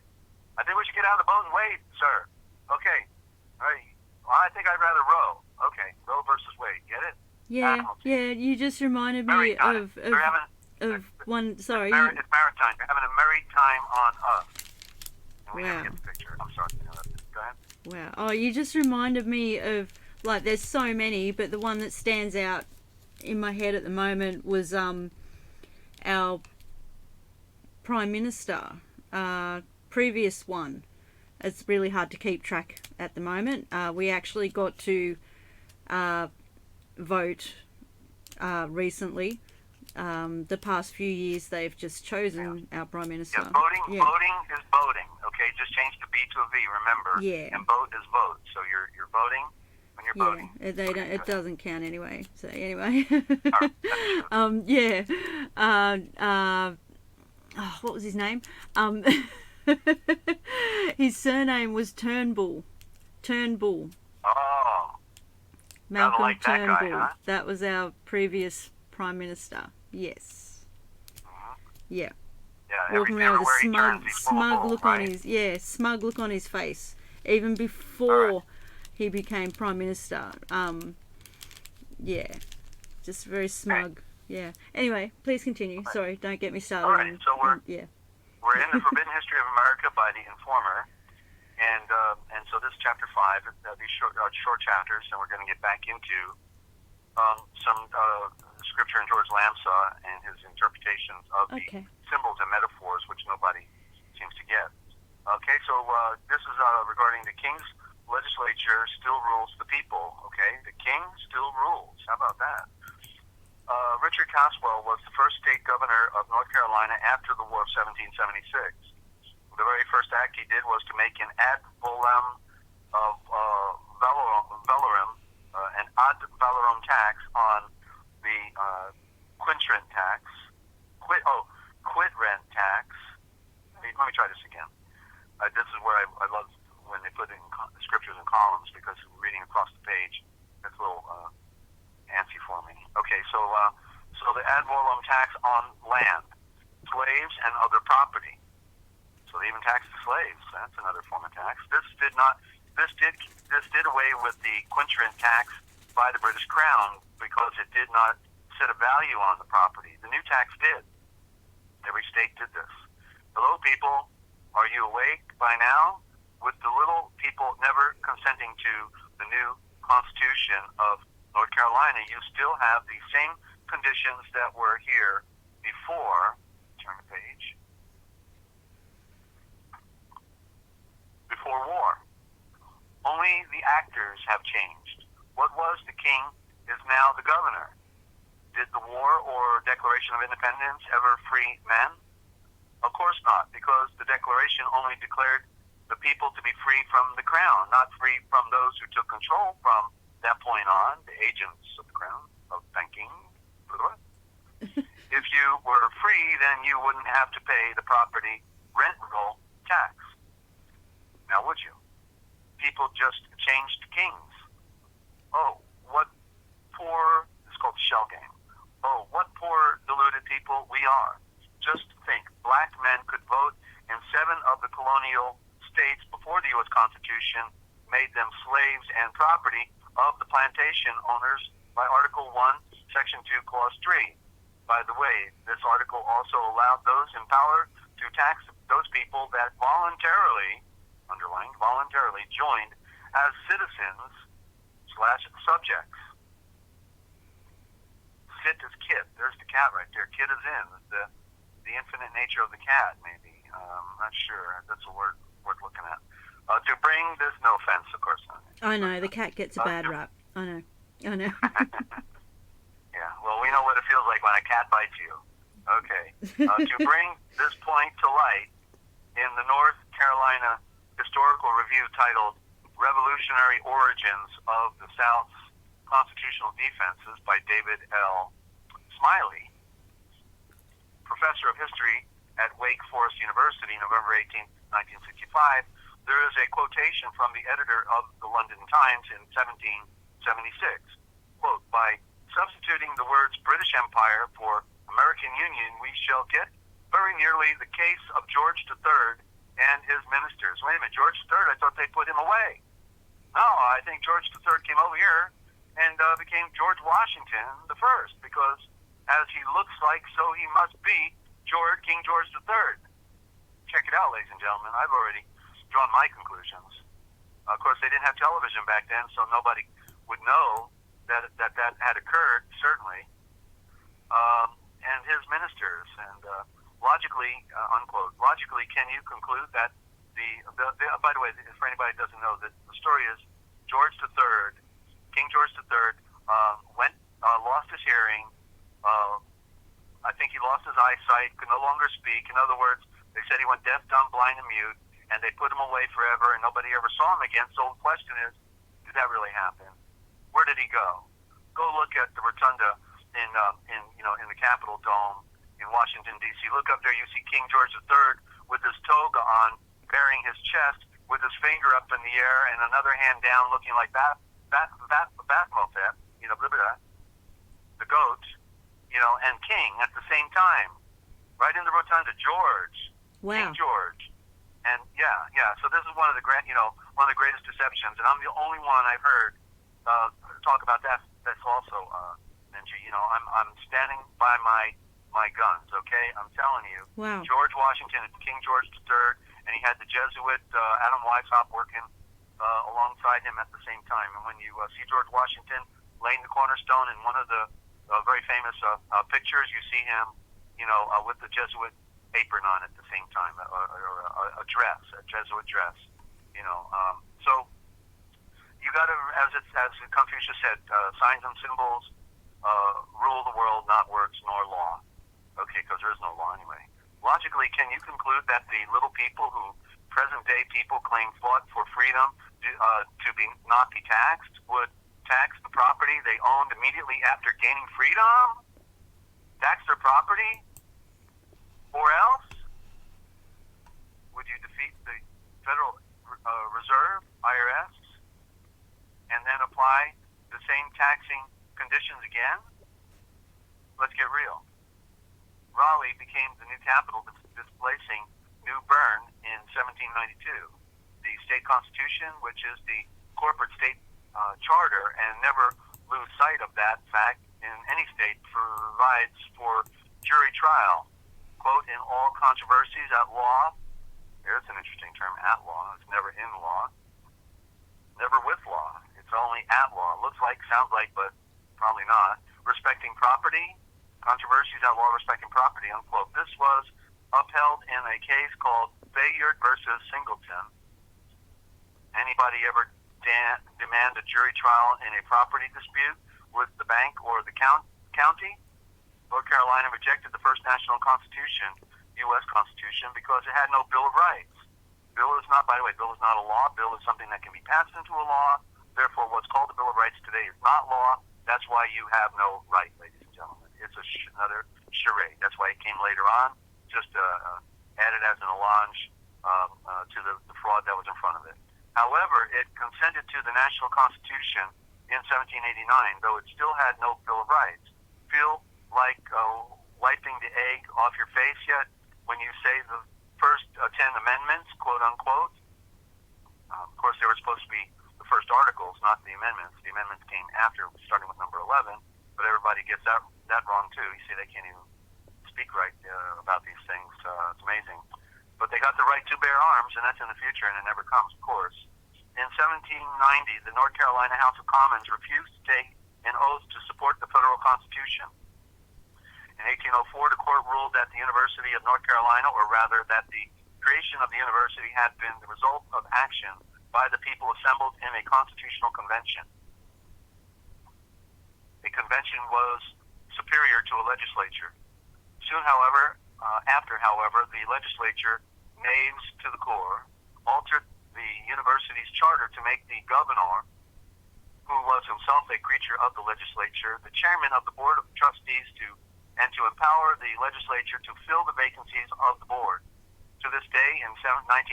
[SPEAKER 2] I think we should get out of the boat and wade, sir. Okay. All right. Well, I think I'd rather row. Okay. Roe versus Wade. Get it?
[SPEAKER 1] Yeah.
[SPEAKER 2] Admiralty.
[SPEAKER 1] Yeah. You just reminded me of one. Sorry.
[SPEAKER 2] It's maritime. They're having a maritime on us. And we
[SPEAKER 1] Wow.
[SPEAKER 2] never get the picture. I'm sorry. Go ahead.
[SPEAKER 1] Wow. Oh, you just reminded me of, like, there's so many, but the one that stands out in my head at the moment was our Prime Minister, previous one. It's really hard to keep track at the moment. We actually got to vote recently. The past few years, they've just chosen our Prime Minister.
[SPEAKER 2] Yeah, voting is voting. Okay, just change the B to a V. Remember.
[SPEAKER 1] Yeah.
[SPEAKER 2] And vote is vote. So you're voting when you're voting.
[SPEAKER 1] They don't. It doesn't count anyway. So anyway.
[SPEAKER 2] All right,
[SPEAKER 1] what was his name? His surname was Turnbull.
[SPEAKER 2] Oh.
[SPEAKER 1] Malcolm
[SPEAKER 2] like that
[SPEAKER 1] Turnbull.
[SPEAKER 2] guy, huh?
[SPEAKER 1] That was our previous Prime Minister. Yes.
[SPEAKER 2] Mm-hmm.
[SPEAKER 1] Yeah.
[SPEAKER 2] Yeah.
[SPEAKER 1] Walking around with a smug look
[SPEAKER 2] right?
[SPEAKER 1] on smug look on his face, even before he became Prime Minister. Just very smug. Yeah. Anyway, please continue.
[SPEAKER 2] Right.
[SPEAKER 1] Sorry, don't get me started.
[SPEAKER 2] All right, so we're in the Forbidden History of America by the Informer, and so this is chapter 5. These short chapters, and we're going to get back into some scripture in George Lamsa and his interpretations of the symbols and metaphors, which nobody seems to get. Okay, so this is regarding the king's legislature still rules the people. Okay, the king still rules. How about that? Richard Caswell was the first state governor of North Carolina after the War of 1776. The very first act he did was to make an ad valorem tax on the quit rent tax. Let me try this again. This is where I love when they put in scriptures in columns, because reading across the page, that's a little antsy for me. Okay, so the ad valorem tax on land, slaves, and other property. So they even taxed the slaves. That's another form of tax. This did away with the quintrent tax by the British Crown, because it did not set a value on the property. The new tax did. Every state did this. Hello, people. Are you awake by now? With the little people never consenting to the new Constitution of North Carolina, you still have the same conditions that were here before. Turn the page. Before war. Only the actors have changed. What was the king is now the governor. Did the war or Declaration of Independence ever free men? Of course not, because the Declaration only declared the people to be free from the crown, not free from those who took control from that point on, the agents of the crown, of banking. If you were free, then you wouldn't have to pay the property rent roll tax. Now, would you? People just changed kings. Oh, what poor, it's called the shell game. Oh, what poor deluded people we are. just think, black men could vote in 7 of the colonial states before the U.S. Constitution made them slaves and property of the plantation owners by Article 1, Section 2, Clause 3. By the way, this article also allowed those in power to tax those people that voluntarily, underlined, voluntarily joined as citizens / subjects. Sit is kit. There's the cat right there. Kit is in. The infinite nature of the cat, maybe. Not sure. That's a word worth looking at. To bring this, no offense, of course.
[SPEAKER 3] I know, the cat gets a bad rap. I know.
[SPEAKER 2] Yeah, well, we know what it feels like when a cat bites you. Okay. To bring this point to light, in the North Carolina Historical Review titled Revolutionary Origins of the South's Constitutional Defenses by David L. Smiley, professor of history at Wake Forest University, November 18, 1965, there is a quotation from the editor of the London Times in 1776. Quote, by substituting the words British Empire for American Union, we shall get very nearly the case of George III and his ministers. Wait a minute, George III, I thought they put him away. No, I think George III came over here and became George Washington the First, because as he looks like, so he must be King George III. Check it out, ladies and gentlemen. I've already drawn my conclusions. Of course, they didn't have television back then, so nobody would know that had occurred, certainly. And his ministers, and logically, unquote, logically, can you conclude that by the way, for anybody who doesn't know, the story is George III, King George III, lost his hearing. I think he lost his eyesight, could no longer speak. In other words, they said he went deaf, dumb, blind, and mute, and they put him away forever, and nobody ever saw him again. So the question is, did that really happen? Where did he go? Go look at the rotunda in the Capitol Dome in Washington, D.C. Look up there, you see King George III with his toga on, bearing his chest, with his finger up in the air, and another hand down, looking like Baphomet, the goat, and King at the same time, right in the rotunda, George,
[SPEAKER 3] wow.
[SPEAKER 2] King George, and so this is one of the greatest deceptions, and I'm the only one I've heard talk about that. That's also Ninja. I'm standing by my guns. Okay, I'm telling you.
[SPEAKER 3] Wow.
[SPEAKER 2] George Washington and King George III, and he had the Jesuit Adam Weishaupt working alongside him at the same time. And when you see George Washington laying the cornerstone in one of the very famous pictures, you see him, with the Jesuit apron on at the same time, or a dress, a Jesuit dress. So you got to, as Confucius said, signs and symbols rule the world, not words nor law. Okay, because there is no law anyway. Logically, can you conclude that the little people who present-day people claim fought for freedom to not be taxed would tax the property they owned immediately after gaining freedom? Tax their property? Or else? Would you defeat the Federal Reserve, IRS, and then apply the same taxing conditions again? Let's get real. Raleigh became the new capital, displacing New Bern in 1792. The state constitution, which is the corporate state charter, and never lose sight of that fact in any state, provides for jury trial. Quote, in all controversies at law, here's an interesting term, at law, it's never in law, never with law, it's only at law. Looks like, sounds like, but probably not. Respecting property, controversies at law respecting property, unquote. This was upheld in a case called Bayard versus Singleton. Anybody ever demand a jury trial in a property dispute with the bank or the county? North Carolina rejected the first national constitution, U.S. Constitution, because it had no Bill of Rights. Bill is not, by the way, bill is not a law. Bill is something that can be passed into a law. Therefore, what's called the Bill of Rights today is not law. That's why you have no right, ladies and gentlemen. It's another charade. That's why it came later on, just added as an allonge to the fraud that was in front of it. However, it consented to the national constitution in 1789, though it still had no Bill of Rights. Feel like wiping the egg off your face yet when you say the first 10 amendments, quote unquote? Of course, they were supposed to be the first articles, not the amendments. The amendments came after, starting with number 11, but everybody gets that wrong too. You see, they can't even speak right about these things. It's amazing. But they got the right to bear arms, and that's in the future, and it never comes, of course. In 1790, the North Carolina House of Commons refused to take an oath to support the federal Constitution. In 1804, the court ruled that the University of North Carolina, or rather that the creation of the university had been the result of action by the people assembled in a constitutional convention. A convention was superior to a legislature. Soon, however, the legislature, knaves to the core, altered the university's charter to make the governor, who was himself a creature of the legislature, the chairman of the board of trustees, and to empower the legislature to fill the vacancies of the board. To this day, in 1997,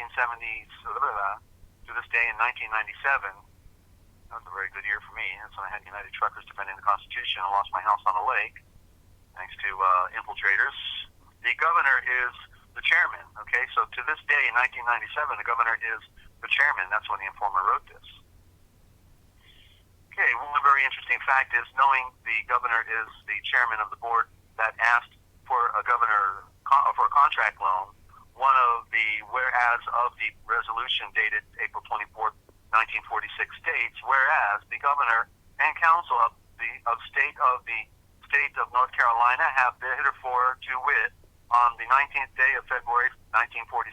[SPEAKER 2] that was a very good year for me. That's when I had United Truckers defending the Constitution and lost my house on a lake, thanks to infiltrators. The governor is the chairman, okay? So to this day, in 1997, the governor is the chairman. That's when the Informer wrote this. Okay, one very interesting fact is, knowing the governor is the chairman of the board that asked for a contract loan, one of the whereas of the resolution dated April 24th, 1946 states, whereas the governor and council of the state of North Carolina have heretofore to wit on the 19th day of February 1946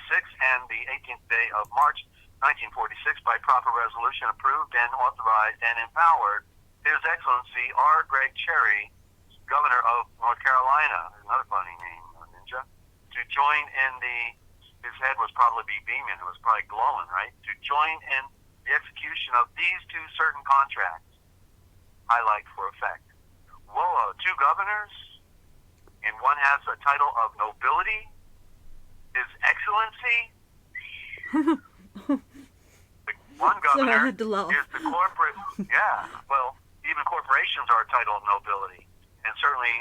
[SPEAKER 2] and the 18th day of March 1946 by proper resolution approved and authorized and empowered His Excellency R. Greg Cherry, Governor of North Carolina, another funny name, Ninja, to join in his head was probably beaming, it was probably glowing, right? To join in the execution of these two certain contracts, highlight for effect. Whoa, two governors, and one has a title of nobility, His Excellency. One governor is the corporate, well, even corporations are a title of nobility. And certainly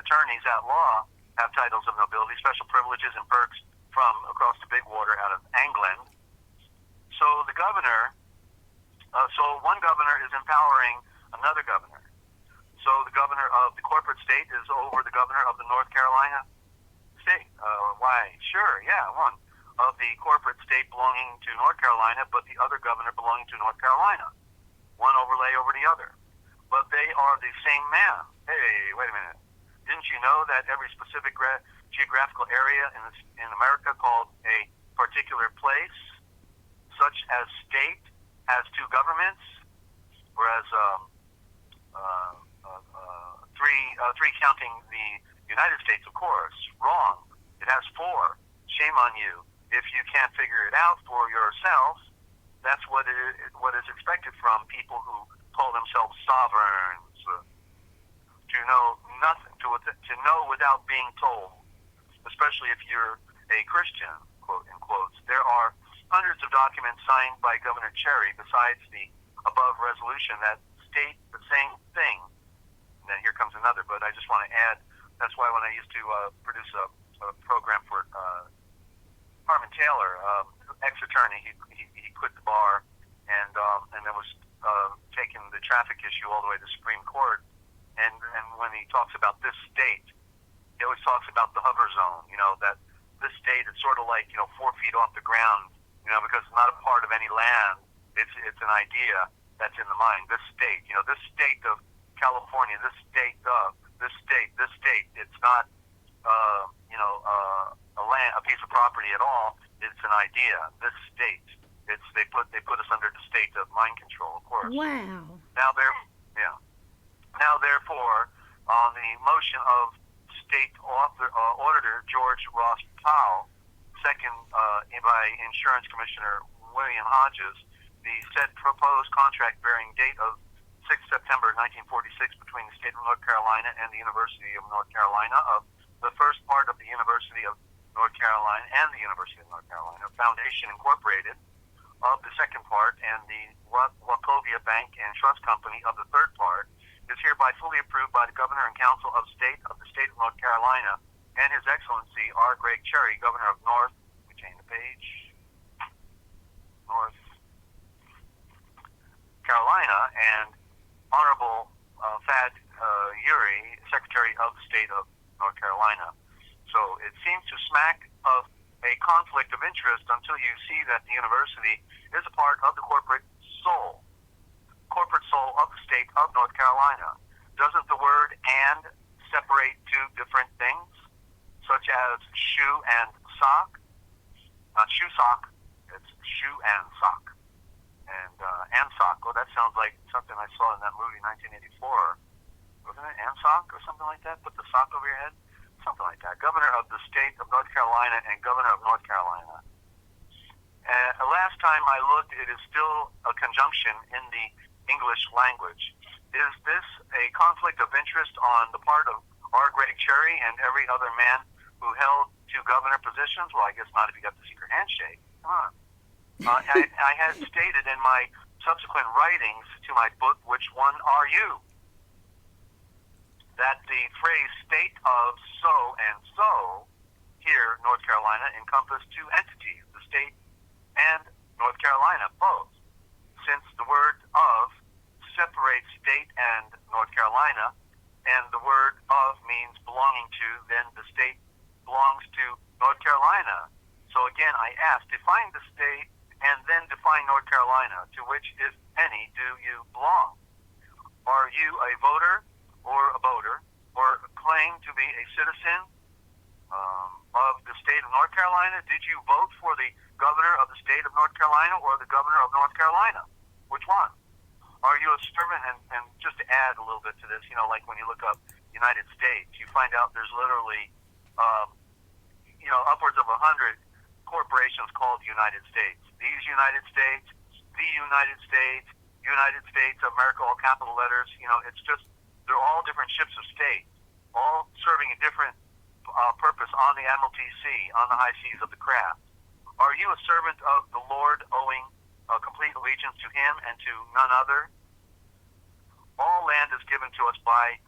[SPEAKER 2] attorneys at law have titles of nobility, special privileges and perks from across the big water out of England. So the governor, one governor is empowering another governor. So the governor of the corporate state is over the governor of the North Carolina state. Why? Sure, yeah, one of the corporate state belonging to North Carolina, but the other governor belonging to North Carolina. One overlay over the other. But they are the same man. Hey, wait a minute. Didn't you know that every specific geographical area in America called a particular place, such as state, has two governments, whereas three counting the United States, of course, wrong. It has four. Shame on you. If you can't figure it out for yourself, that's what is expected from people who call themselves sovereigns. To know nothing, to know without being told, especially if you're a Christian, quote in quotes. There are hundreds of documents signed by Governor Cherry besides the above resolution that state the same thing. And then here comes another, but I just want to add, that's why when I used to produce a program for Harmon Taylor, ex-attorney, he quit the bar and then was taking the traffic issue all the way to the Supreme Court. And when he talks about this state, he always talks about the hover zone, that this state is sort of like, 4 feet off the ground, because it's not a part of any land. It's an idea that's in the mind. This state, this state of California, this state of, this state, it's not, a piece of property at all. It's an idea. This state, they put us under the state of mind control, of course.
[SPEAKER 3] Wow.
[SPEAKER 2] Now, therefore, on the motion of State Auditor George Ross Powell, second by Insurance Commissioner William Hodges, the said proposed contract bearing date of 6 September 1946 between the State of North Carolina and the University of North Carolina of the first part of the University of North Carolina and the University of North Carolina Foundation Incorporated of the second part and the Wachovia Bank and Trust Company of the third part, is hereby fully approved by the Governor and Council of State of the State of North Carolina and His Excellency R. Greg Cherry, Governor of North, we change the page, North Carolina, and Honorable Thad Uri, Secretary of the State of North Carolina. So it seems to smack of a conflict of interest until you see that the university is a part of the corporate soul of the state of North Carolina. Doesn't the word "and" separate two different things, such as shoe and sock? Not shoe sock, it's shoe and sock. And sock, well, that sounds like something I saw in that movie 1984. Wasn't it and sock or something like that? Put the sock over your head? Something like that. Governor of the State of North Carolina and Governor of North Carolina. Last time I looked, it is still a conjunction in the English language. Is this a conflict of interest on the part of R. Greg Cherry and every other man who held two governor positions? Well, I guess not if you got the secret handshake. Come on. I had stated in my subsequent writings to my book, Which One Are You?, that the phrase state of so and so here, North Carolina, encompassed two entities, the state and North Carolina, both. Since the word of separates state and North Carolina, and the word of means belonging to, then the state belongs to North Carolina. So again, I asked, define the state and then define North Carolina. To which, if any, do you belong? Are you a voter or a voter, or claim to be a citizen of the state of North Carolina? Did you vote for the governor of the state of North Carolina or the governor of North Carolina? Which one? Are you a servant? And just to add a little bit to this, like when you look up United States, you find out there's literally, upwards of 100 corporations called United States. These United States, the United States, United States of America, all capital letters. It's just, they're all different ships of state, all serving a different purpose on the Admiralty Sea, on the high seas of the craft. Are you a servant of the Lord, owing complete allegiance to Him and to none other? All land is given to us by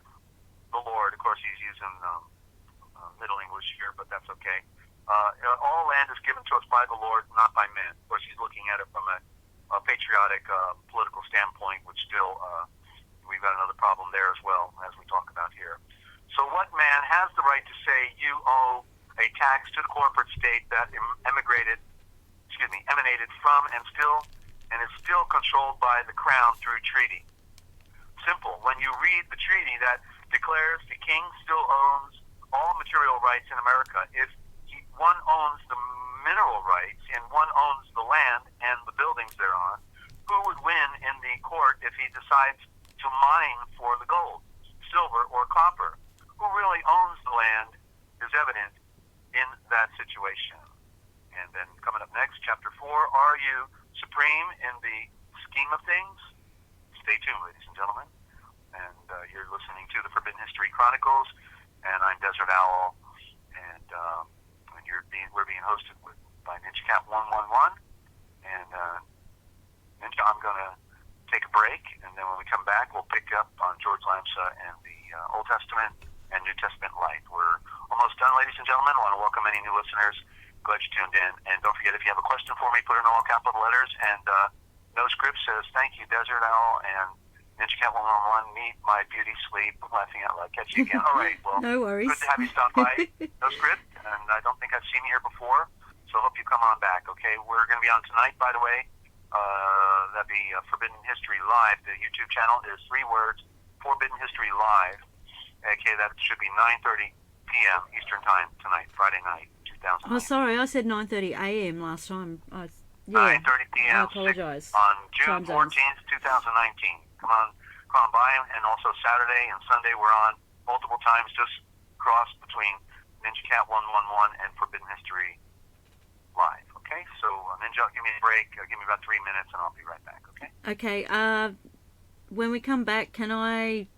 [SPEAKER 2] the Lord. Of course, he's using Middle English here, but that's okay. All land is given to us by the Lord, not by men. Of course, he's looking at it from a patriotic political standpoint, which still we've got another problem there as well, as we talk about here. So what man has the right to say you owe a tax to the corporate state that emanated from and is still controlled by the crown through treaty? Simple. When you read the treaty that declares the king still owns all material rights in America, if one owns the mineral rights and one owns the land and the buildings thereon, who would win in the court if he decides to mine for the gold, silver, or copper? Who really owns the land is evident in that situation. And then coming up next, chapter 4, are you supreme in the scheme of things? Stay tuned, ladies and gentlemen. And you're listening to the Forbidden History Chronicles, and I'm Dezert-Owl, and we're being hosted by NinjaCat 111. And Ninja, I'm going to take a break, and then when we come back, we'll pick up on George Lamsa and the Old Testament and New Testament light. We're almost done, ladies and gentlemen. I want to welcome any new listeners. Glad you tuned in. And don't forget, if you have a question for me, put it in all capital letters. And No Script says, thank you, Dezert-Owl and NinjaCat 111. Meet my beauty sleep. I'm laughing out loud. Catch you again. All right. Well,
[SPEAKER 3] no worries.
[SPEAKER 2] Good to have you stop by. No Script. And I don't think I've seen you here before. So I hope you come on back. Okay. We're going to be on tonight, by the way. That'd be Forbidden History Live. The YouTube channel is 3 words, Forbidden History Live. Okay, that should be 9:30 p.m. Eastern Time tonight, Friday night, 2009.
[SPEAKER 3] Oh, sorry, I said 9:30 a.m. last time.
[SPEAKER 2] 9:30 p.m.
[SPEAKER 3] I apologize.
[SPEAKER 2] On June 14th, 2019. Come on by, and also Saturday and Sunday we're on multiple times, just cross between NinjaCat 111 and Forbidden History Live. Okay, so Ninja, give me a break. Give me about 3 minutes, and I'll be right back. Okay.
[SPEAKER 3] Okay. When we come back, can I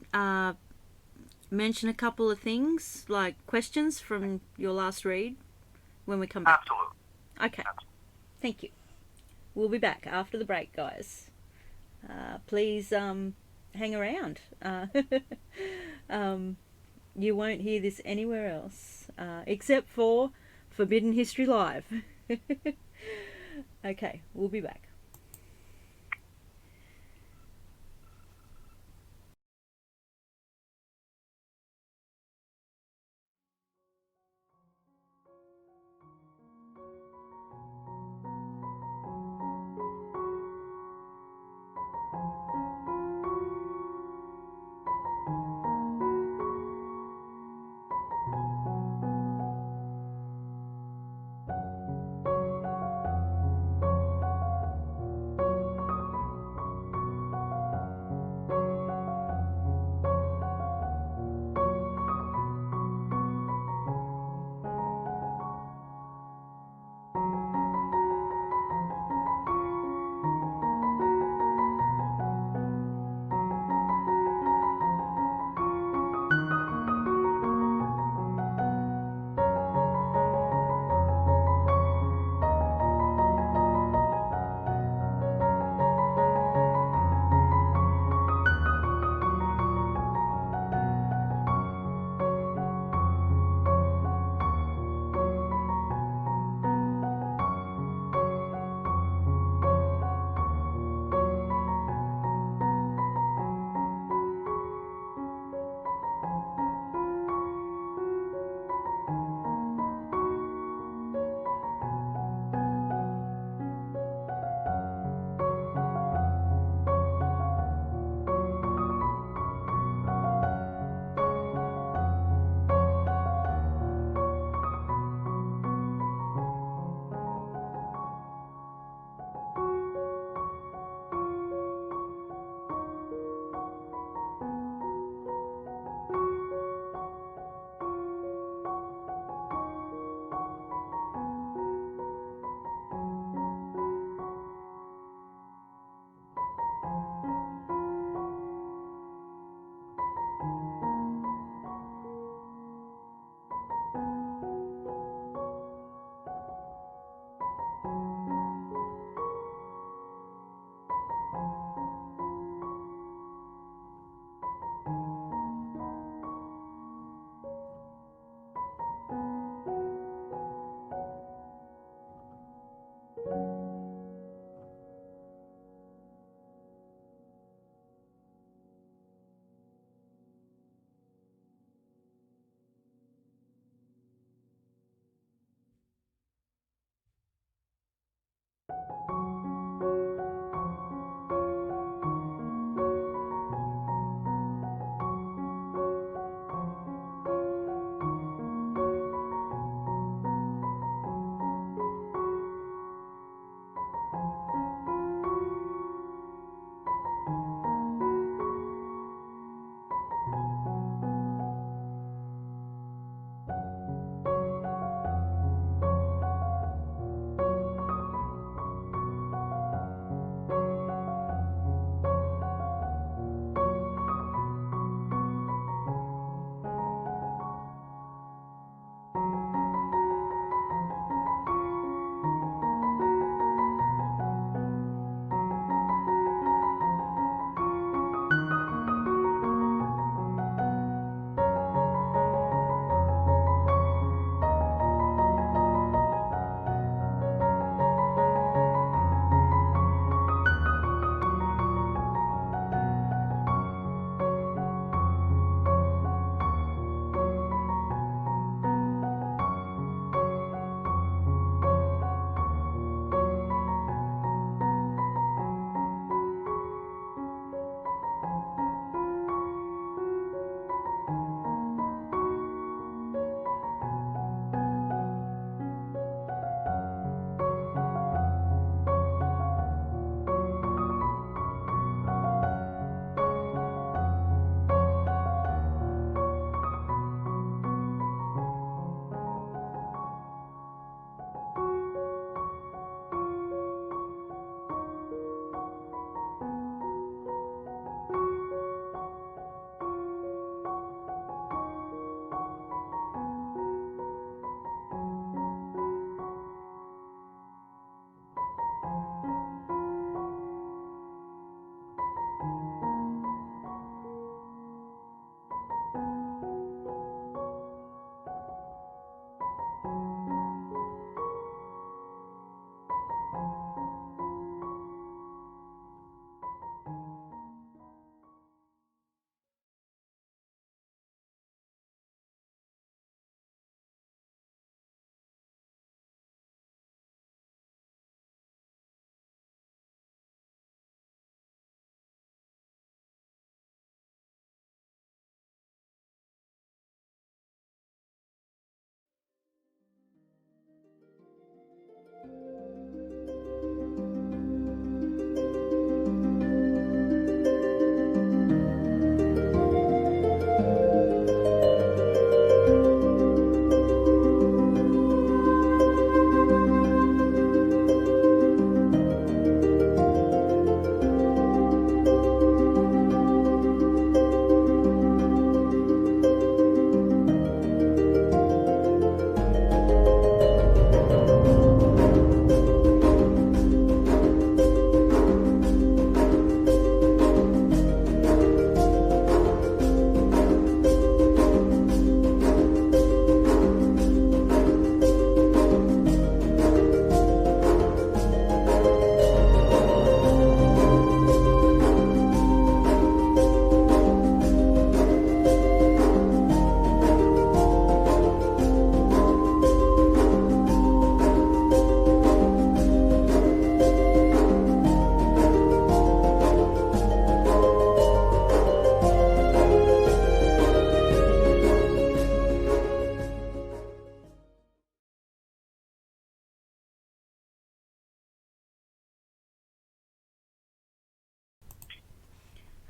[SPEAKER 3] mention a couple of things, like questions from your last read, when we come back?
[SPEAKER 2] Absolutely.
[SPEAKER 3] Okay.
[SPEAKER 2] Absolutely.
[SPEAKER 3] Thank you. We'll be back after the break, guys. Please
[SPEAKER 1] hang around. You won't hear this anywhere else, except for Forbidden History Live. Okay, we'll be back.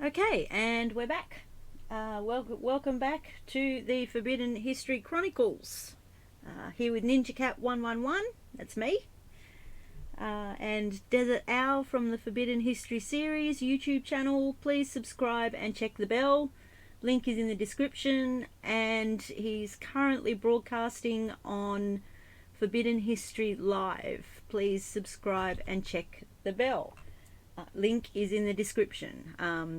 [SPEAKER 1] Okay, and we're back. Welcome back to the Forbidden History Chronicles. Here with NinjaCat 111, that's me. And Dezert-Owl from the Forbidden History series YouTube channel. Please subscribe and check the bell. Link is in the description, and he's currently broadcasting on Forbidden History Live. Please subscribe and check the bell. Link is in the description.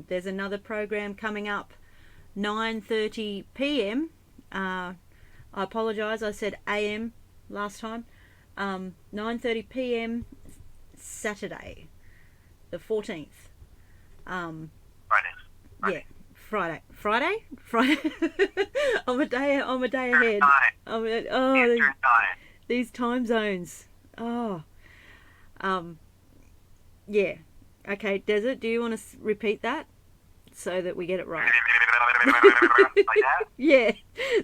[SPEAKER 1] There's another program coming up 9:30 p.m. I apologise, I said AM last time. 9:30 p.m. Saturday, the 14th.
[SPEAKER 2] Friday.
[SPEAKER 1] Yeah, Friday. I'm a day ahead. These time zones. Yeah. Okay, Desert, do you want to repeat that so that we get it right?
[SPEAKER 2] Like that?
[SPEAKER 1] Yeah,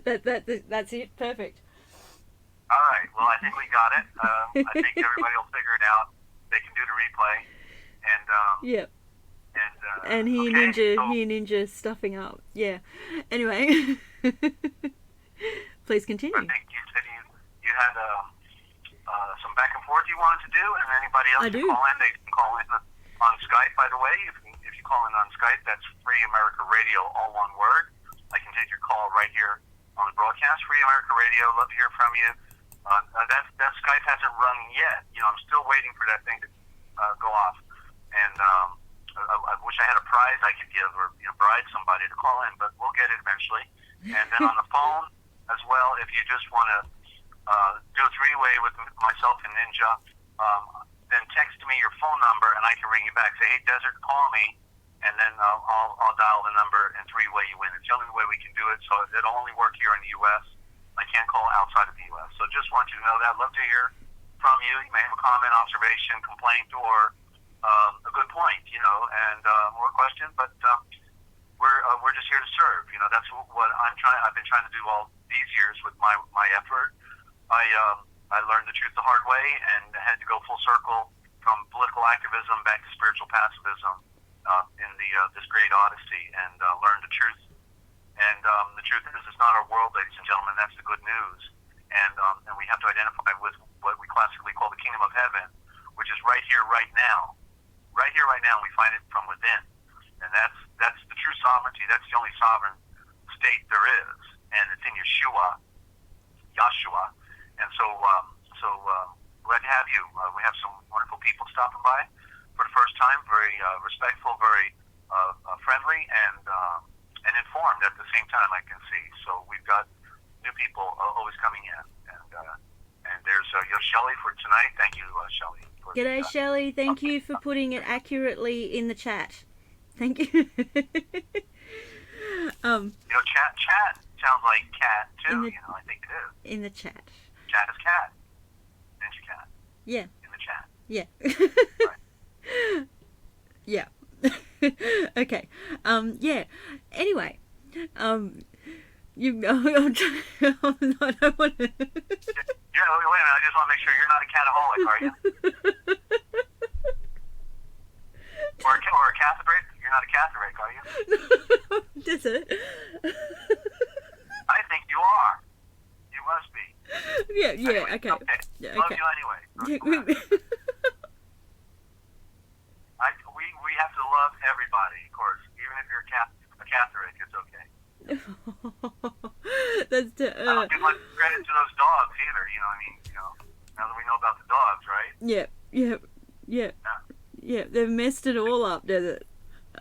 [SPEAKER 1] that's it. Perfect.
[SPEAKER 2] All right. Well, I think we got it. I think everybody will figure it out. They can do the replay, and
[SPEAKER 1] Yep. And he
[SPEAKER 2] okay,
[SPEAKER 1] and Ninja stuffing up. Yeah. Anyway, please continue.
[SPEAKER 2] I think you said you had some back and forth you wanted to do, and anybody else can call in. They can call in on Skype, by the way. If you call in on Skype, that's Free America Radio, all one word. I can take your call right here on the broadcast. Free America Radio, love to hear from you. That Skype hasn't rung yet. I'm still waiting for that thing to go off. And I wish I had a prize I could give, or bribe somebody to call in, but we'll get it eventually. And then on the phone as well, if you just want to do a three-way with myself and Ninja, then text me your phone number and I can ring you back. Say, hey, Desert, call me, and then I'll dial the number and three-way you in. It's the only way we can do it, so it'll only work here in the U.S. I can't call outside of the U.S. So just want you to know that. Love to hear from you. You may have a comment, observation, complaint, or a good point, or a question, but we're just here to serve. That's what I've been trying to do all these years with my effort. I learned the truth the hard way and had to go full circle from political activism back to spiritual pacifism in this great odyssey, and learn the truth. And the truth is, it's not our world, ladies and gentlemen. That's the good news. And we have to identify with what we classically call the kingdom of heaven, which is right here, right now. Right here, right now, and we find it from within. And that's the true sovereignty. That's the only sovereign state there is. And it's in Yeshua. And so glad to have you. We have some wonderful people stopping by for the first time. Very respectful, very friendly, and informed at the same time, I can see. So we've got new people always coming in. And there's Shelley for tonight. Thank you, Shelley.
[SPEAKER 1] G'day, Shelley. Thank you for putting it accurately in the chat. Thank you.
[SPEAKER 2] Chat sounds like cat too. I think it is.
[SPEAKER 1] In the chat.
[SPEAKER 2] Chat is cat. NinjaCat.
[SPEAKER 1] Yeah.
[SPEAKER 2] In the chat.
[SPEAKER 1] Yeah. Yeah. Okay. Yeah. Anyway. I don't want to.
[SPEAKER 2] Yeah. Wait a minute. I just want to make sure you're not a cataholic, are you? or a Catholic? You're not a Catholic, are you?
[SPEAKER 1] Does it?
[SPEAKER 2] I think you are. You must be.
[SPEAKER 1] Yeah.
[SPEAKER 2] Anyway,
[SPEAKER 1] Okay.
[SPEAKER 2] Yeah, Love you anyway. We have to love everybody, of course. Even if you're a Catholic, it's okay.
[SPEAKER 1] That's
[SPEAKER 2] I don't give much credit to those dogs either. Now that we know about the dogs, right?
[SPEAKER 1] Yeah. They've messed it all up, does it?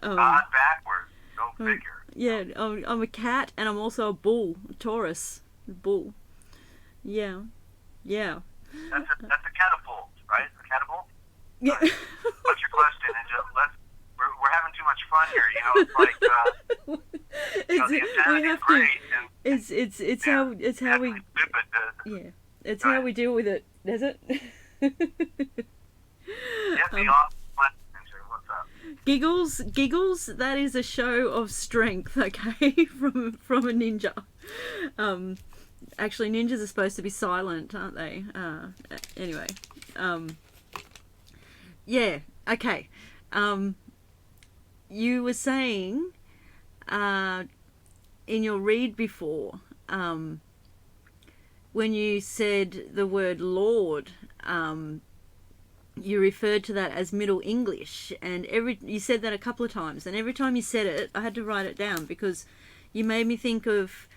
[SPEAKER 2] Not backwards. Go figure.
[SPEAKER 1] Yeah, I'm a cat and I'm also a bull, a Taurus, a bull. Yeah.
[SPEAKER 2] That's a catapult, right? A catapult.
[SPEAKER 1] Yeah.
[SPEAKER 2] What's your question? And we're having too much fun here. It's like the insanity is great.
[SPEAKER 1] It's how we.
[SPEAKER 2] Stupid,
[SPEAKER 1] it's how we deal with it, does it?
[SPEAKER 2] What's up?
[SPEAKER 1] Giggles. That is a show of strength, okay, from a ninja. Actually, ninjas are supposed to be silent, aren't they? Anyway. Yeah. Okay.
[SPEAKER 3] you were saying in your read before, when you said the word Lord, you referred to that as Middle English, and you said that a couple of times, and every time you said it, I had to write it down because you made me think of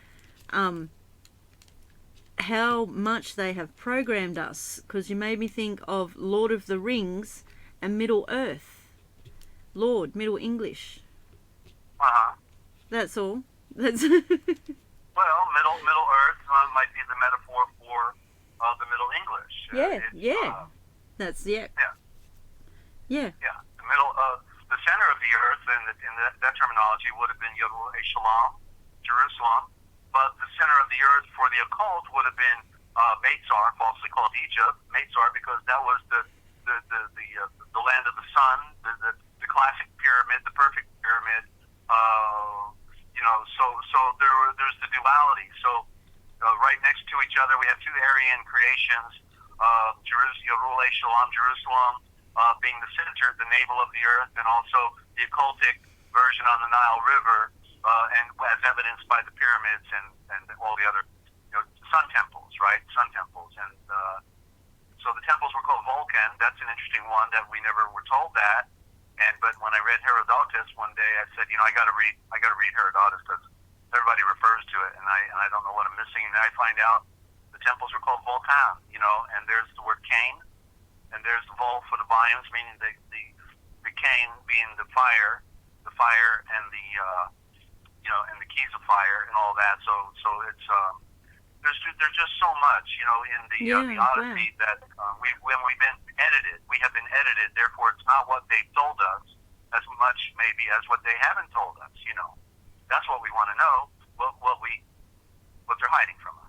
[SPEAKER 3] how much they have programmed us, because you made me think of Lord of the Rings and Middle Earth. Lord, Middle English. That's all. That's
[SPEAKER 2] well, Middle Earth might be the metaphor for the Middle English.
[SPEAKER 3] That's
[SPEAKER 2] Yeah. The middle, the center of the earth, in that terminology, would have been Shalom, Jerusalem. But the center of the earth for the occult would have been Meitzar, falsely called Egypt, Meitzar, because that was the land of the sun, the classic pyramid, the perfect pyramid. So there's the duality. So right next to each other, we have two Aryan creations. Jerusalem being the center, the navel of the earth, and also the occultic version on the Nile River, and as evidenced by the pyramids and all the other sun temples, right? Sun temples. And so the temples were called Vulcan. That's an interesting one that we never were told that. But when I read Herodotus one day, I said, I got to read Herodotus because everybody refers to it, and I don't know what I'm missing. And I find out the temples were called Vulcan, and there's the word Cain, and there's the Vol for the volumes, meaning the Cain being the fire and the and the keys of fire and all that. So it's there's just so much in the Odyssey that when we've been edited, we have been edited. Therefore, it's not what they told us as much maybe as what they haven't told us. That's what we want to know. What they're hiding from us.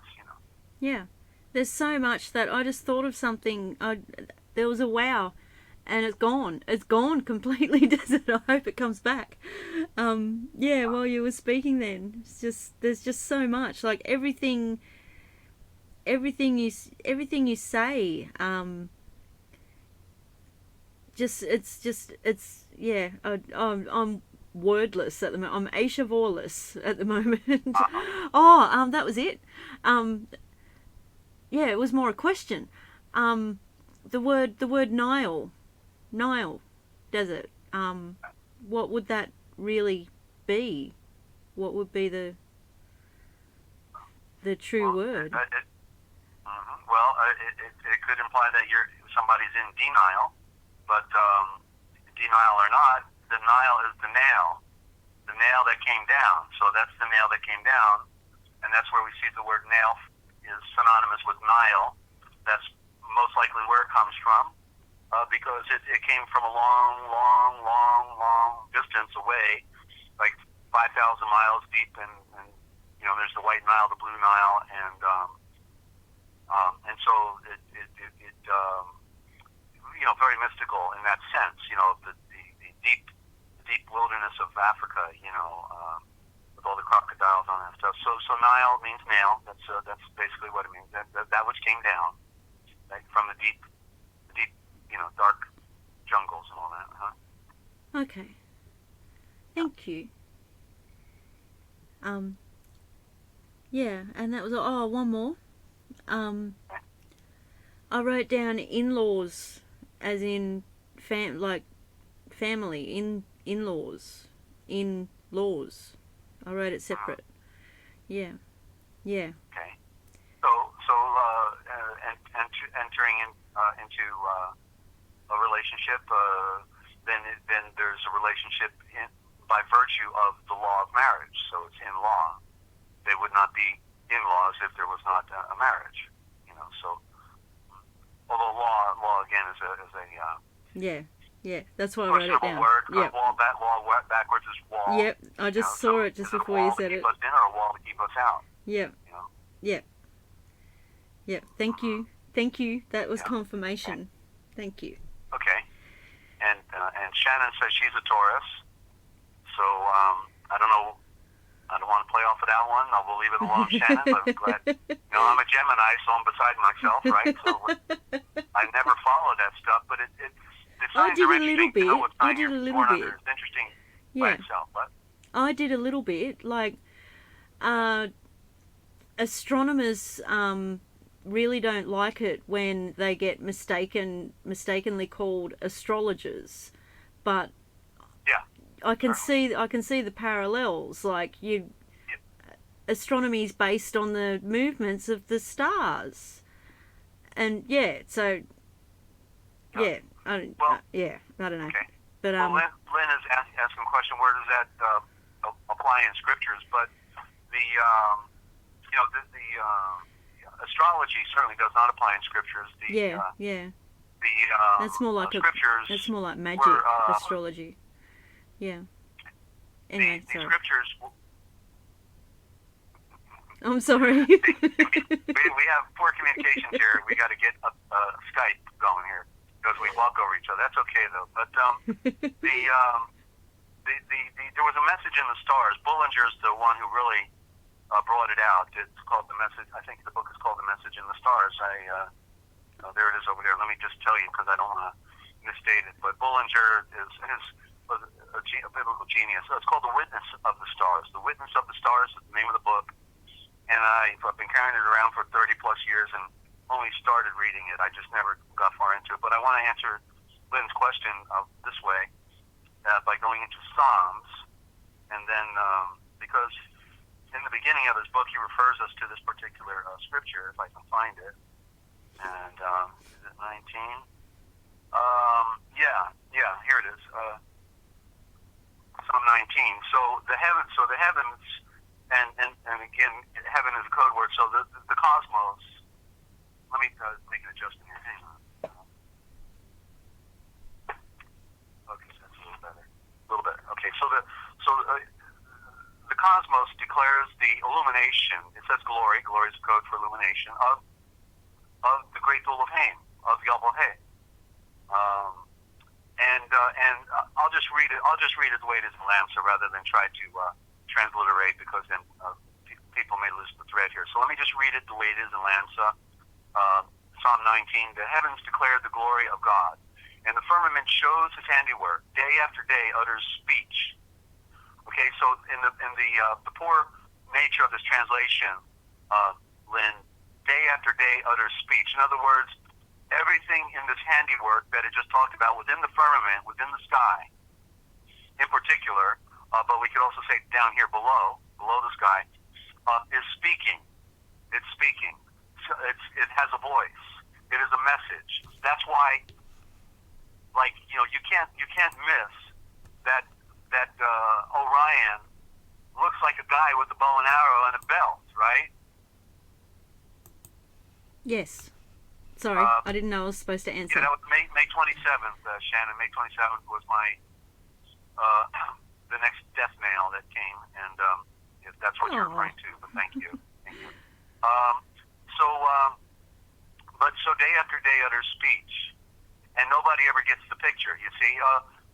[SPEAKER 3] Yeah, there's so much that I just thought of something. There was a wow, and it's gone. It's gone completely. Desert. I hope it comes back. While you were speaking, then there's just so much. Like everything you say. I'm wordless at the moment. I'm Aisha-vorless at the moment. That was it. It was more a question. The word Nile, desert. What would that really be? What would be the true word?
[SPEAKER 2] It could imply that somebody's in denial, but denial or not, the Nile is the nail that came down. So that's the nail that came down, and that's where we see the word nail is synonymous with Nile. That's most likely where it comes from, because it came from a long distance away, like 5,000 miles deep, and there's the White Nile, the Blue Nile, and so it very mystical in that sense. The deep wilderness of Africa, with all the crocodiles on that stuff. So Nile means nail. That's basically what it means. That which came down, like from the deep, dark jungles and all that. Huh?
[SPEAKER 3] Okay. Thank you. And that was one more. I wrote down in-laws, as in family, in-laws, in-laws. I wrote it separate. Yeah.
[SPEAKER 2] Okay. So entering into a relationship, then there's a relationship by virtue of the law of marriage. So it's in law. They would not be in-laws if there was not a marriage. So although law again is a
[SPEAKER 3] that's why I wrote it down.
[SPEAKER 2] Word, yep. Wall backwards is wall.
[SPEAKER 3] Yep, I just saw it just before you said it.
[SPEAKER 2] Is it a wall to keep us in or a wall to keep us out?
[SPEAKER 3] Yep. Yep. Thank you. That was confirmation. Thank you.
[SPEAKER 2] Okay. And Shannon says she's a Taurus. So I don't know. I don't want to play off of that one. We'll leave it alone, Shannon. But I'm glad. I'm a Gemini, so I'm beside myself, right? So I never follow that stuff, but the signs are interesting.
[SPEAKER 3] I did a little bit.
[SPEAKER 2] It's interesting. by
[SPEAKER 3] Yeah.
[SPEAKER 2] itself. But
[SPEAKER 3] I did a little bit. Like, astronomers really don't like it when they get mistakenly called astrologers, but
[SPEAKER 2] yeah,
[SPEAKER 3] I can see the parallels. Like, astronomy is based on the movements of the stars, and yeah, so yeah, I don't know,
[SPEAKER 2] okay.
[SPEAKER 3] but
[SPEAKER 2] Well, Lynn is asking a question. Where does that apply in scriptures? But the astrology certainly does not apply in scriptures. The
[SPEAKER 3] that's more like
[SPEAKER 2] scriptures
[SPEAKER 3] magic
[SPEAKER 2] were,
[SPEAKER 3] astrology. Yeah. Anyway,
[SPEAKER 2] the
[SPEAKER 3] sorry.
[SPEAKER 2] scriptures.
[SPEAKER 3] I'm sorry.
[SPEAKER 2] we have poor communications here. We got to get Skype going here because we walk over each other. That's okay though. But there was a message in the stars. Bullinger's the one who really brought it out. It's called The Message. I think the book is called The Message in the Stars. There it is over there. Let me just tell you because I don't want to misstate it. But Bullinger was a biblical genius. So it's called The Witness of the Stars. The Witness of the Stars is the name of the book. And I've been carrying it around for 30 plus years and only started reading it. I just never got far into it. But I want to answer Lynn's question this way by going into Psalms. And then because in the beginning of his book, he refers us to this particular scripture, if I can find it. And is it 19? Yeah, here it is. Psalm 19. So the heavens, and again, heaven is a code word. So the cosmos. Let me make an adjustment here. Hang on. Okay, so that's a little better. Okay, so the cosmos declares the illumination. It says glory. Glory is code for illumination of the great Dul of Haim, of Yahweh. And I'll just read it. I'll just read it the way it is in Lamsa rather than try to transliterate because then people may lose the thread here. So let me just read it the way it is in Lamsa. Psalm 19: The heavens declare the glory of God, and the firmament shows His handiwork. Day after day utters speech. Okay, so in the poor nature of this translation, Lynn, day after day utters speech. In other words, everything in this handiwork that it just talked about within the firmament, within the sky, in particular, but we could also say down here below the sky, is speaking. It's speaking. It has a voice. It is a message. That's why, you can't miss that Orion looks like a guy with a bow and arrow and a belt, right?
[SPEAKER 3] Yes. Sorry, I didn't know I was supposed to answer.
[SPEAKER 2] Yeah, that was May 27th, Shannon. May 27th was my the next death mail that came, and if that's what you're referring to, but thank you. So day after day utters speech, and nobody ever gets the picture. You see,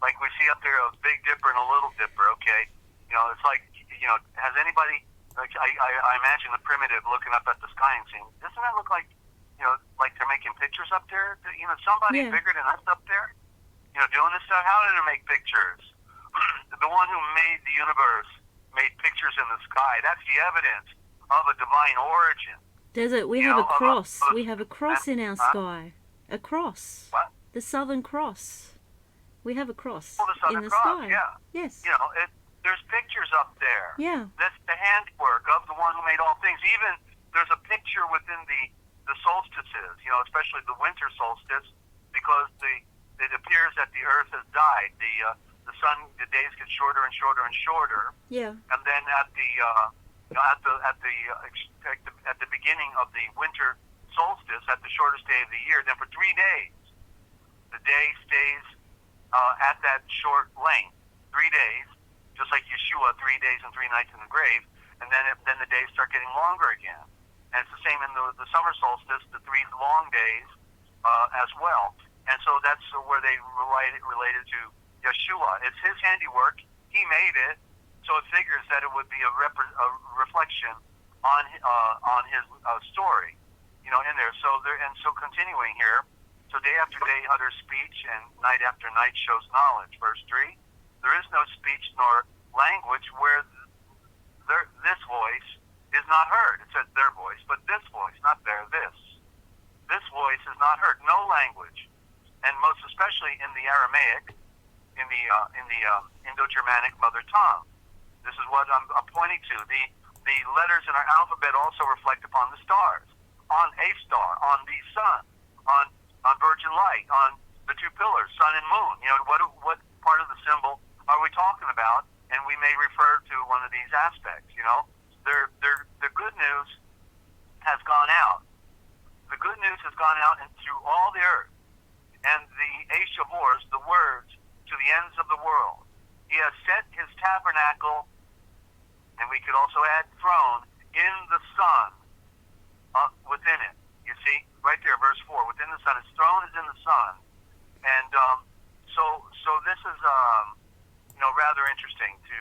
[SPEAKER 2] like we see up there a Big Dipper and a Little Dipper. Okay, it's like has anybody? Like I imagine the primitive looking up at the sky and saying, "Doesn't that look like?" Like they're making pictures up there. Somebody bigger than us up there, doing this stuff. How did it make pictures? The one who made the universe made pictures in the sky. That's the evidence of a divine origin.
[SPEAKER 3] Desert, we have a cross. We have a cross in our sky. A cross.
[SPEAKER 2] What?
[SPEAKER 3] The Southern Cross. We have a cross
[SPEAKER 2] the Southern
[SPEAKER 3] in the
[SPEAKER 2] Cross,
[SPEAKER 3] sky.
[SPEAKER 2] yeah.
[SPEAKER 3] Yes.
[SPEAKER 2] There's pictures up there.
[SPEAKER 3] Yeah.
[SPEAKER 2] That's the handiwork of the one who made all things. Even there's a picture within the solstices, especially the winter solstice, because it appears that the Earth has died. The sun, the days get shorter and shorter and shorter.
[SPEAKER 3] Yeah.
[SPEAKER 2] And then at the beginning of the winter solstice, at the shortest day of the year, then for 3 days, the day stays at that short length. 3 days, just like Yeshua, 3 days and 3 nights in the grave, and then the days start getting longer again. And it's the same in the summer solstice, the 3 long days as well. And so that's where they related to Yeshua. It's His handiwork. He made it. So it figures that it would be a reflection on His story, in there. So continuing here. So day after day utters speech, and night after night shows knowledge. Verse 3. there is no speech nor language where this voice is not heard. It says their voice, but this voice, not their, this. This voice is not heard. No language, and most especially in the Aramaic, in the Indo-Germanic mother tongue. This is what I'm pointing to. The letters in our alphabet also reflect upon the stars, on a star, on the sun, on virgin light, on the two pillars, sun and moon. You know, what part of the symbol are we talking about? And we may refer to one of these aspects. You know, the good news has gone out. The good news has gone out and through all the earth, and the Eshavors, the words, to the ends of the world. He has set his tabernacle, and we could also add throne, in the sun, within it. You see, right there, verse 4, within the sun. His throne is in the sun. And so this is, rather interesting to,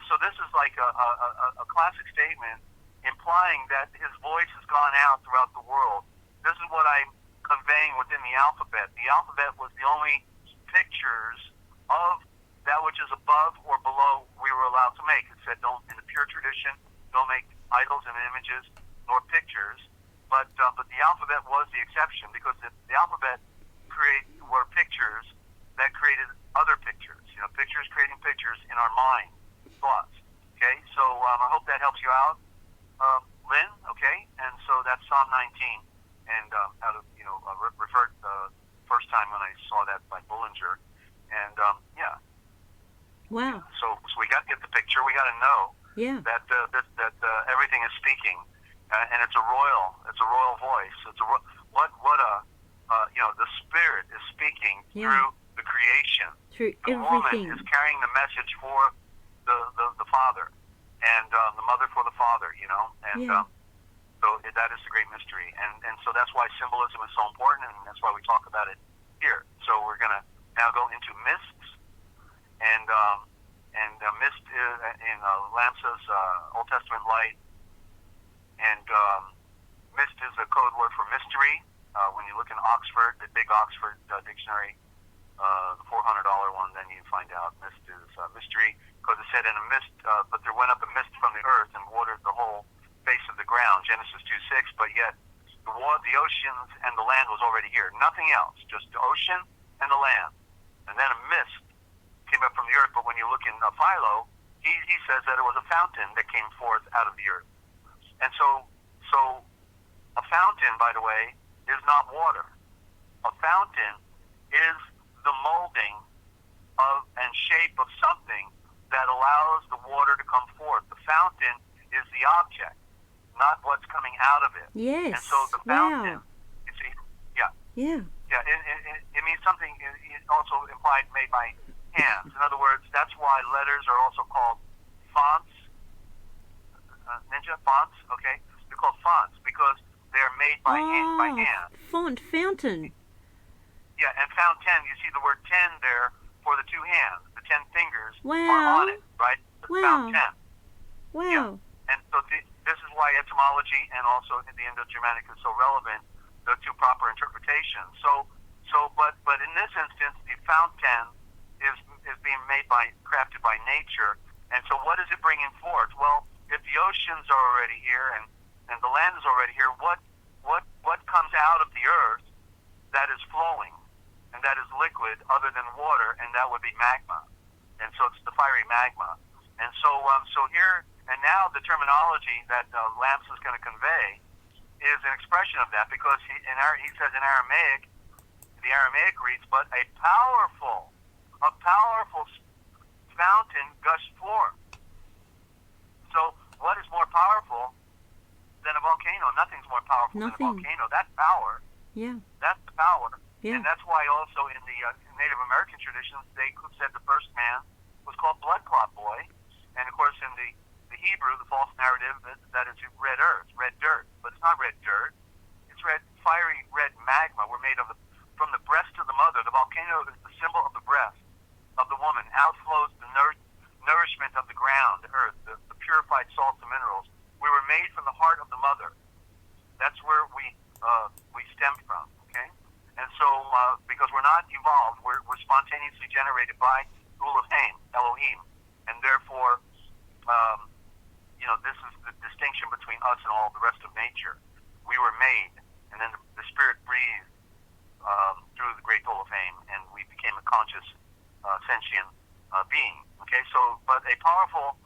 [SPEAKER 2] so this is like a classic statement implying that his voice has gone out throughout the world. This is what I'm conveying within the alphabet. The alphabet was the only pictures of that which is above or below we were allowed to make. It said, don't, in the pure tradition, don't make idols and images nor pictures. But the alphabet was the exception, because the alphabet were pictures that created other pictures. You know, pictures creating pictures in our mind, thoughts. Okay, so I hope that helps you out, Lynn. Okay, and so that's Psalm 19, and referred first time when I saw that by Bullinger, and yeah.
[SPEAKER 3] Wow.
[SPEAKER 2] So we got to get the picture. We got to know that everything is speaking, and it's a royal voice. It's the Spirit is speaking through the creation.
[SPEAKER 3] Through
[SPEAKER 2] the
[SPEAKER 3] everything.
[SPEAKER 2] woman is carrying the message for the Father, and the mother for the Father. You know, and so that is the great mystery, and so that's why symbolism is so important, and that's why we talk about it here. So we're going to now go into mysts, and mist in Lamsa's Old Testament light, and mist is a code word for mystery. When you look in Oxford, the big Oxford dictionary, the $400 one, then you find out mist is mystery, because it said in a mist, but there went up a mist from the earth and watered the whole face of the ground, Genesis 2:6, but yet the oceans and the land was already here. Nothing else, just the ocean and the land. And then a mist came up from the earth, but when you look in Philo, he says that it was a fountain that came forth out of the earth. And so a fountain, by the way, is not water. A fountain is the molding of and shape of something that allows the water to come forth. The fountain is the object, not what's coming out of it.
[SPEAKER 3] Yes.
[SPEAKER 2] And so the fountain, you see,
[SPEAKER 3] Yeah.
[SPEAKER 2] it means something. It also implied made by hands. In other words, that's why letters are also called fonts. Ninja fonts, okay? They're called fonts because they're made by hand.
[SPEAKER 3] Fountain.
[SPEAKER 2] Yeah, and fountain, you see the word 10 there for the two hands. The 10 fingers
[SPEAKER 3] Wow.
[SPEAKER 2] are on it, right? The fountain.
[SPEAKER 3] Wow.
[SPEAKER 2] Yeah. And so this is why etymology and also the Indo-Germanic is so relevant, the two proper interpretations. But in this instance, the fountain is being crafted by nature. And so what is it bringing forth? Well, if the oceans are already here and the land is already here, what comes out of the earth that is flowing and that is liquid other than water, and that would be magma. And so it's the fiery magma. And so here and now the terminology that Lamps is going to convey is an expression of that, because he says in Aramaic, the Aramaic reads, but a powerful fountain gushed forth. So what is more powerful than a volcano? Nothing's more powerful than a volcano. That's power.
[SPEAKER 3] Yeah.
[SPEAKER 2] That's the power.
[SPEAKER 3] Yeah.
[SPEAKER 2] And that's why also in the Native American traditions, they said the first man was called Blood Clot Boy. And of course in the Hebrew, the false narrative is that it's red earth, red dirt. But it's not red dirt. It's fiery red magma. We're made from the breast of the mother. The volcano is the symbol of the breast of the woman. Outflows the nourishment of the ground, the earth, the purified salts and minerals. We were made from the heart of the mother. That's where we stem from. Okay, and so because we're not evolved, we're spontaneously generated by Elohim, and therefore, this is the distinction between us and all the rest of nature. We were made, and then the Spirit breathed through the great Elohim, and we became a conscious, sentient being. Okay, so, but a powerful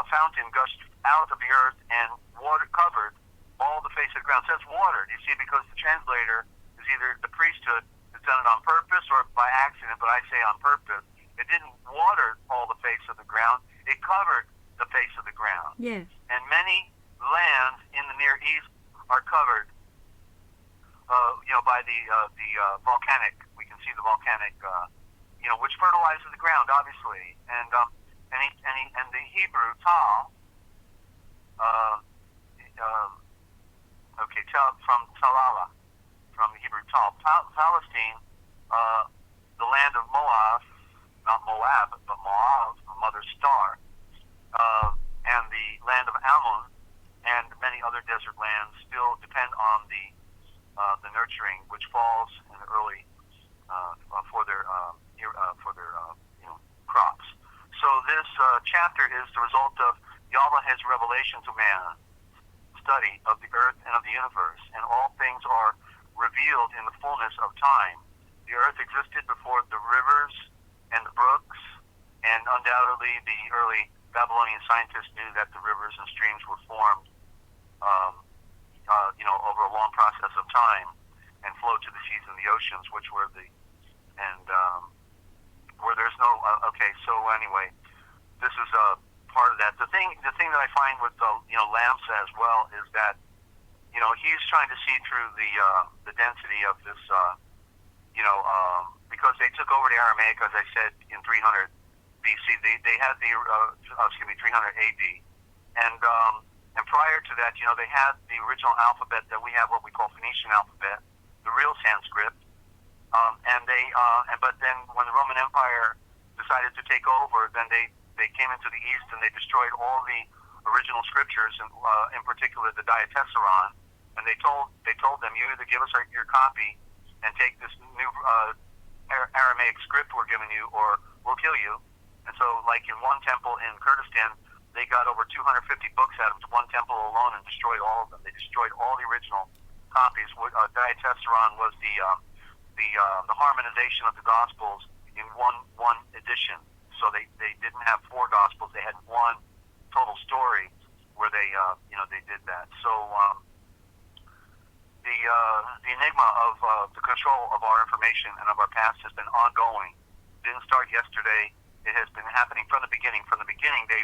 [SPEAKER 2] fountain gushed out of the earth, and water covered all the face of the ground. It says watered, you see, because the translator is either the priesthood has done it on purpose or by accident, but I say on purpose. It didn't water all the face of the ground. It covered the face of the ground.
[SPEAKER 3] Yes.
[SPEAKER 2] And many lands in the Near East are covered, by the volcanic. We can see the volcanic, which fertilizes the ground, obviously. And the Hebrew tal, from Talala, from the Hebrew tal, Palestine, the land of Moab, not Moab, but Moab, the mother star, and the land of Ammon, and many other desert lands still depend on the nurturing which falls in the early for their crops. So this chapter is the result of Yahweh's revelation to man, study of the earth and of the universe, and all things are revealed in the fullness of time. The earth existed before the rivers and the brooks, and undoubtedly the early Babylonian scientists knew that the rivers and streams were formed over a long process of time and flowed to the seas and the oceans, which were where there's no so anyway, this is part of that. The thing that I find with Lamsa as well is that he's trying to see through the density of this because they took over the Aramaic, as I said, in 300 BC. They had 300 AD, and prior to that, they had the original alphabet that we have, what we call Phoenician alphabet, the real Sanskrit, but then when the Roman Empire decided to take over, then they came into the East and they destroyed all the original scriptures, and in particular the Diatessaron, and they told them, you either give us your copy and take this new Aramaic script we're giving you, or we'll kill you. And so, like in one temple in Kurdistan, they got over 250 books out of one temple alone and destroyed all of them. They destroyed all the original copies. Diatessaron was the harmonization of the Gospels in one edition. So they didn't have four Gospels; they had one total story where they did that. So the enigma of the control of our information and of our past has been ongoing. It didn't start yesterday. It has been happening from the beginning. From the beginning, they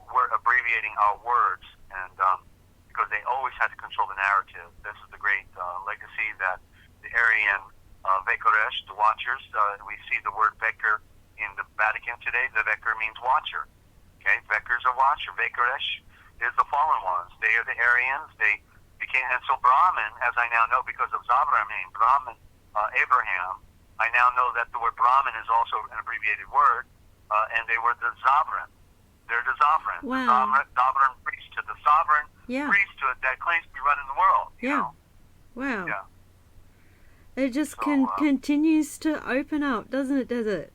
[SPEAKER 2] were abbreviating our words, and because they always had to control the narrative. This is the great legacy that the Aryan Vekoresh, the Watchers, we see the word Veker in the Vatican today. The Veker means watcher. Okay, Vekers are watcher. Vekoresh is the fallen ones. They are the Aryans. They became, and so Brahmin, as I now know because of Zabrahim, Brahmin, Abraham, I now know that the word Brahmin is also an abbreviated word, and they were the Zabran. They're the Zabran.
[SPEAKER 3] Wow.
[SPEAKER 2] The Zabran priesthood, the sovereign
[SPEAKER 3] Yeah.
[SPEAKER 2] priesthood that claims to be running the world. You know?
[SPEAKER 3] Wow.
[SPEAKER 2] Yeah.
[SPEAKER 3] It just
[SPEAKER 2] So,
[SPEAKER 3] continues to open up, doesn't it, Desert?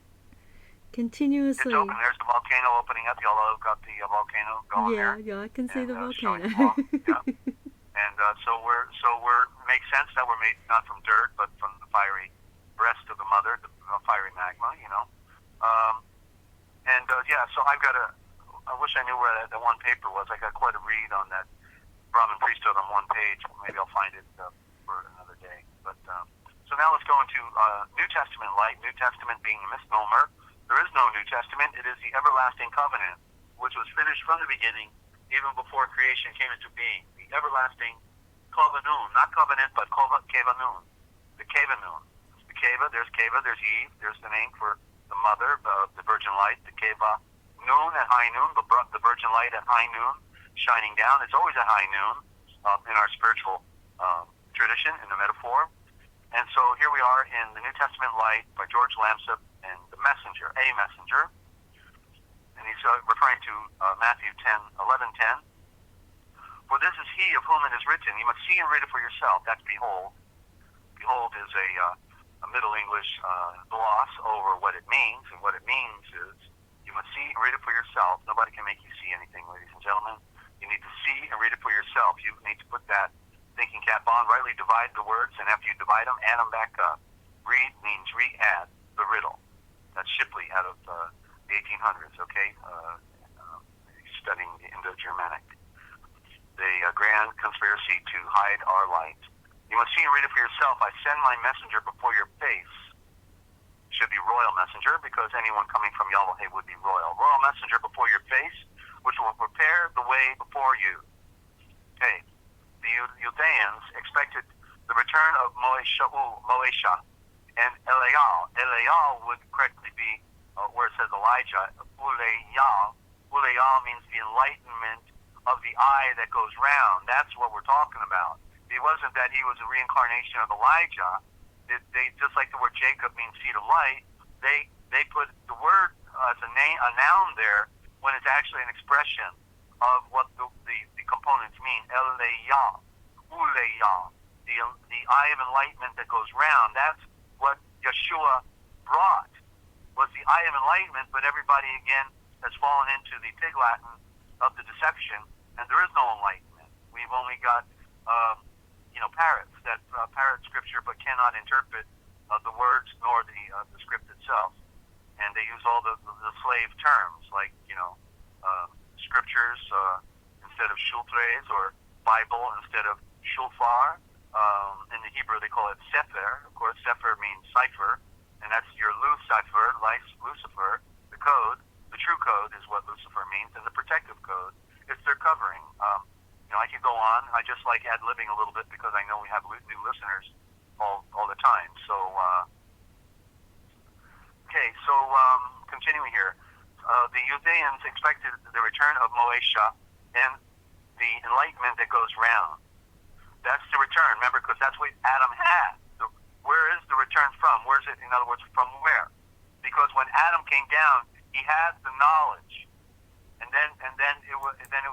[SPEAKER 3] Continuously.
[SPEAKER 2] It's open. There's the volcano opening up. Y'all got the volcano going there.
[SPEAKER 3] Yeah, I can see
[SPEAKER 2] And,
[SPEAKER 3] the volcano.
[SPEAKER 2] And so we're makes sense that we're made not from dirt, but from the fiery breast of the mother, the fiery magma. So I've got I wish I knew where that one paper was. I got quite a read on that Brahmin priesthood on one page. Maybe I'll find it for another day. But so now let's go into New Testament light. New Testament being a misnomer. There is no New Testament. It is the everlasting covenant, which was finished from the beginning, even before creation came into being. The everlasting Kovanun, not covenant, but Kevanun. The Kevanun. The Keva, there's Eve, there's the name for the mother, the virgin light, the Keva noon at high noon, the virgin light at high noon, shining down. It's always at high noon in our spiritual tradition, in the metaphor. And so here we are in the New Testament light by George Lamsa and the messenger, a messenger. And he's referring to Matthew 11:10. For this is he of whom it is written, you must see and read it for yourself. That's behold. Behold is a Middle English gloss over what it means, and what it means is you must see and read it for yourself. Nobody can make you see anything, ladies and gentlemen. You need to see and read it for yourself. You need to put that thinking cap on, rightly divide the words, and after you divide them, add them back up. Read means re-add the riddle. That's Shipley out of the 1800s, okay? Studying the Indo-Germanic. The grand conspiracy to hide our light. You must see and read it for yourself. I send my messenger before your face. Should be royal messenger, because anyone coming from Yahweh would be royal. Royal messenger before your face, which will prepare the way before you. Okay. The Judeans expected the return of Moesha, and Elial. Elial would correctly be where it says Elijah. Uleyal means the enlightenment of the eye that goes round. That's what we're talking about. It wasn't that he was a reincarnation of Elijah. They just like the word Jacob means seed of light. They put the word as a noun there when it's actually an expression of what the components mean. Eleyah, Uleyah, the eye of enlightenment that goes round. That's what Yeshua brought, was the eye of enlightenment, but everybody again has fallen into the pig Latin of the deception, and there is no enlightenment. We've only got parrots that parrot scripture but cannot interpret the words nor the script itself, and they use all the slave terms like scriptures instead of shultres, or Bible instead of shulfar. In the Hebrew they call it sefer. Of course, sefer means cipher, and that's your Lucifer, Lucifer. The code, the true code, is what Lucifer means, and the protective code is their covering. I could go on. I just like ad-libbing a little bit because I know we have new listeners all the time. So, continuing here. The Judeans expected the return of Moesha and the enlightenment that goes round. That's the return, remember, because that's what Adam had. Where is the return from? Where is it, in other words, from where? Because when Adam came down, he had the knowledge, and then it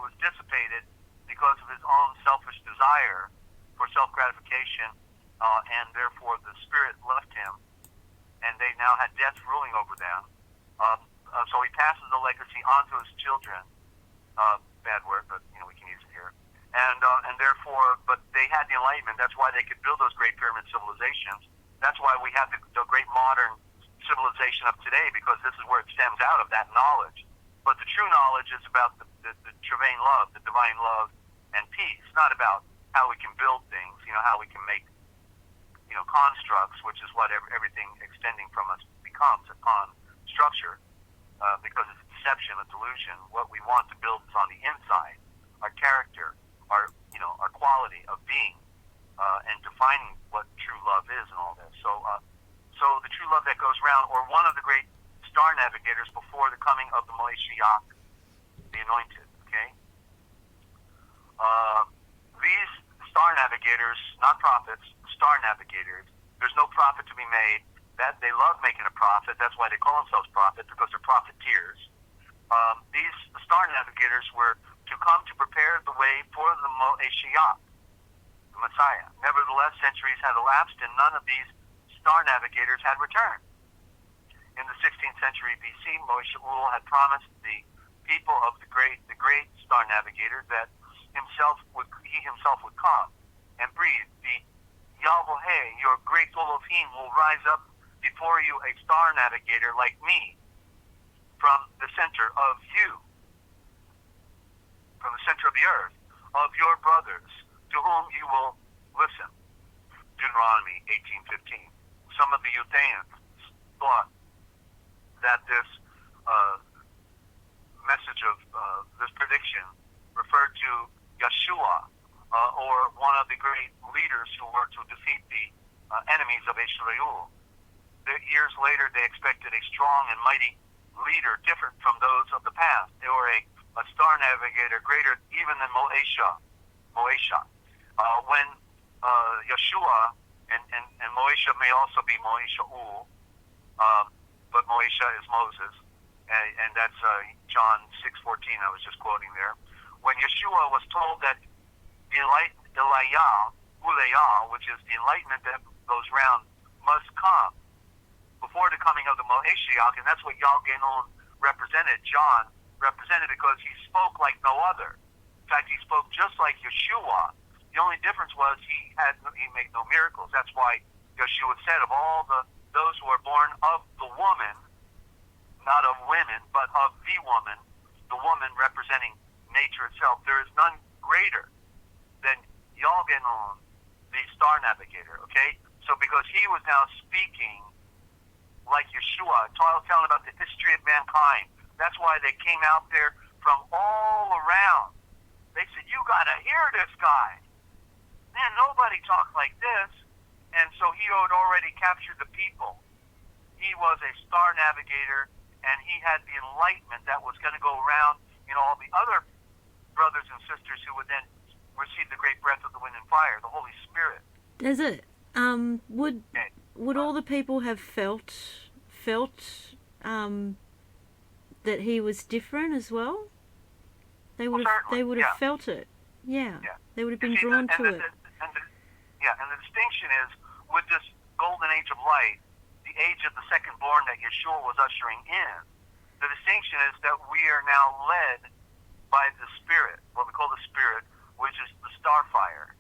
[SPEAKER 2] was dissipated because of his own selfish desire for self-gratification, and therefore the spirit left him, and they now had death ruling over them. So he passes the legacy on to his children. Bad word, but we can use it here. And therefore, but they had the enlightenment. That's why they could build those great pyramid civilizations. That's why we have the great modern civilization of today, because this is where it stems out of, that knowledge. But the true knowledge is about the Trevane love, the divine love, and peace. Not about how we can build things, how we can make, constructs, which is what everything extending from us becomes upon structure, because it's deception, a delusion. What we want to build is on the inside, our character, our quality of being, and defining what true love is and all this. So the true love that goes round, or one of the great star navigators before the coming of the Mashiach, the anointed, okay? These star navigators, not prophets, star navigators, there's no profit to be made. That they love making a profit. That's why they call themselves prophets, because they're profiteers. These star navigators were to come to prepare the way for the Mashiach, the Messiah. Nevertheless, centuries had elapsed, and none of these star navigators had returned. In the 16th century BC, Moesha had promised the people of the great star navigator that he himself would come and breathe. The Yahweh, your great Elohim, will rise up before you a star navigator like me from the center of you, from the center of the earth, of your brothers, to whom you will listen. Deuteronomy 18:15. Some of the Judeans thought that this message of this prediction referred to Yeshua, or one of the great leaders who were to defeat the enemies of Israel. Years later, they expected a strong and mighty leader, different from those of the past. They were a star navigator greater even than Moesha. When Yeshua and Moesha may also be Moesha-ul, but Moesha is Moses, and that's John 6:14. I was just quoting there. When Yeshua was told that the Uleyah, which is the enlightenment that goes round, must come, Mashiach, and that's what Yal-Genun represented. John represented because he spoke like no other. In fact, he spoke just like Yeshua. The only difference was he made no miracles. That's why Yeshua said, of all those who are born of the woman, not of women, but of the woman representing nature itself, there is none greater than Yal-Genun, the star navigator, okay? So because he was now speaking like Yeshua, telling about the history of mankind, that's why they came out there from all around. They said, you got to hear this guy. Man, nobody talked like this. And so he had already captured the people. He was a star navigator, and he had the enlightenment that was going to go around, all the other brothers and sisters who would then receive the great breath of the wind and fire, the Holy Spirit.
[SPEAKER 3] Does it? Would all the people have felt that he was different as well? They would have felt it. Yeah. They would have been drawn to it.
[SPEAKER 2] And the distinction is, with this golden age of light, the age of the second born that Yeshua was ushering in, the distinction is that we are now led by the Spirit, what we call the Spirit, which is the star fire,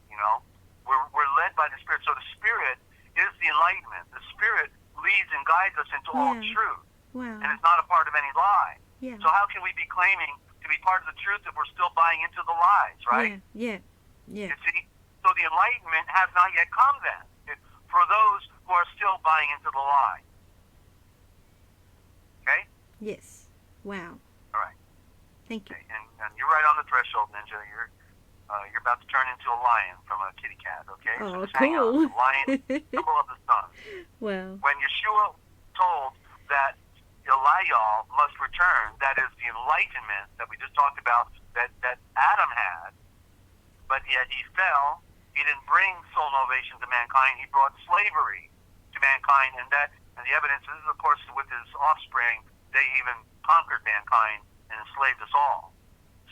[SPEAKER 2] We're led by the Spirit. So the Spirit is the enlightenment. The Spirit leads and guides us into all truth.
[SPEAKER 3] Wow.
[SPEAKER 2] And it's not a part of any lie.
[SPEAKER 3] Yeah.
[SPEAKER 2] So how can we be claiming to be part of the truth if we're still buying into the lies, right?
[SPEAKER 3] Yeah.
[SPEAKER 2] You see? So the enlightenment has not yet come then, for those who are still buying into the lie. Okay?
[SPEAKER 3] Yes. Wow.
[SPEAKER 2] All right.
[SPEAKER 3] Thank you.
[SPEAKER 2] Okay. And you're right on the threshold, Ninja. You're about to turn into a lion from a kitty cat, okay?
[SPEAKER 3] Oh,
[SPEAKER 2] so just hang on.
[SPEAKER 3] cool.
[SPEAKER 2] The lion, symbol of the sun.
[SPEAKER 3] Wow.
[SPEAKER 2] When Yeshua told that Eliah must return, that is the enlightenment that we just talked about, that Adam had, but yet he fell. He didn't bring soul novation to mankind. He brought slavery to mankind, and the evidence is, of course, with his offspring, they even conquered mankind and enslaved us all.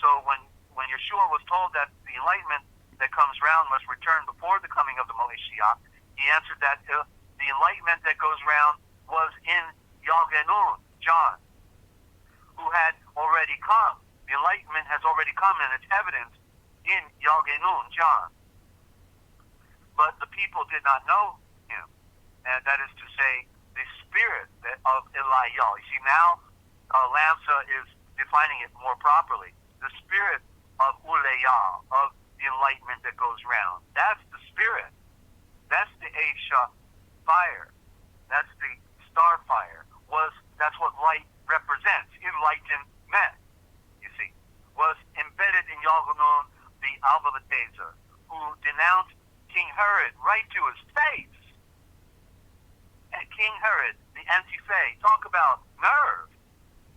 [SPEAKER 2] So when Yeshua was told that the enlightenment that comes round must return before the coming of the Mashiach, he answered that the enlightenment that goes round was in Yal-Genun, John, who had already come. The enlightenment has already come, and it's evident in Yal-Genun, John. But the people did not know him, and that is to say, the spirit of Eliah. You see, now Lamsa is defining it more properly. The spirit of Uleya, of the enlightenment that goes round. That's the spirit. That's the Aisha fire. That's the star fire. That's what light represents. Enlightenment, you see, was embedded in Yal-Genun, the Alvaletezer, who denounced King Herod right to his face. And King Herod, the anti-Fae, talk about nerve.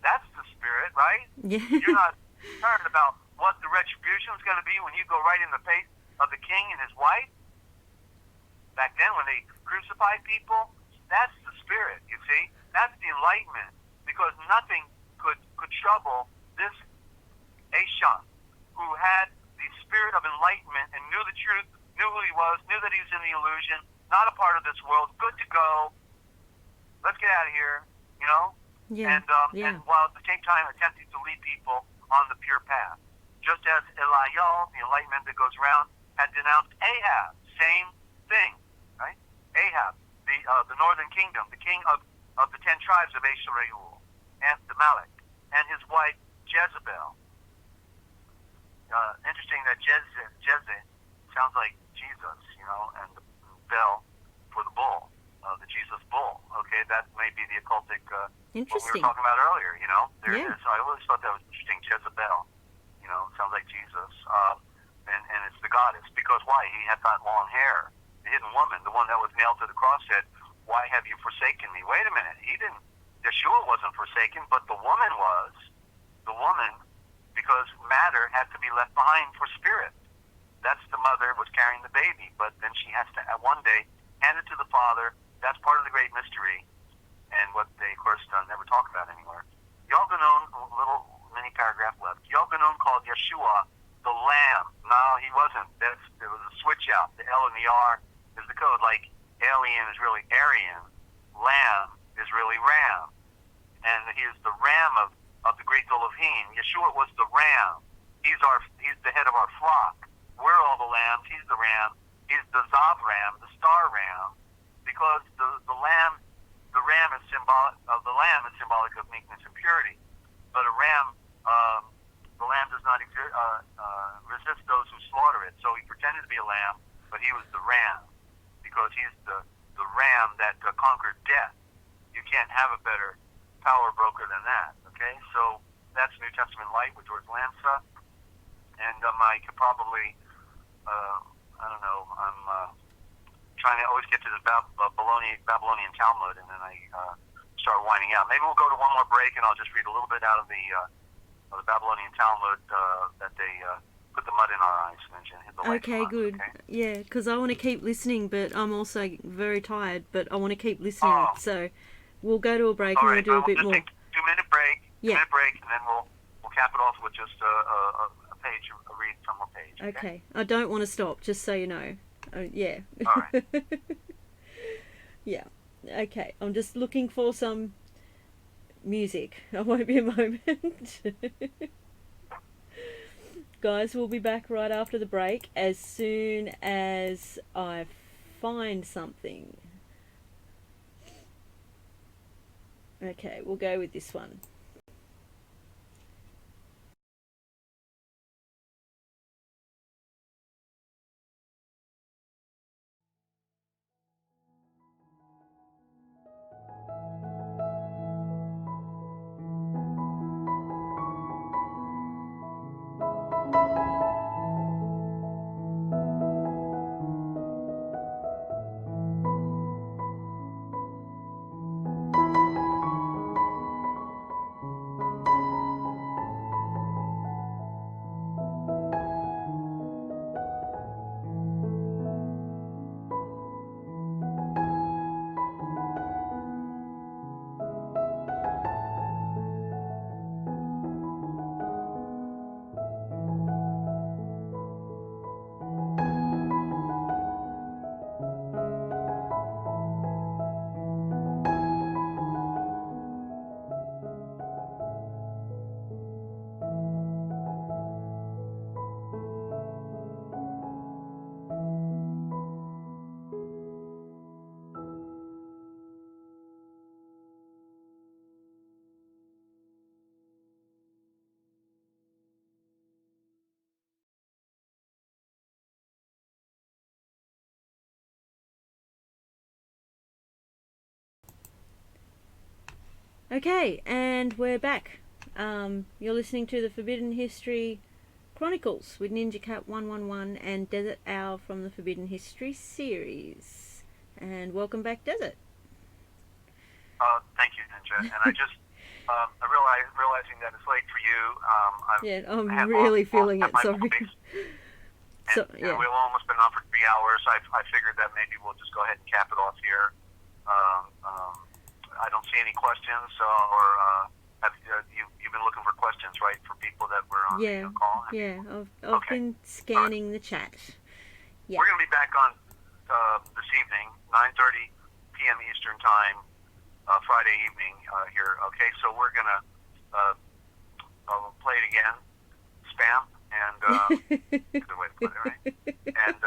[SPEAKER 2] That's the spirit, right?
[SPEAKER 3] Yeah.
[SPEAKER 2] You're not concerned about what the retribution is going to be when you go right in the face of the king and his wife. Back then, when they crucified people, that's the spirit, you see? That's the enlightenment. Because nothing could trouble this Aisha, who had the spirit of enlightenment and knew the truth, knew who he was, knew that he was in the illusion, not a part of this world, good to go. Let's get out of here,
[SPEAKER 3] Yeah.
[SPEAKER 2] And while at the same time attempting to lead people on the pure path. Just as Eliah, the enlightenment that goes around, had denounced Ahab, same thing, right? Ahab, the northern kingdom, the king of the 10 tribes of Israel, and the Malek, and his wife Jezebel. Interesting that Jeze sounds like Jesus, and the bell for the bull, the Jesus bull. Okay, that may be the occultic, what we were talking about earlier, There it is. I always thought that was interesting, Jezebel. Sounds like Jesus. And it's the goddess. Because why? He had that long hair. The hidden woman, the one that was nailed to the cross, said, why have you forsaken me? Wait a minute. Yeshua wasn't forsaken, but the woman was. The woman, because matter had to be left behind for spirit. That's the mother was carrying the baby, but then she has to, one day, hand it to the father. That's part of the great mystery, and what they, of course, never talk about anymore. Yal-Genun, a little mini paragraph left. Yal-Genun called Yeshua the Lamb. No, he wasn't. There was a switch out. The L and the R is the code. Like alien is really Aryan, Lamb is really Ram. and he is the ram of the great Elohim. Yeshua was the ram. He's the head of our flock. We're all the lambs. He's the ram. He's the Zav ram, the star ram, because the lamb is symbolic of the lamb is symbolic of meekness and purity. But the lamb does not resist those who slaughter it. So he pretended to be a lamb, but he was the ram, because he's the ram that conquered death. You can't have a better power broker than that. Okay, so that's New Testament light with George Lamsa, and I could probably, I don't know, I'm trying to always get to the Babylonian Talmud, and then I start winding out. Maybe we'll go to one more break, and I'll just read a little bit out of the Babylonian Talmud that they put the mud in our eyes and hit the light.
[SPEAKER 3] Okay, good. Okay? Yeah, because I want to keep listening, but I'm also very tired, but I want to keep listening. Oh. So we'll go to a break and we'll do a bit more.
[SPEAKER 2] Take 2-minute break, and then we'll cap it off with just a page, a read from a page.
[SPEAKER 3] Okay. I don't want to stop, just so you know. Yeah.
[SPEAKER 2] All right.
[SPEAKER 3] Yeah. Okay. I'm just looking for some music. I won't be a moment. Guys, we'll be back right after the break as soon as I find something. Okay, we'll go with this one. Okay, and we're back. You're listening to the Forbidden History Chronicles with NinjaCat 111 and Desert-Owl from the Forbidden History series. And welcome back, Desert.
[SPEAKER 2] Thank you, Ninja. And I just, realizing that it's late for you,
[SPEAKER 3] I'm really feeling it, sorry.
[SPEAKER 2] And we've almost been on for 3 hours. I figured that maybe we'll just go ahead and cap it off here. I don't see any questions, you've been looking for questions, right, for people that were on the call?
[SPEAKER 3] Yeah, I've been scanning the chat. Yeah.
[SPEAKER 2] We're going to be back on this evening, 9:30 p.m. Eastern Time, Friday evening here. Okay, so we're going to play it again, spam, and good way to put it, right? And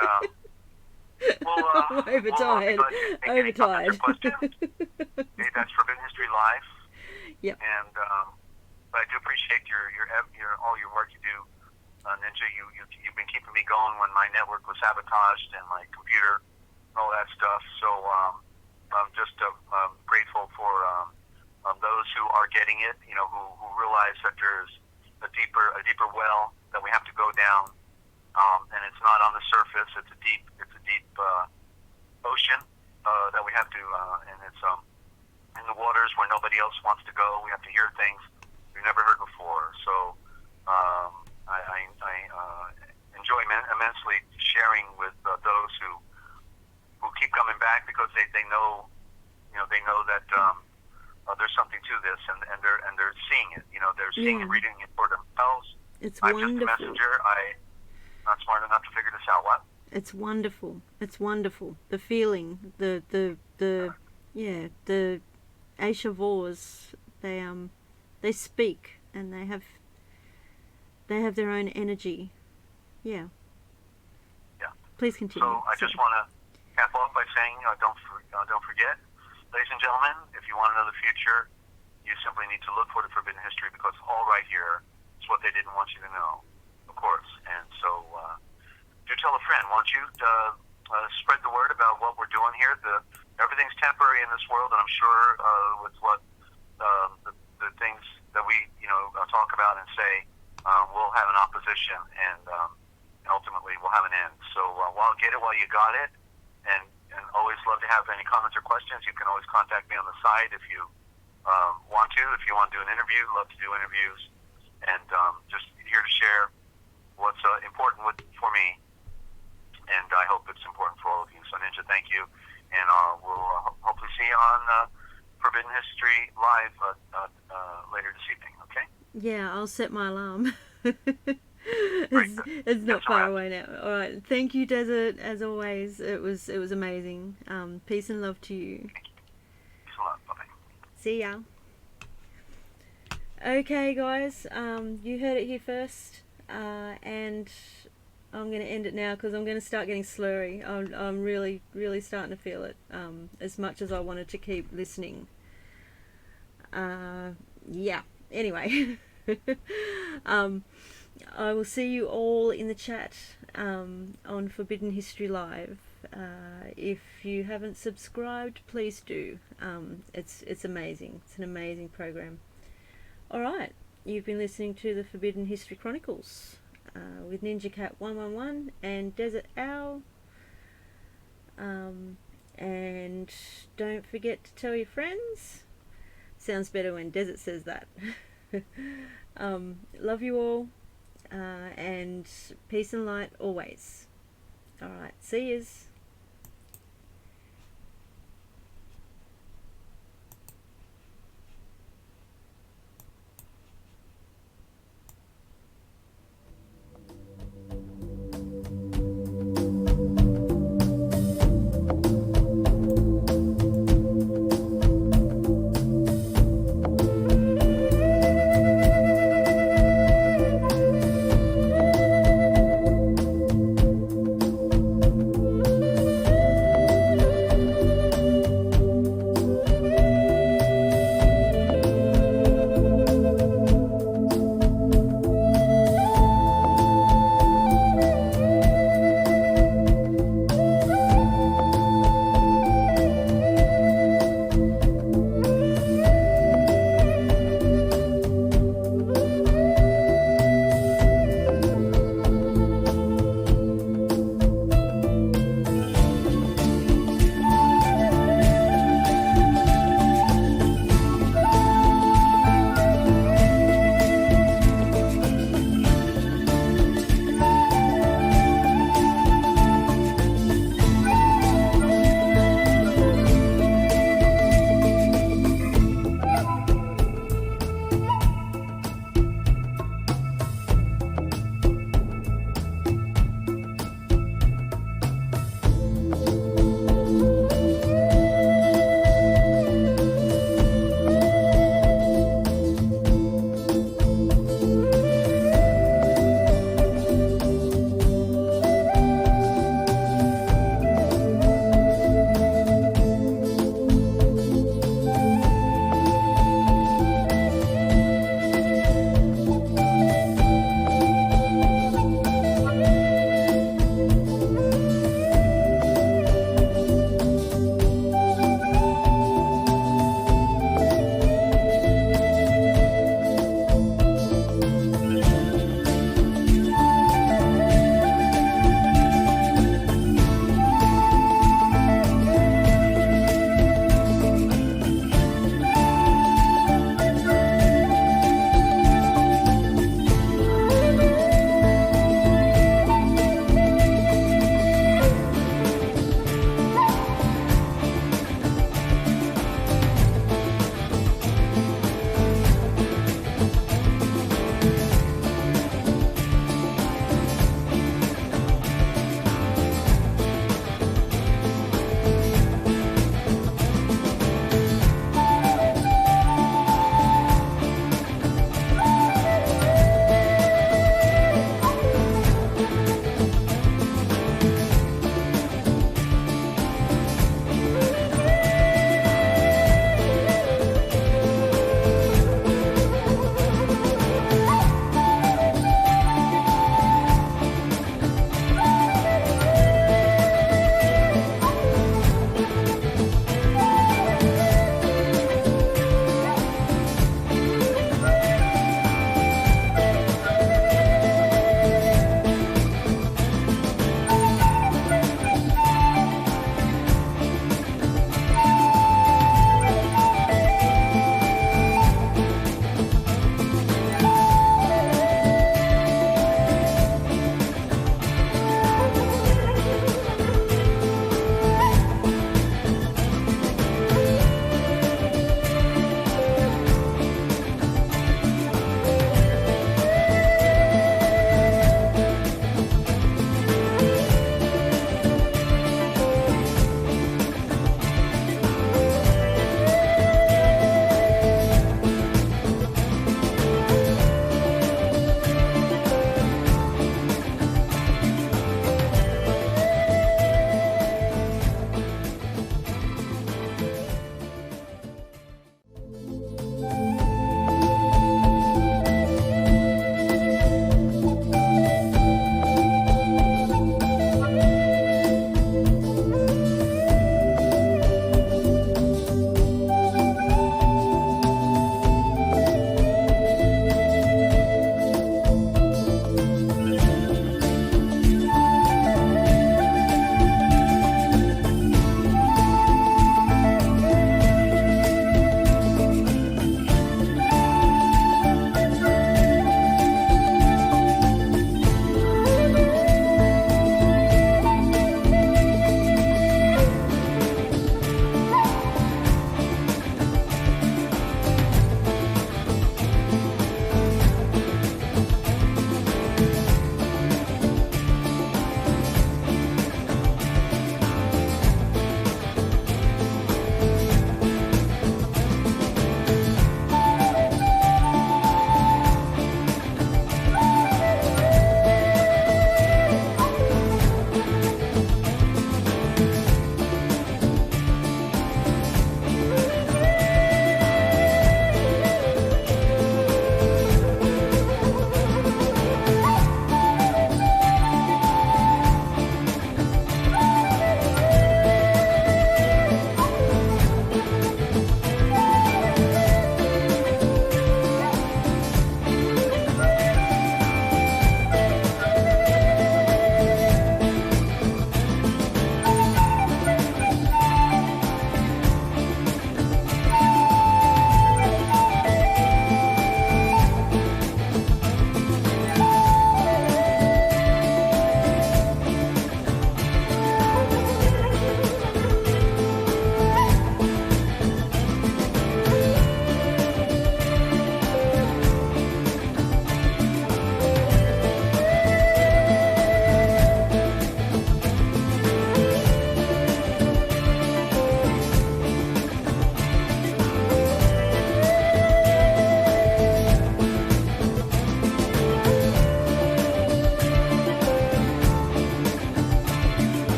[SPEAKER 2] we'll
[SPEAKER 3] overtired.
[SPEAKER 2] Okay, that's Forbidden History Live.
[SPEAKER 3] Yep.
[SPEAKER 2] And but I do appreciate your all your work you do, Ninja. You've been keeping me going when my network was sabotaged and my computer and all that stuff. So I'm just grateful for those who are getting it. You know, who realize that there's a deeper well that we have to go down, and it's not on the surface. It's a deep ocean that we have to, and it's in the waters where nobody else wants to go. We have to hear things we've never heard before. So I enjoy immensely sharing with those who keep coming back, because they know that there's something to this, and they're seeing it. You know, they're seeing it, reading it for themselves.
[SPEAKER 3] It's
[SPEAKER 2] I'm
[SPEAKER 3] wonderful.
[SPEAKER 2] just a messenger. I'm not smart enough to figure this out. What?
[SPEAKER 3] It's wonderful. It's wonderful. The feeling, the Aisha Vors, they speak, and they have their own energy. Yeah.
[SPEAKER 2] Yeah.
[SPEAKER 3] Please continue.
[SPEAKER 2] So I just want to cap off by saying, don't forget, ladies and gentlemen, if you want to know the future, you simply need to look for the forbidden history, because it's all right here. It's what they didn't want you to know, of course. And so do tell a friend. Why don't you spread the word about what we're doing here? Everything's temporary in this world, and I'm sure with what the things that we talk about and say, we'll have an opposition, and ultimately we'll have an end. So get it while you got it, and always love to have any comments or questions. You can always contact me on the site if you want to. If you want to do an interview, love to do interviews, and just here to share what's important for me, and I hope it's important for all of you. So Ninja, thank you, and we'll hopefully see you on Forbidden History Live later this evening, okay?
[SPEAKER 3] Yeah, I'll set my alarm. It's not far away now. All right, thank you, Desert. As always, it was amazing. Peace and love to you.
[SPEAKER 2] Thank you. Peace and love. Bye-bye.
[SPEAKER 3] See ya. Okay, guys, you heard it here first, and I'm going to end it now because I'm going to start getting slurry. I'm really, really starting to feel it, as much as I wanted to keep listening. Yeah, anyway. I will see you all in the chat on Forbidden History Live. If you haven't subscribed, please do. It's amazing. It's an amazing program. Alright, you've been listening to the Forbidden History Chronicles with NinjaCat 111 and Dezert-Owl. And don't forget to tell your friends. Sounds better when Desert says that. Love you all, and peace and light always. Alright, see yous.